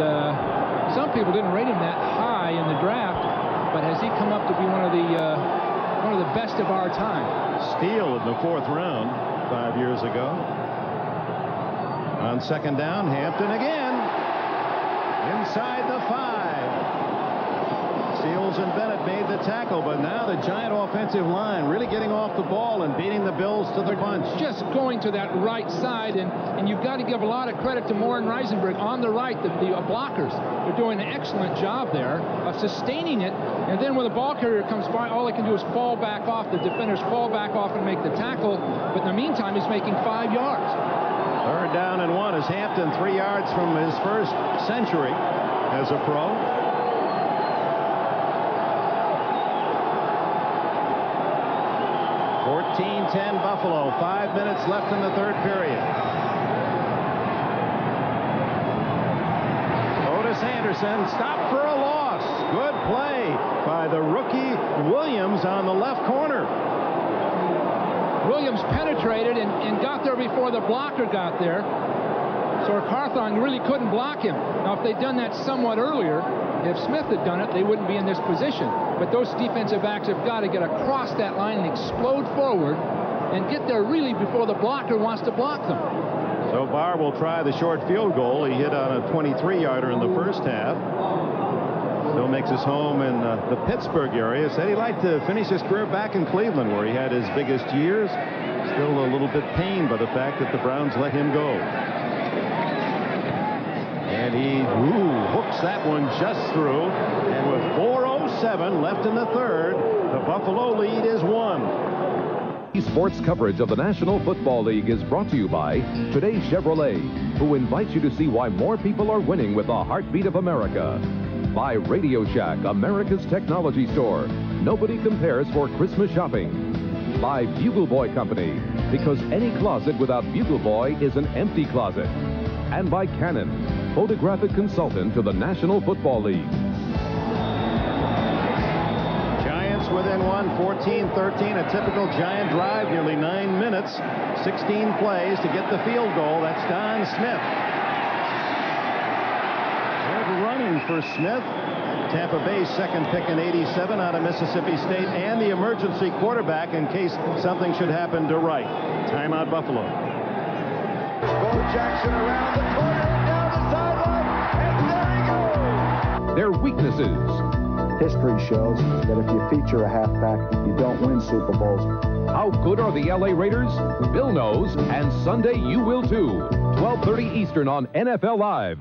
some people didn't rate him that high in the draft, but has he come up to be one of the best of our time? Steele in the 4th round 5 years ago. On second down, Hampton again. Inside the 5. Seals and Bennett made the tackle, but now the Giant offensive line really getting off the ball and beating the Bills to the punch. Just going to that right side, and you've got to give a lot of credit to Moore and Reisenberg on the right, the blockers. They're doing an excellent job there of sustaining it, and then when the ball carrier comes by, all they can do is fall back off. The defenders fall back off and make the tackle, but in the meantime, he's making 5 yards. 3rd down and 1 as Hampton 3 yards from his first century as a pro. (14-10) Buffalo. 5 minutes left in the 3rd period. Otis Anderson stopped for a loss. Good play by the rookie Williams on the left corner. Williams penetrated and got there before the blocker got there. So Carthon really couldn't block him. Now, if they'd done that somewhat earlier, if Smith had done it, they wouldn't be in this position. But those defensive backs have got to get across that line and explode forward and get there really before the blocker wants to block them. So Barr will try the short field goal. He hit on a 23-yarder in the first half. Still makes his home in the Pittsburgh area. Said he liked to finish his career back in Cleveland, where he had his biggest years. Still a little bit pained by the fact that the Browns let him go. And he hooks that one just through. And with 4:07 left in the 3rd, the Buffalo lead is 1. Sports coverage of the National Football League is brought to you by Today Chevrolet, who invites you to see why more people are winning with the heartbeat of America. By Radio Shack, America's technology store. Nobody compares for Christmas shopping. By Bugle Boy Company, because any closet without Bugle Boy is an empty closet. And by Canon, photographic consultant to the National Football League. Giants within 1, 14-13, a typical Giant drive, nearly 9 minutes, 16 plays to get the field goal. That's Don Smith. Good running for Smith. Tampa Bay's 2nd pick in '87 out of Mississippi State, and the emergency quarterback in case something should happen to Wright. Timeout, Buffalo. Bo Jackson around the corner, down the sideline, and there he goes. Their weaknesses. History shows that if you feature a halfback, you don't win Super Bowls. How good are the LA Raiders? Bill knows, and Sunday you will too. 12:30 Eastern on NFL Live.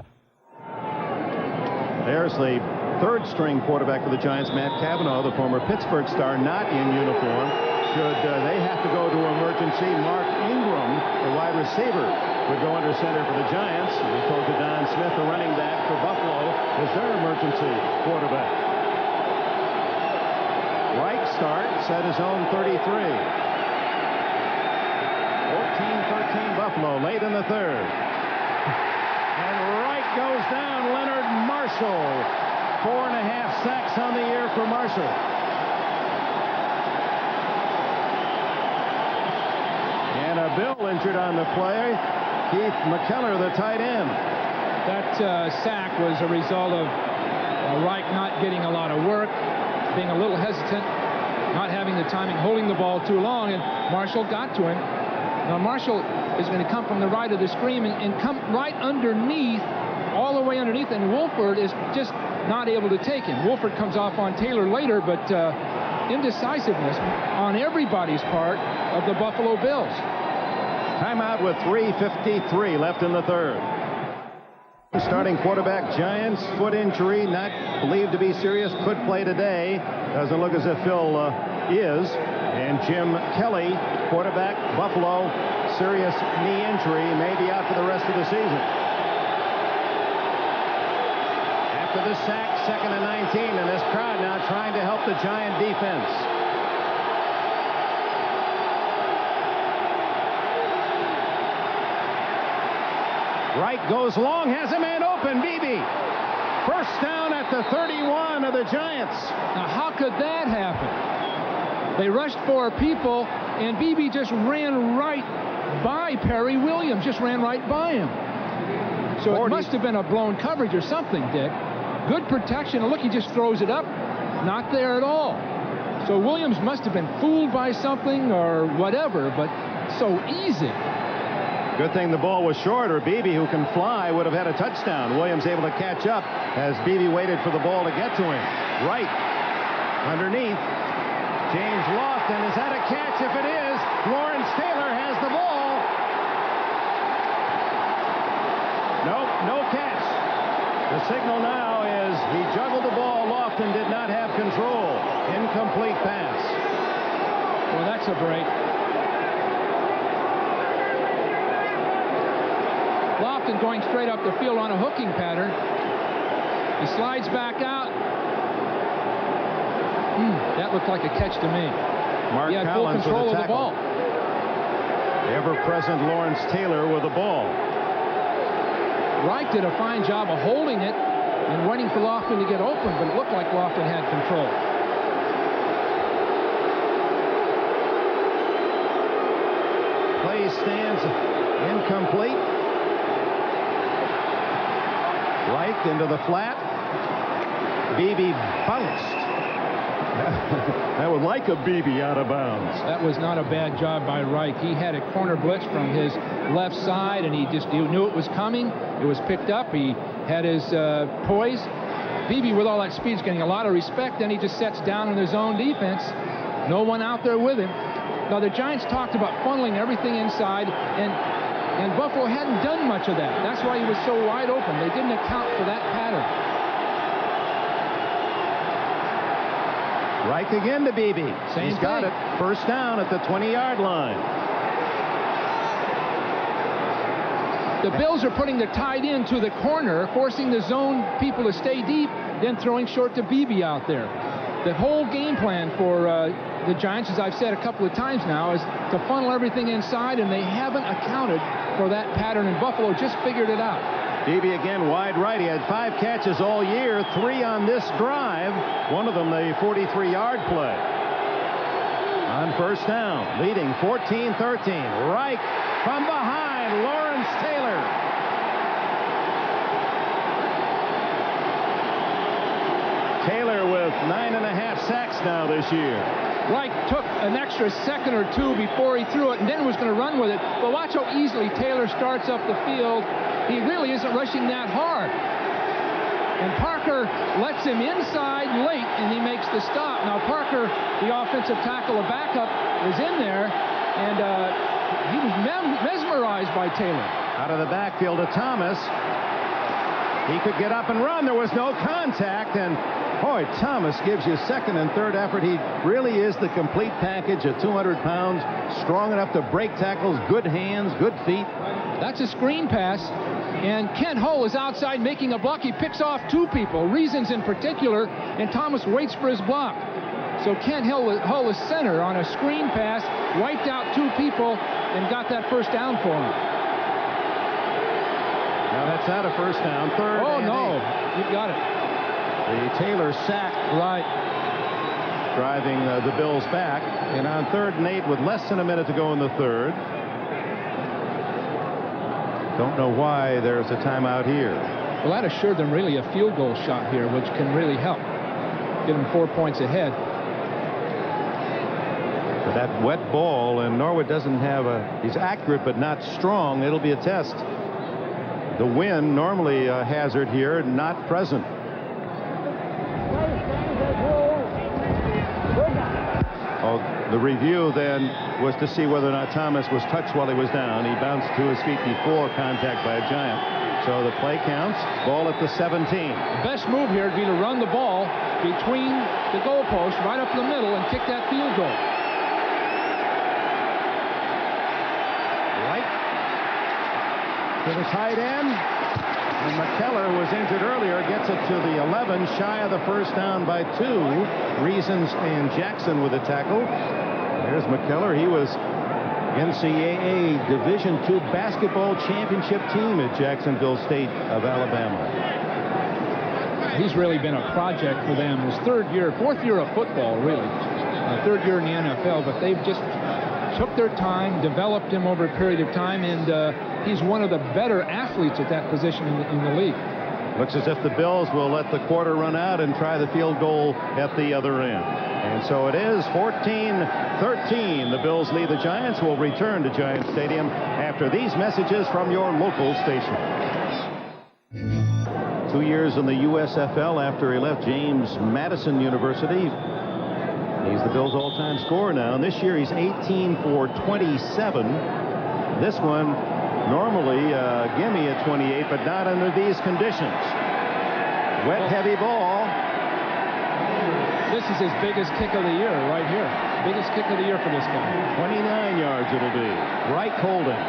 There's the 3rd-string quarterback for the Giants, Matt Cavanaugh, the former Pittsburgh star, not in uniform. Should they have to go to emergency, Mark Ingram, the wide receiver, would go under center for the Giants. We told to Don Smith, the running back for Buffalo, is their emergency quarterback. Reich starts at his own 33. 14-13 Buffalo, late in the 3rd. And Reich goes down. Leonard Marshall. 4.5 sacks on the year for Marshall. And a Bill injured on the play. Keith McKellar, the tight end. That sack was a result of Reich not getting a lot of work, being a little hesitant, not having the timing, holding the ball too long, and Marshall got to him. Now Marshall is going to come from the right of the screen and come right underneath, all the way underneath, and Wolford is just not able to take him. Wolford comes off on Taylor later, but indecisiveness on everybody's part of the Buffalo Bills. Timeout with 3:53 left in the third. Starting quarterback, Giants, foot injury, not believed to be serious, could play today. Doesn't look as if Phil is. And Jim Kelly, quarterback, Buffalo, serious knee injury, may be out for the rest of the season. After the sack, 2nd and 19, and this crowd now trying to help the Giant defense. Wright goes long, has a man open, Beebe. First down at the 31 of the Giants. Now, how could that happen? They rushed 4 people, and Beebe just ran right by Perry Williams, just ran right by him. So it must have been a blown coverage or something, Dick. Good protection, and look, he just throws it up. Not there at all. So Williams must have been fooled by something or whatever, but so easy. Good thing the ball was short, or Beebe, who can fly, would have had a touchdown. Williams able to catch up as Beebe waited for the ball to get to him. Right underneath. James Lofton, is that a catch? If it is, Lawrence Taylor has the ball. Nope, no catch. The signal now is he juggled the ball. Lofton did not have control. Incomplete pass. Well, that's a break. Lofton going straight up the field on a hooking pattern. He slides back out. That looked like a catch to me. Mark he had Collins full control with of the ball. The ever-present Lawrence Taylor with the ball. Wright did a fine job of holding it and waiting for Lofton to get open, but it looked like Lofton had control. Play stands incomplete. Right into the flat. Beebe bounced. That would like a Beebe out of bounds. That was not a bad job by Reich. He had a corner blitz from his left side, and he knew it was coming. It was picked up. He had his poise. Beebe, with all that speed, is getting a lot of respect. Then he just sets down in his own defense. No one out there with him. Now, the Giants talked about funneling everything inside, and Buffalo hadn't done much of that. That's why he was so wide open. They didn't account for that pattern. Reich again to Beebe. He's got it. First down at the 20-yard line. The Bills are putting the tight end to the corner, forcing the zone people to stay deep, then throwing short to Beebe out there. The whole game plan for the Giants, as I've said a couple of times now, is to funnel everything inside, and they haven't accounted for that pattern, and Buffalo just figured it out. Beebe again wide right. He had 5 catches all year, 3 on this drive. One of them the 43-yard play. On first down, leading 14-13. Reich from behind, Lawrence Taylor. Taylor with 9.5 sacks now this year. Reich took an extra second or two before he threw it and then was going to run with it. But watch how easily Taylor starts up the field. He really isn't rushing that hard. And Parker lets him inside late, and he makes the stop. Now, Parker, the offensive tackle, a backup, is in there, and he was mesmerized by Taylor. Out of the backfield to Thomas. He could get up and run. There was no contact, and boy, Thomas gives you second and third effort. He really is the complete package at 200 pounds, strong enough to break tackles, good hands, good feet. That's a screen pass, and Kent Hull is outside making a block. He picks off 2 people, Reasons in particular, and Thomas waits for his block. So Kent Hull is center on a screen pass, wiped out 2 people, and got that first down for him. Now that's not a first down. Third. Oh, no. You got it. The Taylor sack. Right. Driving the Bills back. And on 3rd and 8 with less than a minute to go in the third. Don't know why there's a timeout here. Well, that assured them really a field goal shot here, which can really help. Get them 4 points ahead. But that wet ball, and Norwood doesn't have he's accurate but not strong. It'll be a test. The wind, normally a hazard here, not present. Oh, the The review then was to see whether or not Thomas was touched while he was down. He bounced to his feet before contact by a Giant. So the play counts. Ball at the 17. The best move here would be to run the ball between the goalposts right up the middle and kick that field goal. Right to the tight end. And McKellar was injured earlier, gets it to the 11, shy of the first down by 2. Reasons and Jackson with the tackle. There's McKellar. He was NCAA Division II basketball championship team at Jacksonville State of Alabama. He's really been a project for them. His fourth year of football, really. Third year in the NFL, but they've just took their time, developed him over a period of time, and he's one of the better athletes at that position in the league. Looks as if the Bills will let the quarter run out and try the field goal at the other end. And so it is 14-13. The Bills lead the Giants. Will return to Giant Stadium after these messages from your local station. 2 years in the USFL after he left James Madison University. He's the Bills' all-time scorer now, and this year he's 18 for 27. This one normally gimme at 28, but not under these conditions. Wet, heavy ball. This is his biggest kick of the year right here. Biggest kick of the year for this guy. 29 yards it'll be. Reich holding.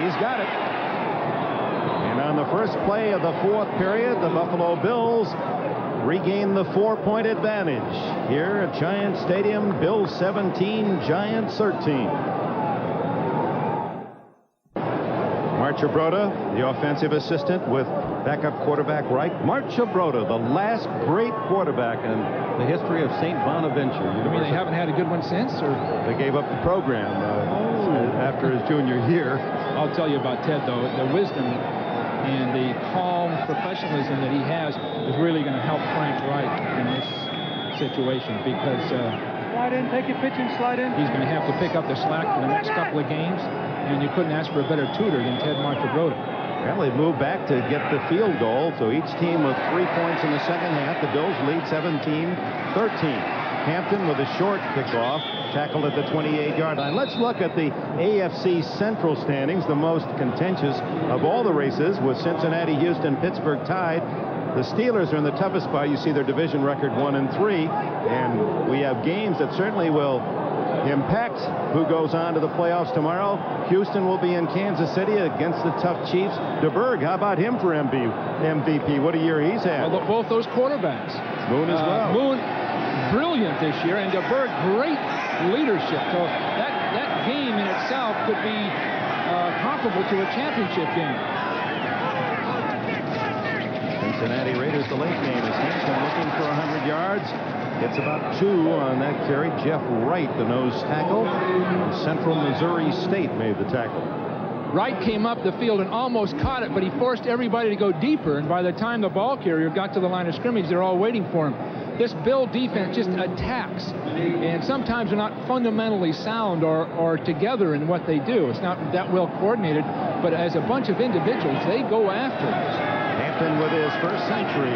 He's got it. And on the first play of the fourth period, the Buffalo Bills regain the 4-point advantage. Here at Giant Stadium, Bills 17, Giants 13. Marchibroda, the offensive assistant with backup quarterback Reich. Marchibroda, the last great quarterback in the history of St. Bonaventure. You mean they haven't had a good one since? Or they gave up the program after his junior year. I'll tell you about Ted, though. The wisdom and the calm professionalism that he has is really going to help Frank Reich in this situation, because slide in, take your pitch and slide in. He's going to have to pick up the slack for the next couple of games, and you couldn't ask for a better tutor than Ted Marchibroda. Well, they moved back to get the field goal, so each team with 3 points in the second half. The Bills lead 17-13. Hampton with a short kickoff, tackled at the 28-yard line. Let's look at the AFC Central standings, the most contentious of all the races, with Cincinnati, Houston, Pittsburgh tied. The Steelers are in the toughest spot. You see their division record 1-3, and we have games that certainly will impact who goes on to the playoffs tomorrow. Houston will be in Kansas City against the tough Chiefs. DeBerg, how about him for MVP? What a year he's had. Well, both those quarterbacks. Moon as well. Moon, brilliant this year, and DeBerg, great leadership. So that game in itself could be comparable to a championship game. Cincinnati Raiders, the late game is Hampton looking for 100 yards. Gets about 2 on that carry. Jeff Wright, the nose tackle. Central Missouri State made the tackle. Wright came up the field and almost caught it, but he forced everybody to go deeper, and by the time the ball carrier got to the line of scrimmage, they're all waiting for him. This Bill defense just attacks, and sometimes they're not fundamentally sound or together in what they do. It's not that well coordinated, but as a bunch of individuals, they go after it. Hampton with his first century,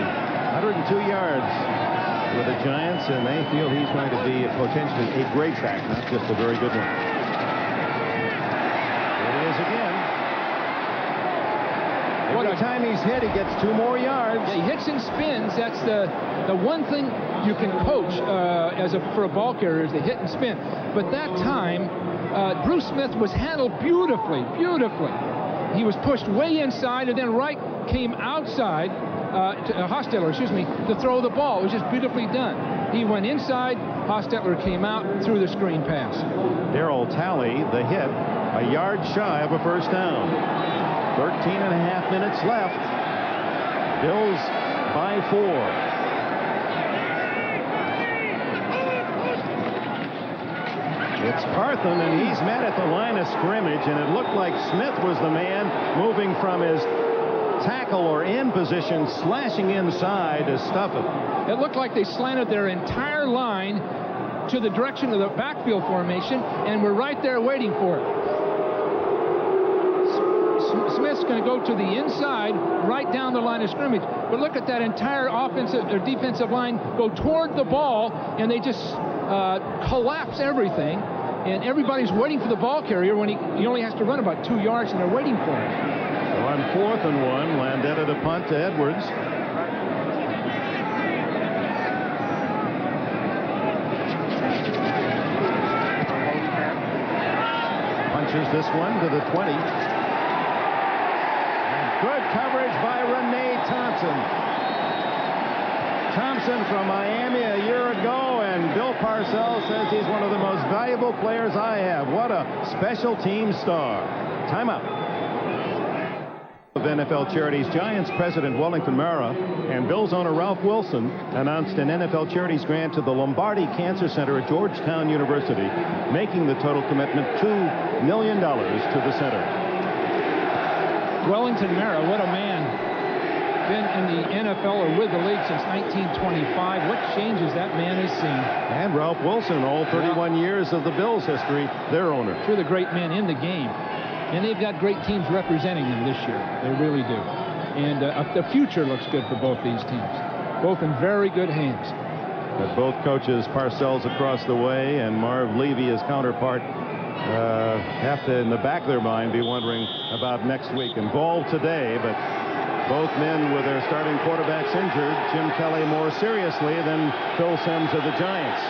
102 yards with the Giants, and they feel he's going to be potentially a great back, not just a very good one. There it is again. Every time he's hit, he gets 2 more yards. Yeah, he hits and spins. That's the one thing you can coach for a ball carrier is the hit and spin. But that time, Bruce Smith was handled beautifully. He was pushed way inside, and then Wright came outside, Hostetler, to throw the ball. It was just beautifully done. He went inside, Hostetler came out, threw the screen pass. Darryl Talley, the hit, a yard shy of a first down. 13.5 minutes left. Bills by 4. It's Carthon, and he's met at the line of scrimmage, and it looked like Smith was the man moving from his tackle or end position, slashing inside to stuff it. It looked like they slanted their entire line to the direction of the backfield formation, and were right there waiting for it. Smith's going to go to the inside, right down the line of scrimmage. But look at that entire offensive or defensive line go toward the ball, and they just collapse everything. And everybody's waiting for the ball carrier when he only has to run about 2 yards, and they're waiting for him. So on 4th and 1, Landeta to punt to Edwards. Punches this one to the 20. And good coverage by Renee Thompson. Thompson from Miami a year ago, and Bill Parcells says he's one of the most valuable players I have. What a special team star. Timeout. Of NFL Charities, Giants president Wellington Mara and Bills owner Ralph Wilson announced an NFL Charities grant to the Lombardi Cancer Center at Georgetown University, making the total commitment $2 million to the center. Wellington Mara, what a man. Been in the NFL or with the league since 1925. What changes that man has seen. And Ralph Wilson, all 31 years of the Bills' history, their owner. Two of the great men in the game. And they've got great teams representing them this year. They really do. And the future looks good for both these teams. Both in very good hands. But both coaches, Parcells across the way and Marv Levy, his counterpart, have to, in the back of their mind, be wondering about next week. Involved today, but both men with their starting quarterbacks injured. Jim Kelly more seriously than Phil Simms of the Giants.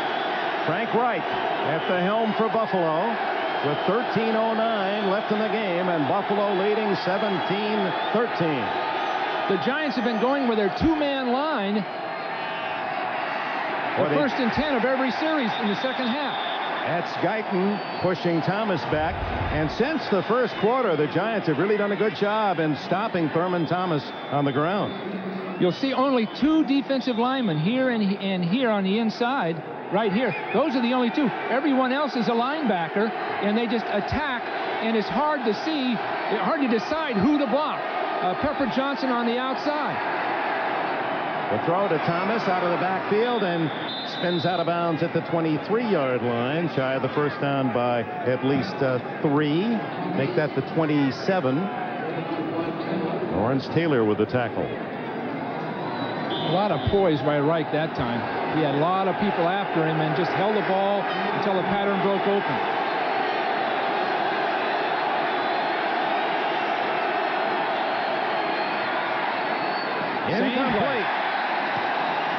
Frank Reich at the helm for Buffalo with 13:09 left in the game, and Buffalo leading 17-13. The Giants have been going with their two-man line the first and 10 of every series in the second half. That's Guyton pushing Thomas back. And since the first quarter, the Giants have really done a good job in stopping Thurman Thomas on the ground. You'll see only two defensive linemen here and here on the inside, right here. Those are the only two. Everyone else is a linebacker, and they just attack, and it's hard to see, hard to decide who to block. Pepper Johnson on the outside. The throw to Thomas out of the backfield and spins out of bounds at the 23-yard line, shy of the first down by at least 3. Make that the 27. Lawrence Taylor with the tackle. A lot of poise by Reich that time. He had a lot of people after him and just held the ball until the pattern broke open. Incomplete.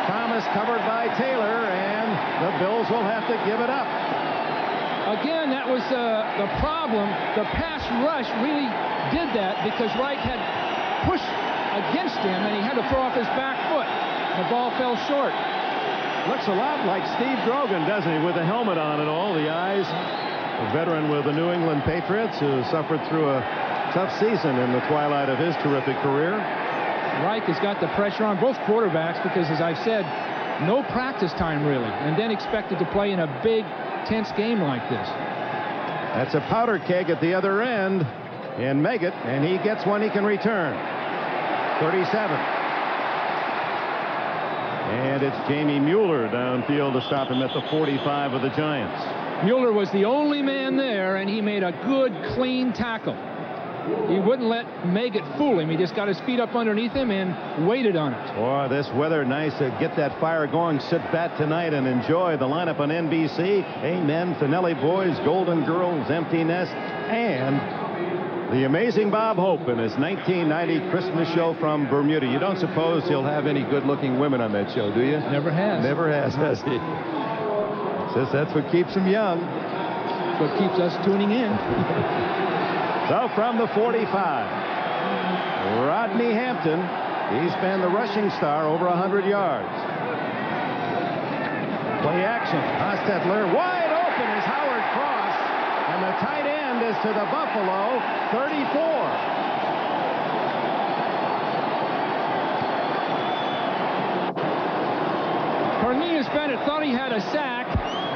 Thomas covered by Taylor, and the Bills will have to give it up. Again, that was the problem. The pass rush really did that because Reich had pushed against him, and he had to throw off his back foot. The ball fell short. Looks a lot like Steve Grogan, doesn't he, with the helmet on and all, the eyes. A veteran with the New England Patriots who suffered through a tough season in the twilight of his terrific career. Reich has got the pressure on both quarterbacks because, as I've said, no practice time really, and then expected to play in a big, tense game like this. That's a powder keg at the other end in Meggett, and he gets one he can return. 37. And it's Jamie Mueller downfield to stop him at the 45 of the Giants. Mueller was the only man there, and he made a good, clean tackle. He wouldn't let Meggett fool him. He just got his feet up underneath him and waited on it. Boy, this weather nice to get that fire going. Sit back tonight and enjoy the lineup on NBC. Amen, Finelli Boys, Golden Girls, Empty Nest, and the amazing Bob Hope in his 1990 Christmas show from Bermuda. You don't suppose he'll have any good-looking women on that show, do you? Never has. Never has he? Says that's what keeps him young. That's what keeps us tuning in. So from the 45, Rodney Hampton. He's been the rushing star over 100 yards. Play action. Hostetler wide open is Howard Cross. And the tight end is to the Buffalo 34. Cornelius Bennett thought he had a sack.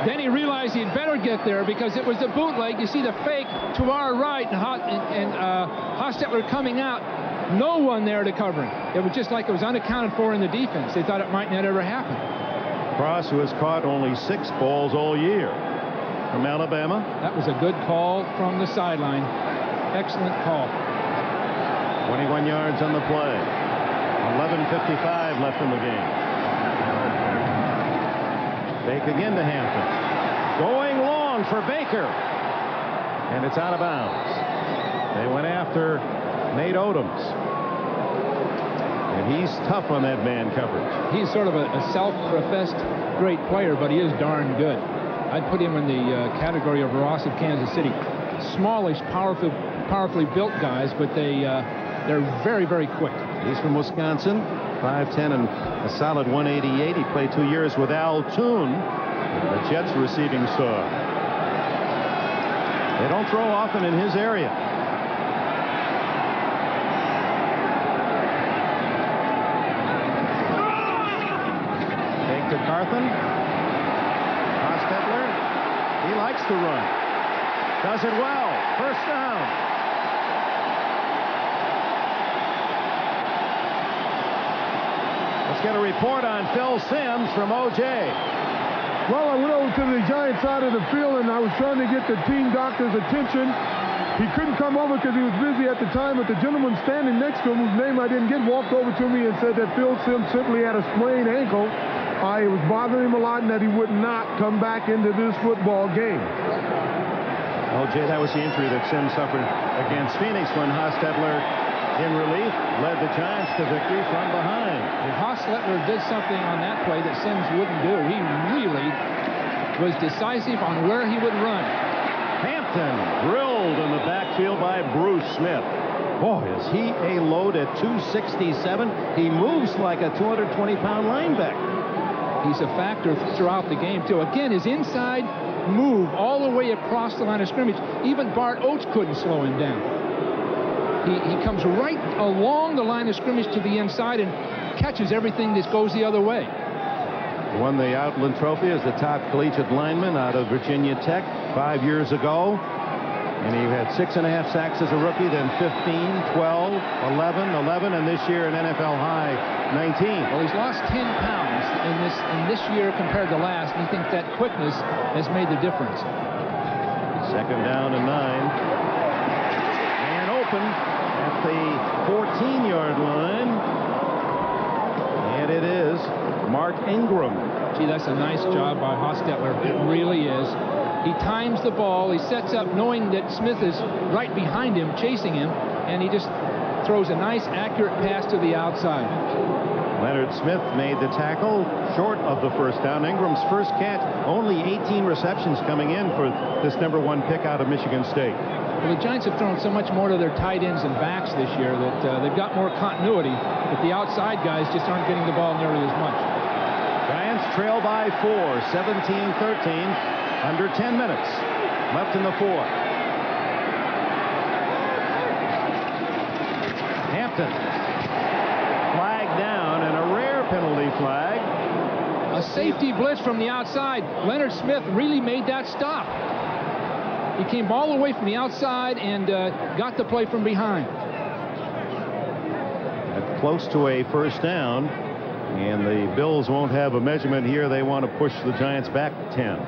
Then he realized he'd better get there because it was the bootleg. You see the fake to our right and Hostetler coming out. No one there to cover him. It was just like it was unaccounted for in the defense. They thought it might not ever happen. Cross, who has caught only 6 balls all year from Alabama. That was a good call from the sideline. Excellent call. 21 yards on the play. 11:55 left in the game. Fake again to Hampton. Going long for Baker. And it's out of bounds. They went after Nate Odoms. And he's tough on that man coverage. He's sort of a self-professed great player, but he is darn good. I'd put him in the category of Ross of Kansas City. Smallish, powerfully built guys, but they're very, very quick. He's from Wisconsin, 5'10" and a solid 188. He played 2 years with Al Toon, the Jets receiving star. They don't throw often in his area. Fake to Carthen. Hostetler, he likes to run. Does it well. First down. Let's get a report on Phil Simms from O.J. Well, I went over to the Giant side of the field, and I was trying to get the team doctor's attention. He couldn't come over because he was busy at the time, but the gentleman standing next to him, whose name I didn't get, walked over to me and said that Phil Simms simply had a sprained ankle. It was bothering him a lot, and that he would not come back into this football game. O.J., that was the injury that Simms suffered against Phoenix when Hostetler, in relief, led the Giants to victory from behind. Hostetler did something on that play that Simms wouldn't do. He really was decisive on where he would run. Hampton drilled in the backfield by Bruce Smith. Boy, is he a load at 267. He moves like a 220-pound linebacker. He's a factor throughout the game, too. Again, his inside move all the way across the line of scrimmage. Even Bart Oates couldn't slow him down. He comes right along the line of scrimmage to the inside and catches everything that goes the other way. Won the Outland Trophy as the top collegiate lineman out of Virginia Tech 5 years ago. And he had 6.5 sacks as a rookie, then 15, 12, 11, and this year an NFL high 19. Well, he's lost 10 pounds in this year compared to last, and he thinks that quickness has made the difference. Second down and 9. And open at the 14-yard line. And it is Mark Ingram. Gee, that's a nice job by Hostetler. It really is. He times the ball. He sets up knowing that Smith is right behind him, chasing him, and he just throws a nice, accurate pass to the outside. Leonard Smith made the tackle short of the first down. Ingram's first catch, only 18 receptions coming in for this #1 pick out of Michigan State. Well, the Giants have thrown so much more to their tight ends and backs this year that they've got more continuity, but the outside guys just aren't getting the ball nearly as much. Giants trail by 4, 17-13. Under 10 minutes left in the fourth. Hampton flag down, and a rare penalty flag. A safety blitz from the outside. Leonard Smith really made that stop. He came all the way from the outside and got the play from behind. Close to a first down, and the Bills won't have a measurement here. They want to push the Giants back 10.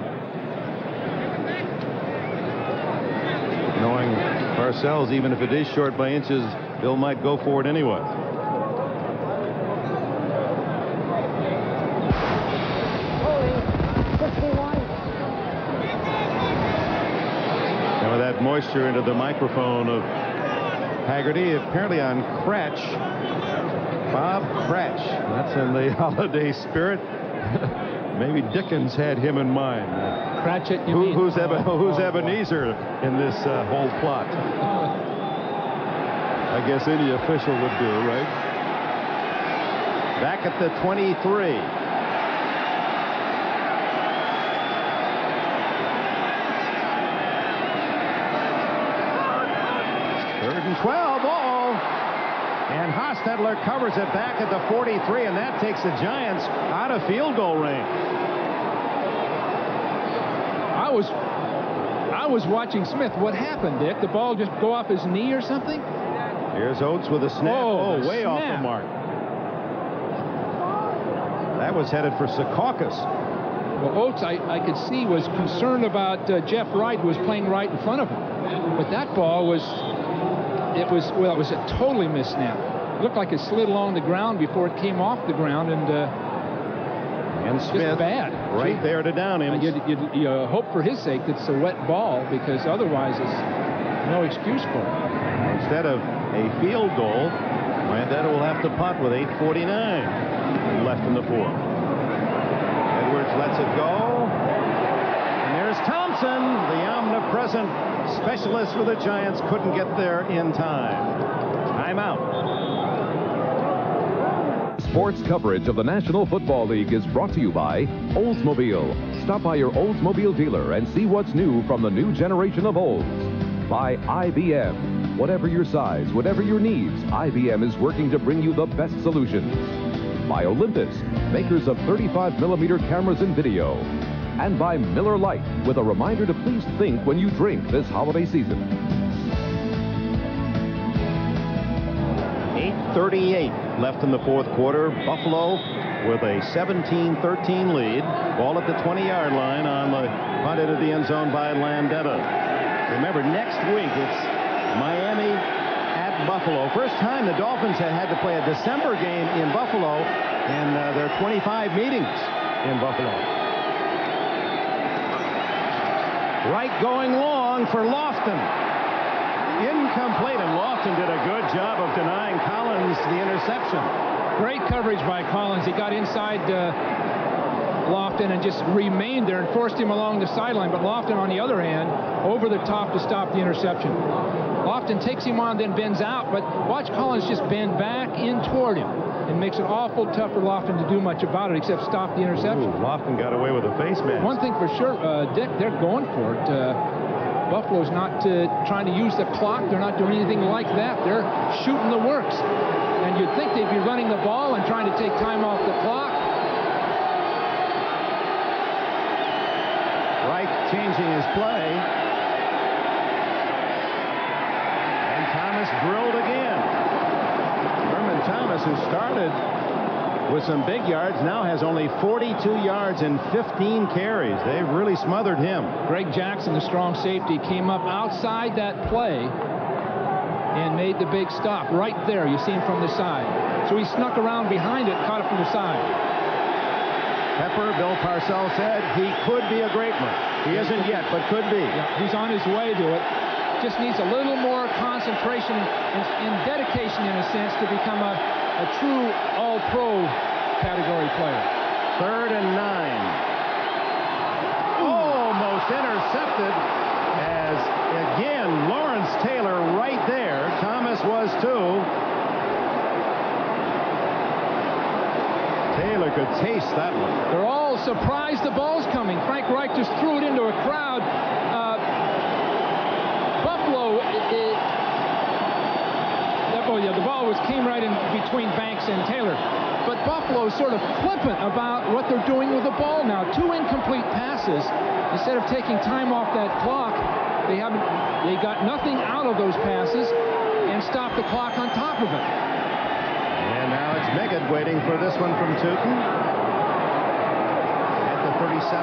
Knowing Parcells, even if it is short by inches, Bill might go for it anyway. Some of that moisture into the microphone of Haggerty, apparently on Cratch. Bob Cratch. That's in the holiday spirit. Maybe Dickens had him in mind. Cratchit, who's Ebenezer in this whole plot? I guess any official would do, right? Back at the 23. Third and 12. And Hostetler covers it back at the 43, and that takes the Giants out of field goal range. I was watching Smith. What happened, Dick? The ball just go off his knee or something? Here's Oates with a snap. Way off the mark. That was headed for Secaucus. Well, Oates, I could see, was concerned about Jeff Wright, who was playing right in front of him. But that ball was it was a totally missed snap. It looked like it slid along the ground before it came off the ground, and Smith bad. Right there to down him. You hope for his sake that it's a wet ball, because otherwise it's no excuse for it. Instead of a field goal, Landeta will have to punt with 8:49 left in the fourth. Edwards lets it go. And there's Thompson, the omnipresent specialist for the Giants, couldn't get there in time. Timeout. Sports coverage of the National Football League is brought to you by Oldsmobile. Stop by your Oldsmobile dealer and see what's new from the new generation of Olds. By IBM. Whatever your size, whatever your needs, IBM is working to bring you the best solutions. By Olympus, makers of 35mm cameras and video. And by Miller Lite, with a reminder to please think when you drink this holiday season. 8:38 left in the fourth quarter. Buffalo with a 17-13 lead. Ball at the 20-yard line on the punt into the end zone by Landeta. Remember, next week it's Miami at Buffalo. First time the Dolphins have had to play a December game in Buffalo in their 25 meetings in Buffalo. Right going long for Lofton. Incomplete, and Lofton did a good job of denying Collins the interception. Great coverage by Collins. He got inside Lofton and just remained there and forced him along the sideline. But Lofton, on the other hand, over the top to stop the interception. Lofton takes him on, then bends out, but watch Collins just bend back in toward him. It makes it awful tough for Lofton to do much about it except stop the interception. Ooh, Lofton got away with a face mask. One thing for sure, Dick, they're going for it. Buffalo's not trying to use the clock. They're not doing anything like that. They're shooting the works. And you'd think they'd be running the ball and trying to take time off the clock. Reich changing his play. And Thomas drilled again. Herman Thomas, who started with some big yards, now has only 42 yards and 15 carries. They've really smothered him. Greg Jackson, the strong safety, came up outside that play and made the big stop right there. You see him from the side. So he snuck around behind it, caught it from the side. Pepper, Bill Parcells said he could be a great one. He isn't yet, but could be. Yeah, he's on his way to it. Just needs a little more concentration and dedication, in a sense, to become a true all-pro category player. 3rd and 9. Almost intercepted as, again, Lawrence Taylor right there. Thomas was too. Taylor could taste that one. They're all surprised the ball's coming. Frank Reich just threw it into a crowd. Buffalo, the ball came right in between Banks and Taylor. But Buffalo's sort of flippant about what they're doing with the ball now. 2 incomplete passes. Instead of taking time off that clock, they got nothing out of those passes and stopped the clock on top of it. And now it's Meggett waiting for this one from Tootin. At the 37.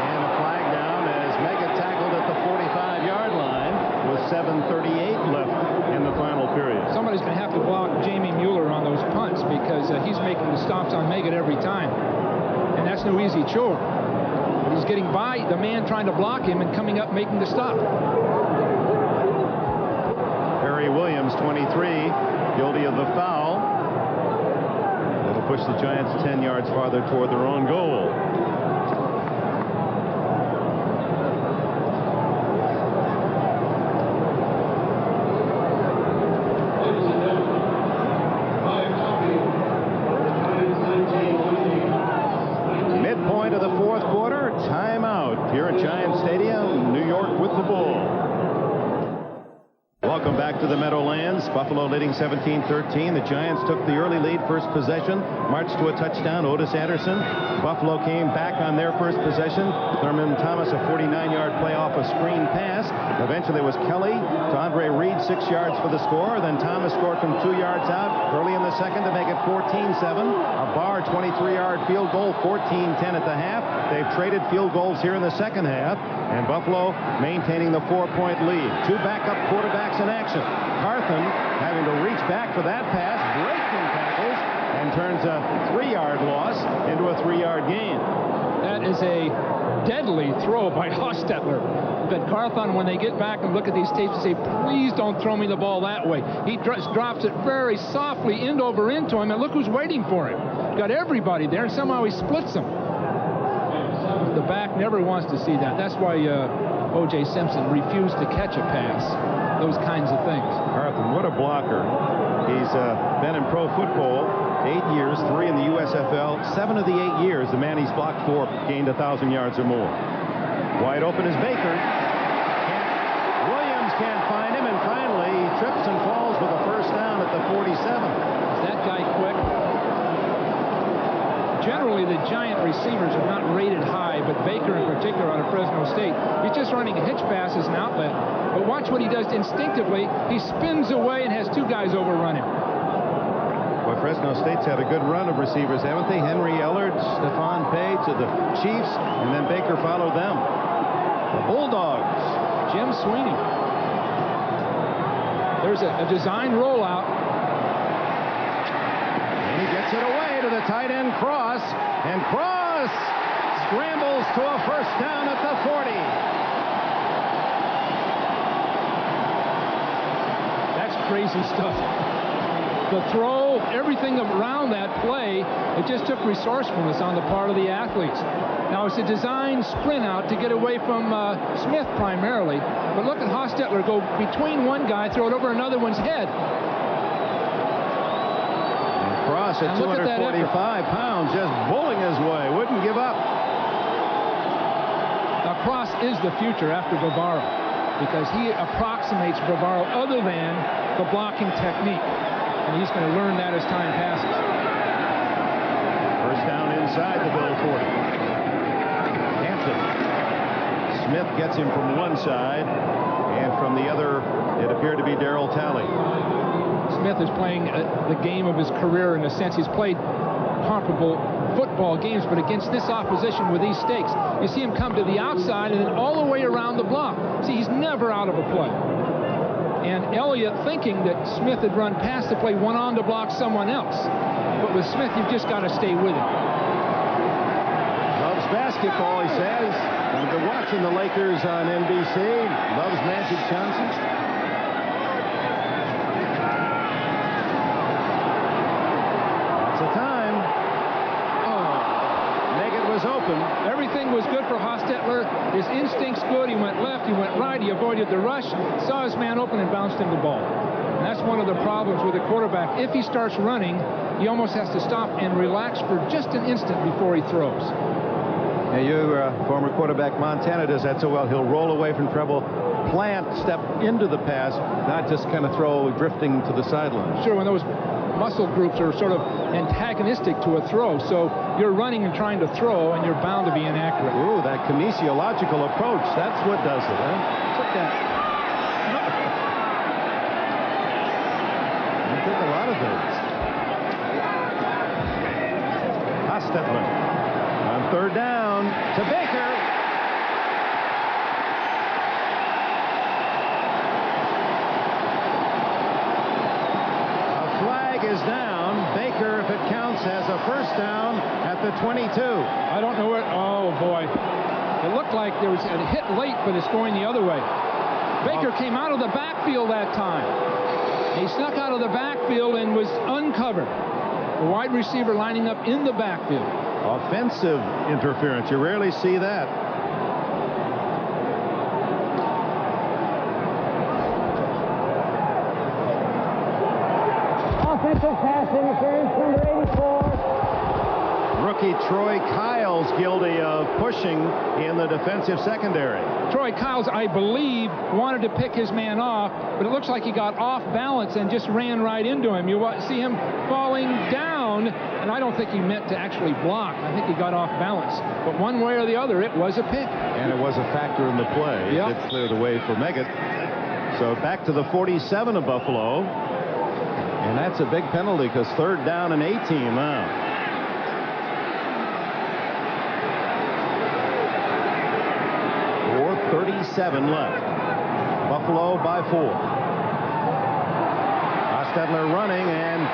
And a flag down as Meggett tackled at the 45-yard line with 7:38 left in the final period. Somebody's going to have to block Jamie Mueller on those punts, because he's making the stops on Meggett every time. And that's no easy chore. But he's getting by the man trying to block him and coming up making the stop. Harry Williams, 23. Guilty of the foul. That'll push the Giants 10 yards farther toward their own goal. Midpoint of the fourth quarter. Timeout here at Giant Stadium. New York with the ball. Welcome back to the Meadowlands. Buffalo leading 17-13. The Giants took the early lead first possession, marched to a touchdown. Otis Anderson. Buffalo came back on their first possession. Thurman Thomas, a 49-yard play off a screen pass. Eventually it was Kelly to Andre Reed, 6 yards for the score. Then Thomas scored from 2 yards out early in the second to make it 14-7. A Barr 23-yard field goal, 14-10 at the half. They've traded field goals here in the second half. And Buffalo maintaining the 4-point lead. 2 backup quarterbacks in action. Carthon having to reach back for that pass, breaking tackles, and turns a 3-yard loss into a 3-yard gain. That is a deadly throw by Hostetler. But Carthon, when they get back and look at these tapes, they say, please don't throw me the ball that way. He drops it very softly end over into him, and look who's waiting for him. Got everybody there, and somehow he splits them. The back never wants to see that. That's why O.J. Simpson refused to catch a pass. Those kinds of things. Carthon, what a blocker. He's been in pro football 8 years, 3 in the USFL. 7 of the 8 years, the man he's blocked for gained 1,000 yards or more. Wide open is Baker. Williams can't find him, and finally he trips and falls with a first down at the 47. Is that guy quick? Generally, the Giant receivers are not rated high, but Baker in particular out of Fresno State, he's just running a hitch pass as an outlet. But watch what he does instinctively. He spins away and has 2 guys overrun him. Well, Fresno State's had a good run of receivers, haven't they? Henry Ellard, Stephon Page of the Chiefs, and then Baker followed them. The Bulldogs. Jim Sweeney. There's a design rollout. And he gets it away to the tight end Cross, and Cross scrambles to a first down at the 40. That's crazy stuff. The throw, everything around that play, it just took resourcefulness on the part of the athletes. Now, it's a design sprint out to get away from Smith primarily, but look at Hostetler go between one guy, throw it over another one's head. Cross at 245 pounds, just bowling his way, wouldn't give up. Now, Cross is the future after Bavaro, because he approximates Bavaro other than the blocking technique, and he's going to learn that as time passes. First down inside the Bill 40. Hampton. Smith gets him from one side, and from the other, it appeared to be Darryl Talley. Smith is playing the game of his career in a sense. He's played comparable football games, but against this opposition with these stakes, you see him come to the outside and then all the way around the block. See, he's never out of a play. And Elliott, thinking that Smith had run past the play, went on to block someone else. But with Smith, you've just got to stay with him. Loves basketball, he says. I've been watching the Lakers on NBC. Loves Magic Johnson. Time. Oh, Neggett was open. Everything was good for Hostetler. His instincts good. He went left, he went right, he avoided the rush, saw his man open and bounced him the ball. And that's one of the problems with a quarterback. If he starts running, he almost has to stop and relax for just an instant before he throws. Now, your former quarterback Montana does that so well. He'll roll away from trouble, plant, step into the pass, not just kind of throw drifting to the sideline. Sure, when those muscle groups are sort of antagonistic to a throw, so you're running and trying to throw, and you're bound to be inaccurate. Ooh, that kinesiological approach, that's what does it, huh? Look at that. You did a lot of things. Hostetler on third down to Baker. Is down. Baker, if it counts, has a first down at the 22. I don't know where. Oh, boy. It looked like there was a hit late, but it's going the other way. Baker came out of the backfield that time. He snuck out of the backfield and was uncovered. The wide receiver lining up in the backfield. Offensive interference. You rarely see that. Offensive pass interference, number 84. Rookie Troy Kyles guilty of pushing in the defensive secondary. Troy Kyles, I believe, wanted to pick his man off, but it looks like he got off balance and just ran right into him. You see him falling down, and I don't think he meant to actually block. I think he got off balance. But one way or the other, it was a pick. And it was a factor in the play. Yep. It did clear the way for Meggett. So back to the 47 of Buffalo. And that's a big penalty because 3rd down and 18 now. 4:37 left. Buffalo by 4. Hostetler running and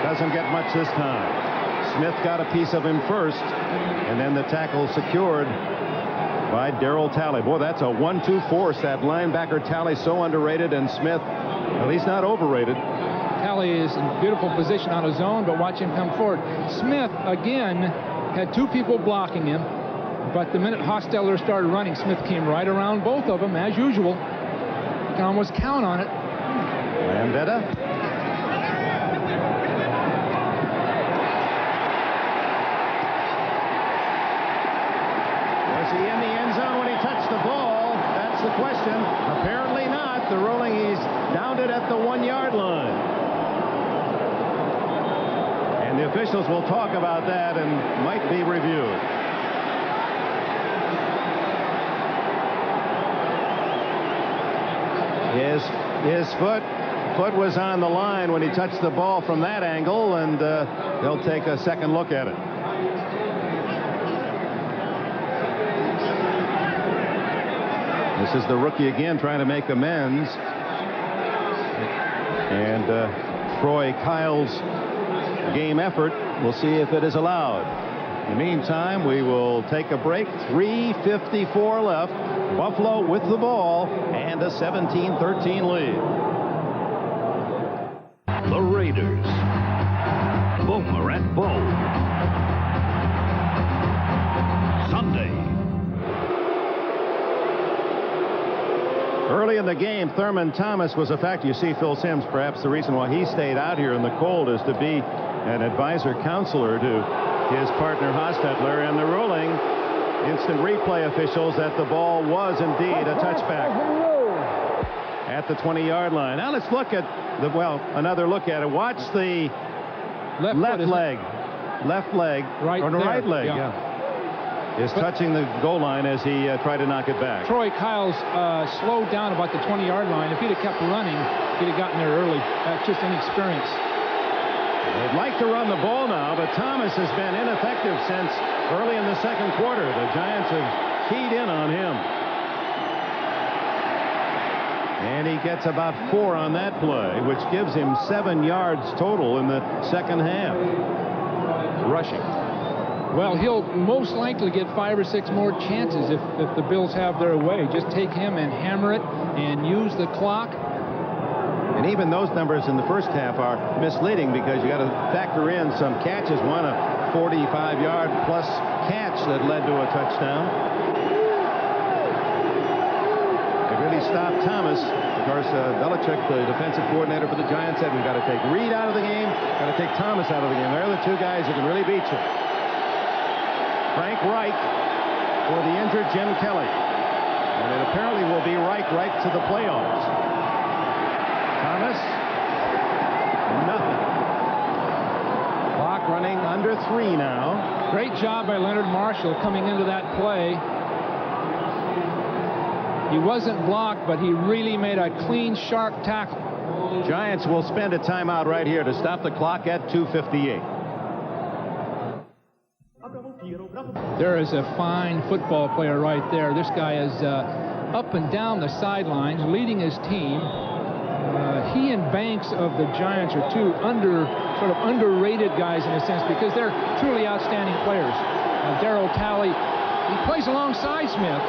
doesn't get much this time. Smith got a piece of him first, and then the tackle secured by Darryl Talley. Boy, that's a 1-2 force. That linebacker Talley, so underrated, and Smith, well, he's not overrated. Talley is in beautiful position on his own, but watch him come forward. Smith, again, had 2 people blocking him, but the minute Hostetler started running, Smith came right around both of them, as usual. You can almost count on it. Landetta. Was he in the end zone when he touched the ball? That's the question. Apparently not. The ruling, he's downed it at the 1-yard line. And the officials will talk about that and might be reviewed. His foot was on the line when he touched the ball from that angle, and they'll take a second look at it. This is the rookie again trying to make amends. And Troy Kyle's game effort, we'll see if it is allowed. In the meantime, we will take a break. 3:54 left. Buffalo with the ball and a 17-13 lead. The Raiders. Boomer and Bo. Sunday. Early in the game, Thurman Thomas was a factor. You see Phil Simms, perhaps the reason why he stayed out here in the cold is to be an advisor counselor to his partner Hostetler, and the ruling, instant replay officials, that the ball was indeed a touchback at the 20-yard line. Now let's look at another look at it. Watch the left leg, right or the there. right leg, yeah. Is touching the goal line as he tried to knock it back. Troy Kyles slowed down about the 20-yard line. If he'd have kept running, he'd have gotten there early. That's just inexperience. They'd like to run the ball now, but Thomas has been ineffective since early in the second quarter. The Giants have keyed in on him. And he gets about 4 on that play, which gives him 7 yards total in the second half. Rushing. Well, he'll most likely get 5 or 6 more chances if the Bills have their way. Just take him and hammer it and use the clock. And even those numbers in the first half are misleading because you got to factor in some catches. One, a 45-yard plus catch that led to a touchdown. It really stopped Thomas. Of course, Belichick, the defensive coordinator for the Giants, said we've got to take Reed out of the game, got to take Thomas out of the game. They're the 2 guys who can really beat you. Frank Reich for the injured Jim Kelly. And it apparently will be Reich right to the playoffs. Thomas, nothing. Clock running under 3 now. Great job by Leonard Marshall coming into that play. He wasn't blocked, but he really made a clean, sharp tackle. Giants will spend a timeout right here to stop the clock at 2:58. There is a fine football player right there. This guy is up and down the sidelines, leading his team. He and Banks of the Giants are 2 sort of underrated guys in a sense because they're truly outstanding players. Darryl Talley, he plays alongside Smith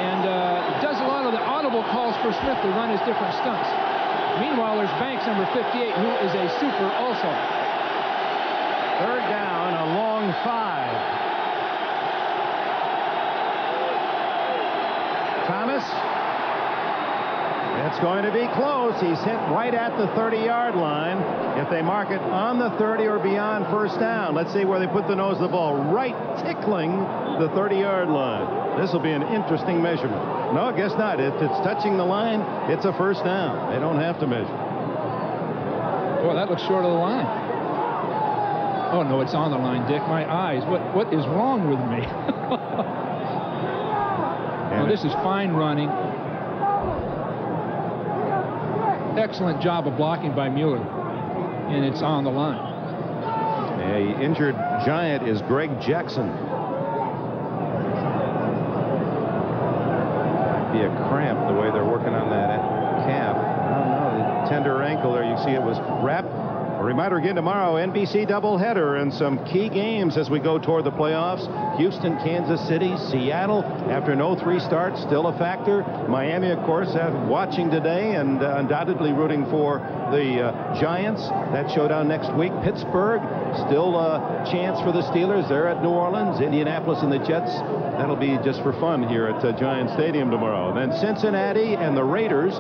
and does a lot of the audible calls for Smith to run his different stunts. Meanwhile, there's Banks, number 58, who is a super also. 3rd down, a long 5. Thomas. It That's going to be close. He's hit right at the 30-yard line. If they mark it on the 30 or beyond, first down. Let's see where they put the nose of the ball. Right tickling the 30-yard line. This will be an interesting measurement. No, I guess not. If it's touching the line, it's a first down. They don't have to measure. Well, that looks short of the line. Oh, no, it's on the line, Dick. My eyes. What is wrong with me? Well, this is fine running. Excellent job of blocking by Mueller. And it's on the line. A injured Giant is Greg Jackson. Might be a cramp the way they're working on that calf. I don't know. The tender ankle there, you see it was wrapped. A reminder again tomorrow, NBC doubleheader and some key games as we go toward the playoffs. Houston, Kansas City, Seattle. After an 0-3 start, still a factor. Miami, of course, watching today and undoubtedly rooting for the Giants. That showdown next week. Pittsburgh, still a chance for the Steelers. They're at New Orleans. Indianapolis and the Jets. That'll be just for fun here at Giant Stadium tomorrow. And then Cincinnati and the Raiders.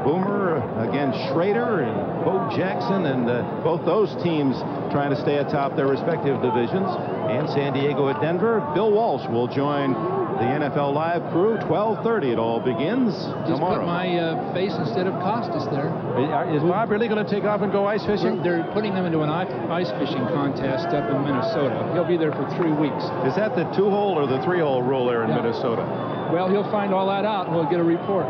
Boomer against Schrader and Bo Jackson, and both those teams trying to stay atop their respective divisions. And San Diego at Denver. Bill Walsh will join the NFL Live crew. 12:30 it all begins tomorrow. Put my face instead of Costas there. Is Bob really going to take off and go ice fishing? They're putting him into an ice fishing contest up in Minnesota. He'll be there for 3 weeks. Is that the 2-hole or the 3-hole rule there in Minnesota? Well, he'll find all that out and we'll get a report.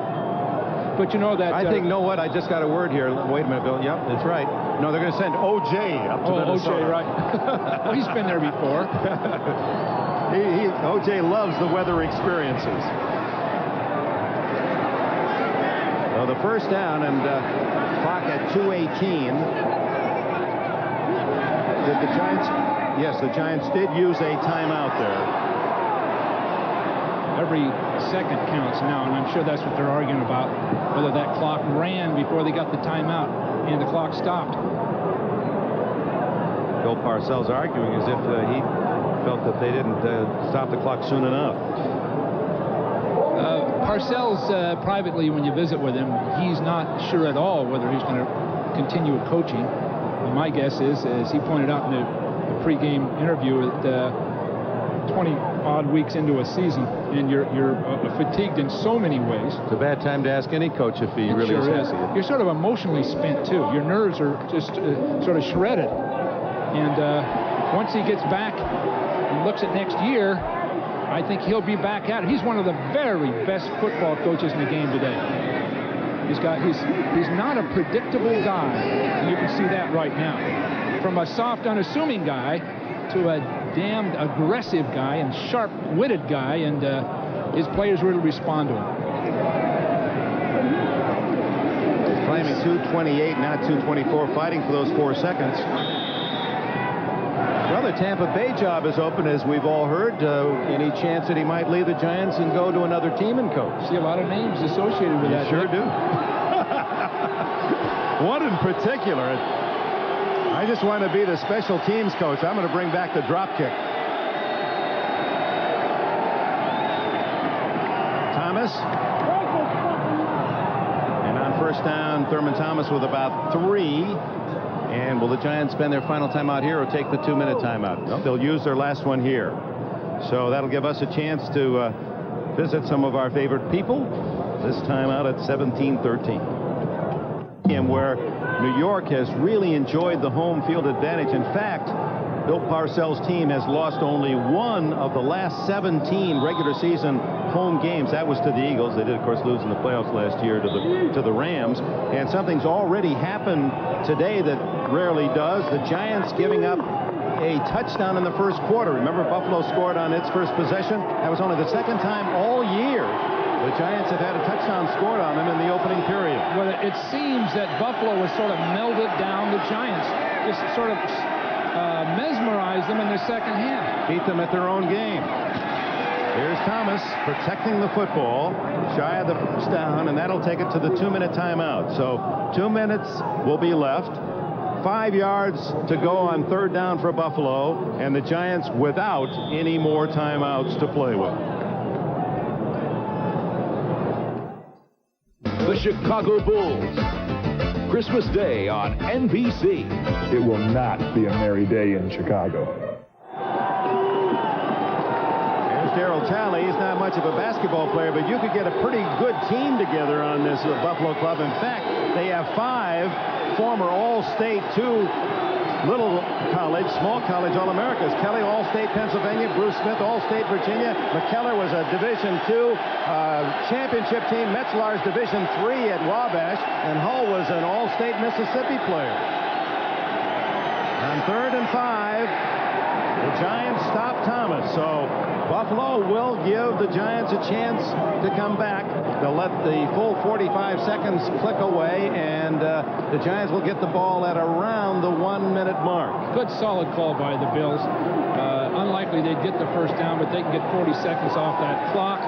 But you know that... I think, know what? I just got a word here. Wait a minute, Bill. Yep, that's right. No, they're going to send O.J. up to Minnesota. O.J., right. Well, he's been there before. O.J. loves the weather experiences. So the first down and clock at 2:18. Did the Giants... Yes, the Giants did use a timeout there. Every second counts now, and I'm sure that's what they're arguing about, whether that clock ran before they got the timeout and the clock stopped. Bill Parcells arguing as if he felt that they didn't stop the clock soon enough. Parcells, privately, when you visit with him, he's not sure at all whether he's going to continue coaching. And my guess is, as he pointed out in the pregame interview, that 20-odd weeks into a season, and you're fatigued in so many ways. It's a bad time to ask any coach if he really is happy. You're sort of emotionally spent, too. Your nerves are just sort of shredded. And once he gets back and looks at next year, I think he'll be back at it. He's one of the very best football coaches in the game today. He's not a predictable guy, and you can see that right now. From a soft, unassuming guy to a damned aggressive guy and sharp-witted guy, and his players really respond to him. Claiming 2:28, not 2:24, fighting for those 4 seconds. Well, the Tampa Bay job is open, as we've all heard. Any chance that he might leave the Giants and go to another team and coach? See a lot of names associated with that. Sure do. One in particular. I just want to be the special teams coach. I'm going to bring back the drop kick. Thomas. And on first down, Thurman Thomas with about 3. And will the Giants spend their final timeout here or take the 2-minute timeout? No, they'll use their last one here. So that'll give us a chance to visit some of our favorite people. This time out at 17-13. And where New York has really enjoyed the home field advantage. In fact, Bill Parcells' team has lost only one of the last 17 regular season home games. That was to the Eagles. They did, of course, lose in the playoffs last year to the Rams. And something's already happened today that rarely does. The Giants giving up a touchdown in the first quarter. Remember, Buffalo scored on its first possession. That was only the second time all year the Giants have had a touchdown scored on them in the opening period. Well, it seems that Buffalo has sort of melded down the Giants, just sort of mesmerized them in the second half. Beat them at their own game. Here's Thomas protecting the football, shy of the first down, and that'll take it to the 2-minute timeout. So 2 minutes will be left. 5 yards to go on third down for Buffalo, and the Giants without any more timeouts to play with. the Chicago Bulls. Christmas Day on NBC. It will not be a merry day in Chicago. There's Darryl Talley. He's not much of a basketball player, but you could get a pretty good team together on this Buffalo club. In fact, they have 5 former All-State, 2 little college, small college All-Americas. Kelly, All-State Pennsylvania. Bruce Smith, All-State Virginia. McKellar was a Division II championship team. Metzlar's Division III at Wabash. And Hull was an All-State Mississippi player. On 3rd and 5, the Giants stop Thomas. So Buffalo will give the Giants a chance to come back. They'll let the full 45 seconds click away, and the Giants will get the ball at around the 1-minute mark. Good solid call by the Bills. Unlikely they'd get the first down, but they can get 40 seconds off that clock,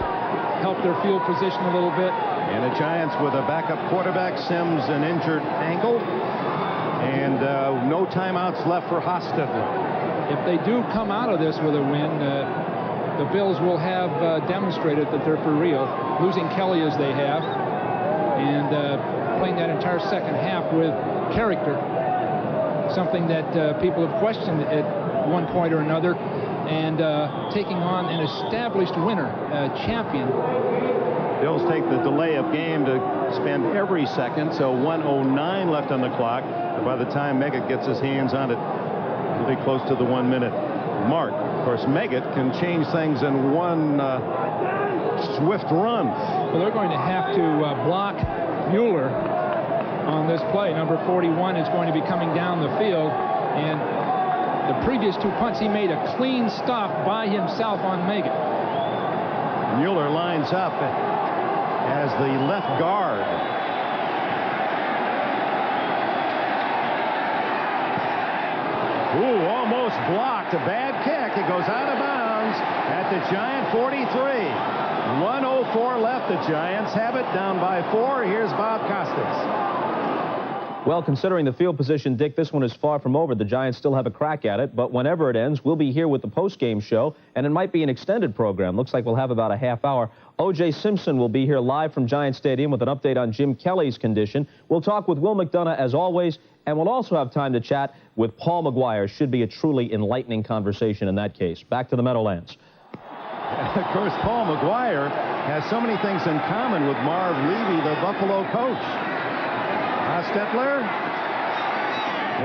help their field position a little bit. And the Giants with a backup quarterback, Sims an injured ankle, and no timeouts left for Hostetler. If they do come out of this with a win, the Bills will have demonstrated that they're for real, losing Kelly as they have, and playing that entire second half with character, something that people have questioned at one point or another, and taking on an established winner, champion. Bills take the delay of game to spend every second, so 1:09 left on the clock. And by the time Meggett gets his hands on it, it'll be close to the 1-minute mark. Of course, Meggett can change things in one swift run. Well, they're going to have to block Mueller on this play. Number 41 is going to be coming down the field, and the previous 2 punts he made a clean stop by himself on Meggett. Mueller lines up as the left guard. Ooh, almost blocked. A bad kick. It goes out of bounds at the Giant 43. 1:04 left. The Giants have it down by 4. Here's Bob Costas. Well, considering the field position, Dick, this one is far from over. The Giants still have a crack at it, but whenever it ends, we'll be here with the post-game show, and it might be an extended program. Looks like we'll have about a half hour. O.J. Simpson will be here live from Giant Stadium with an update on Jim Kelly's condition. We'll talk with Will McDonough, as always, and we'll also have time to chat with Paul McGuire. Should be a truly enlightening conversation in that case. Back to the Meadowlands. Of course, Paul McGuire has so many things in common with Marv Levy, the Buffalo coach. Hostetler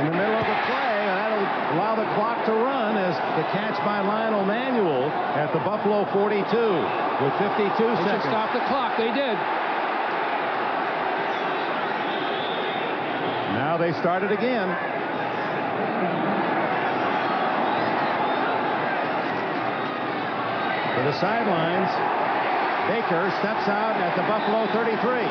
in the middle of the play, and that'll allow the clock to run as the catch by Lionel Manuel at the Buffalo 42 with 52 seconds. They should stop the clock. They did. Now they start it again. To the sidelines, Baker steps out at the Buffalo 33.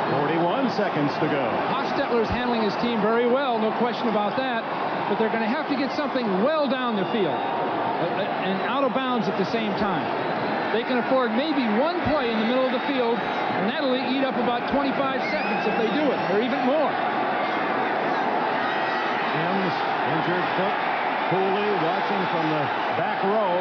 41 seconds to go. Hostetler's handling his team very well, no question about that. But they're going to have to get something well down the field and out of bounds at the same time. They can afford maybe one play in the middle of the field, and that'll eat up about 25 seconds if they do it, or even more. Sims, injured foot. Cooley watching from the back row.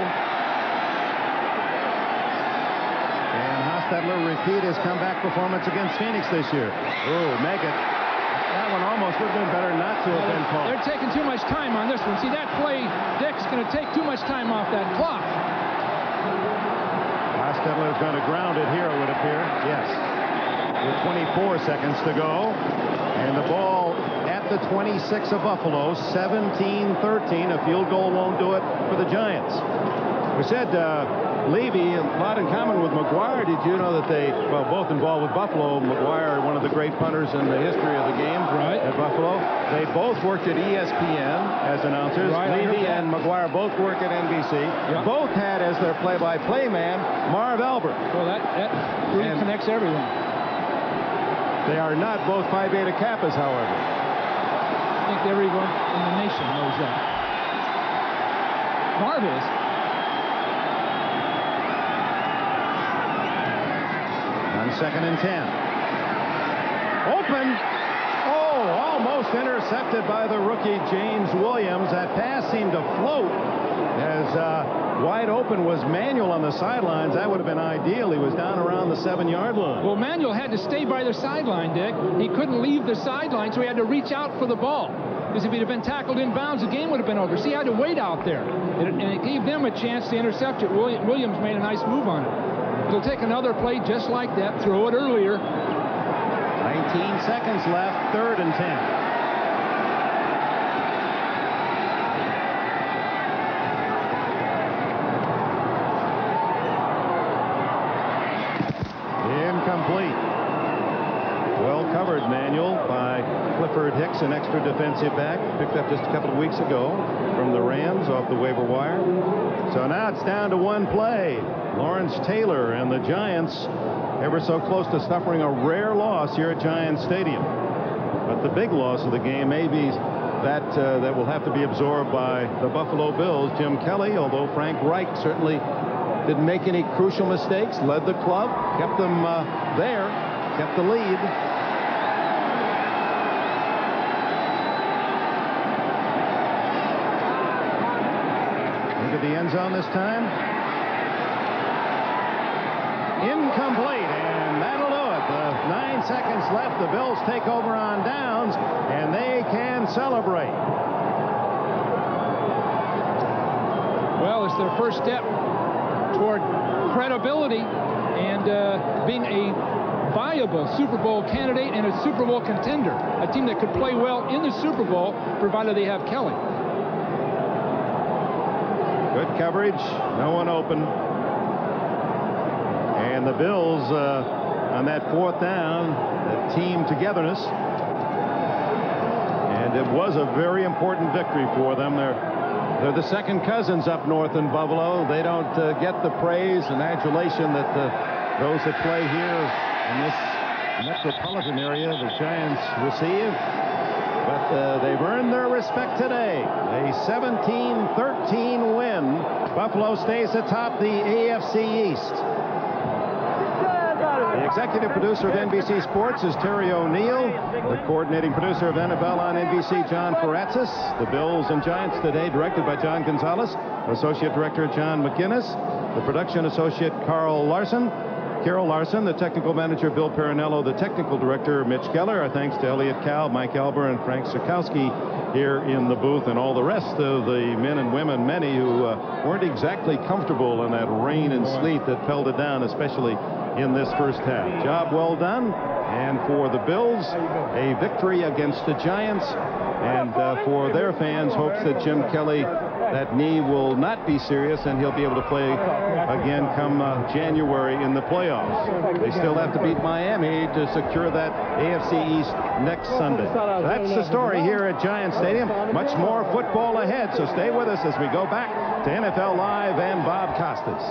Hostetler repeat his comeback performance against Phoenix this year. Oh, Meggett. That one almost would have been better not to have been called. They're taking too much time on this one. See, that play, Dick's going to take too much time off that clock. Hostetler's going to ground it here, it would appear. Yes. With 24 seconds to go. And the ball at the 26 of Buffalo, 17-13. A field goal won't do it for the Giants. We said Levy, a lot in common with McGuire. Did you know that they, well, both involved with Buffalo? McGuire, one of the great punters in the history of the game at Buffalo. They both worked at ESPN as announcers. Levy and McGuire both work at NBC. Yep. Both had as their play-by-play man Marv Albert. Well, that really connects everyone. They are not both Phi Beta Kappas, however. I think everyone in the nation knows that. Marv is. On 2nd and 10. Open. Oh, almost intercepted by the rookie James Williams. That pass seemed to float as wide open was Manuel on the sidelines. That would have been ideal. He was down around the 7-yard line. Well, Manuel had to stay by the sideline, Dick. He couldn't leave the sideline, so he had to reach out for the ball. Because if he'd have been tackled in bounds, the game would have been over. So he had to wait out there. And it gave them a chance to intercept it. Williams made a nice move on it. He'll take another play just like that, throw it earlier. 19 seconds left, 3rd and 10. Incomplete. Well covered, Manuel, by Clifford Hicks, an extra defensive back, picked up just a couple of weeks ago from the Rams off the waiver wire. So now it's down to one play. Lawrence Taylor and the Giants ever so close to suffering a rare loss here at Giants Stadium. But the big loss of the game may be that will have to be absorbed by the Buffalo Bills. Jim Kelly, although Frank Reich certainly didn't make any crucial mistakes, led the club, kept them there, kept the lead. Into the end zone this time. Incomplete, and that'll do it. 9 seconds left. The Bills take over on downs, and they can celebrate. Well, it's their first step toward credibility and being a viable Super Bowl candidate and a Super Bowl contender. A team that could play well in the Super Bowl, provided they have Kelly. Good coverage. No one open. And the Bills on that 4th down, the team togetherness. And it was a very important victory for them. They're the second cousins up north in Buffalo. They don't get the praise and adulation that those that play here in this metropolitan area, the Giants, receive. But they've earned their respect today. A 17-13 win. Buffalo stays atop the AFC East. The executive producer of NBC Sports is Terry O'Neill. The coordinating producer of NFL on NBC, John Faratzis. The Bills and Giants today, directed by John Gonzalez. Associate director, John McGinnis. The production associate, Carol Larson. Carol Larson, the technical manager, Bill Perinello, the technical director, Mitch Geller. Our thanks to Elliot Cow, Mike Elber, and Frank Sikowski here in the booth, and all the rest of the men and women, many who weren't exactly comfortable in that rain and sleet that pelted down, especially in this first half. Job well done. And for the Bills, a victory against the Giants. And for their fans, hopes that Jim Kelly, that knee will not be serious and he'll be able to play again come January in the playoffs. They still have to beat Miami to secure that AFC East next Sunday. That's the story here at Giants Stadium. Much more football ahead, so stay with us as we go back to NFL Live and Bob Costas.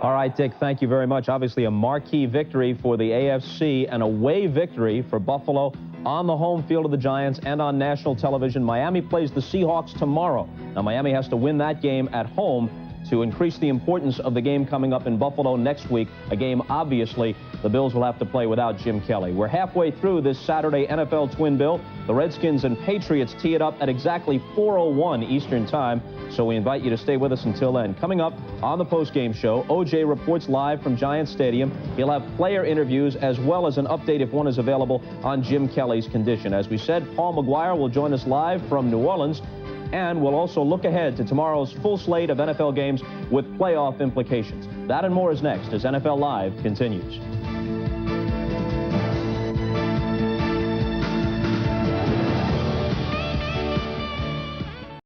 All right, Dick, thank you very much. Obviously a marquee victory for the AFC, an away victory for Buffalo on the home field of the Giants and on national television. Miami plays the Seahawks tomorrow. Now, Miami has to win that game at home to increase the importance of the game coming up in Buffalo next week, a game, obviously, the Bills will have to play without Jim Kelly. We're halfway through this Saturday NFL Twin Bill. The Redskins and Patriots tee it up at exactly 4:01 Eastern Time, so we invite you to stay with us until then. Coming up on the post-game show, O.J. reports live from Giants Stadium. He'll have player interviews as well as an update, if one is available, on Jim Kelly's condition. As we said, Paul McGuire will join us live from New Orleans. And we'll also look ahead to tomorrow's full slate of NFL games with playoff implications. That and more is next as NFL Live continues.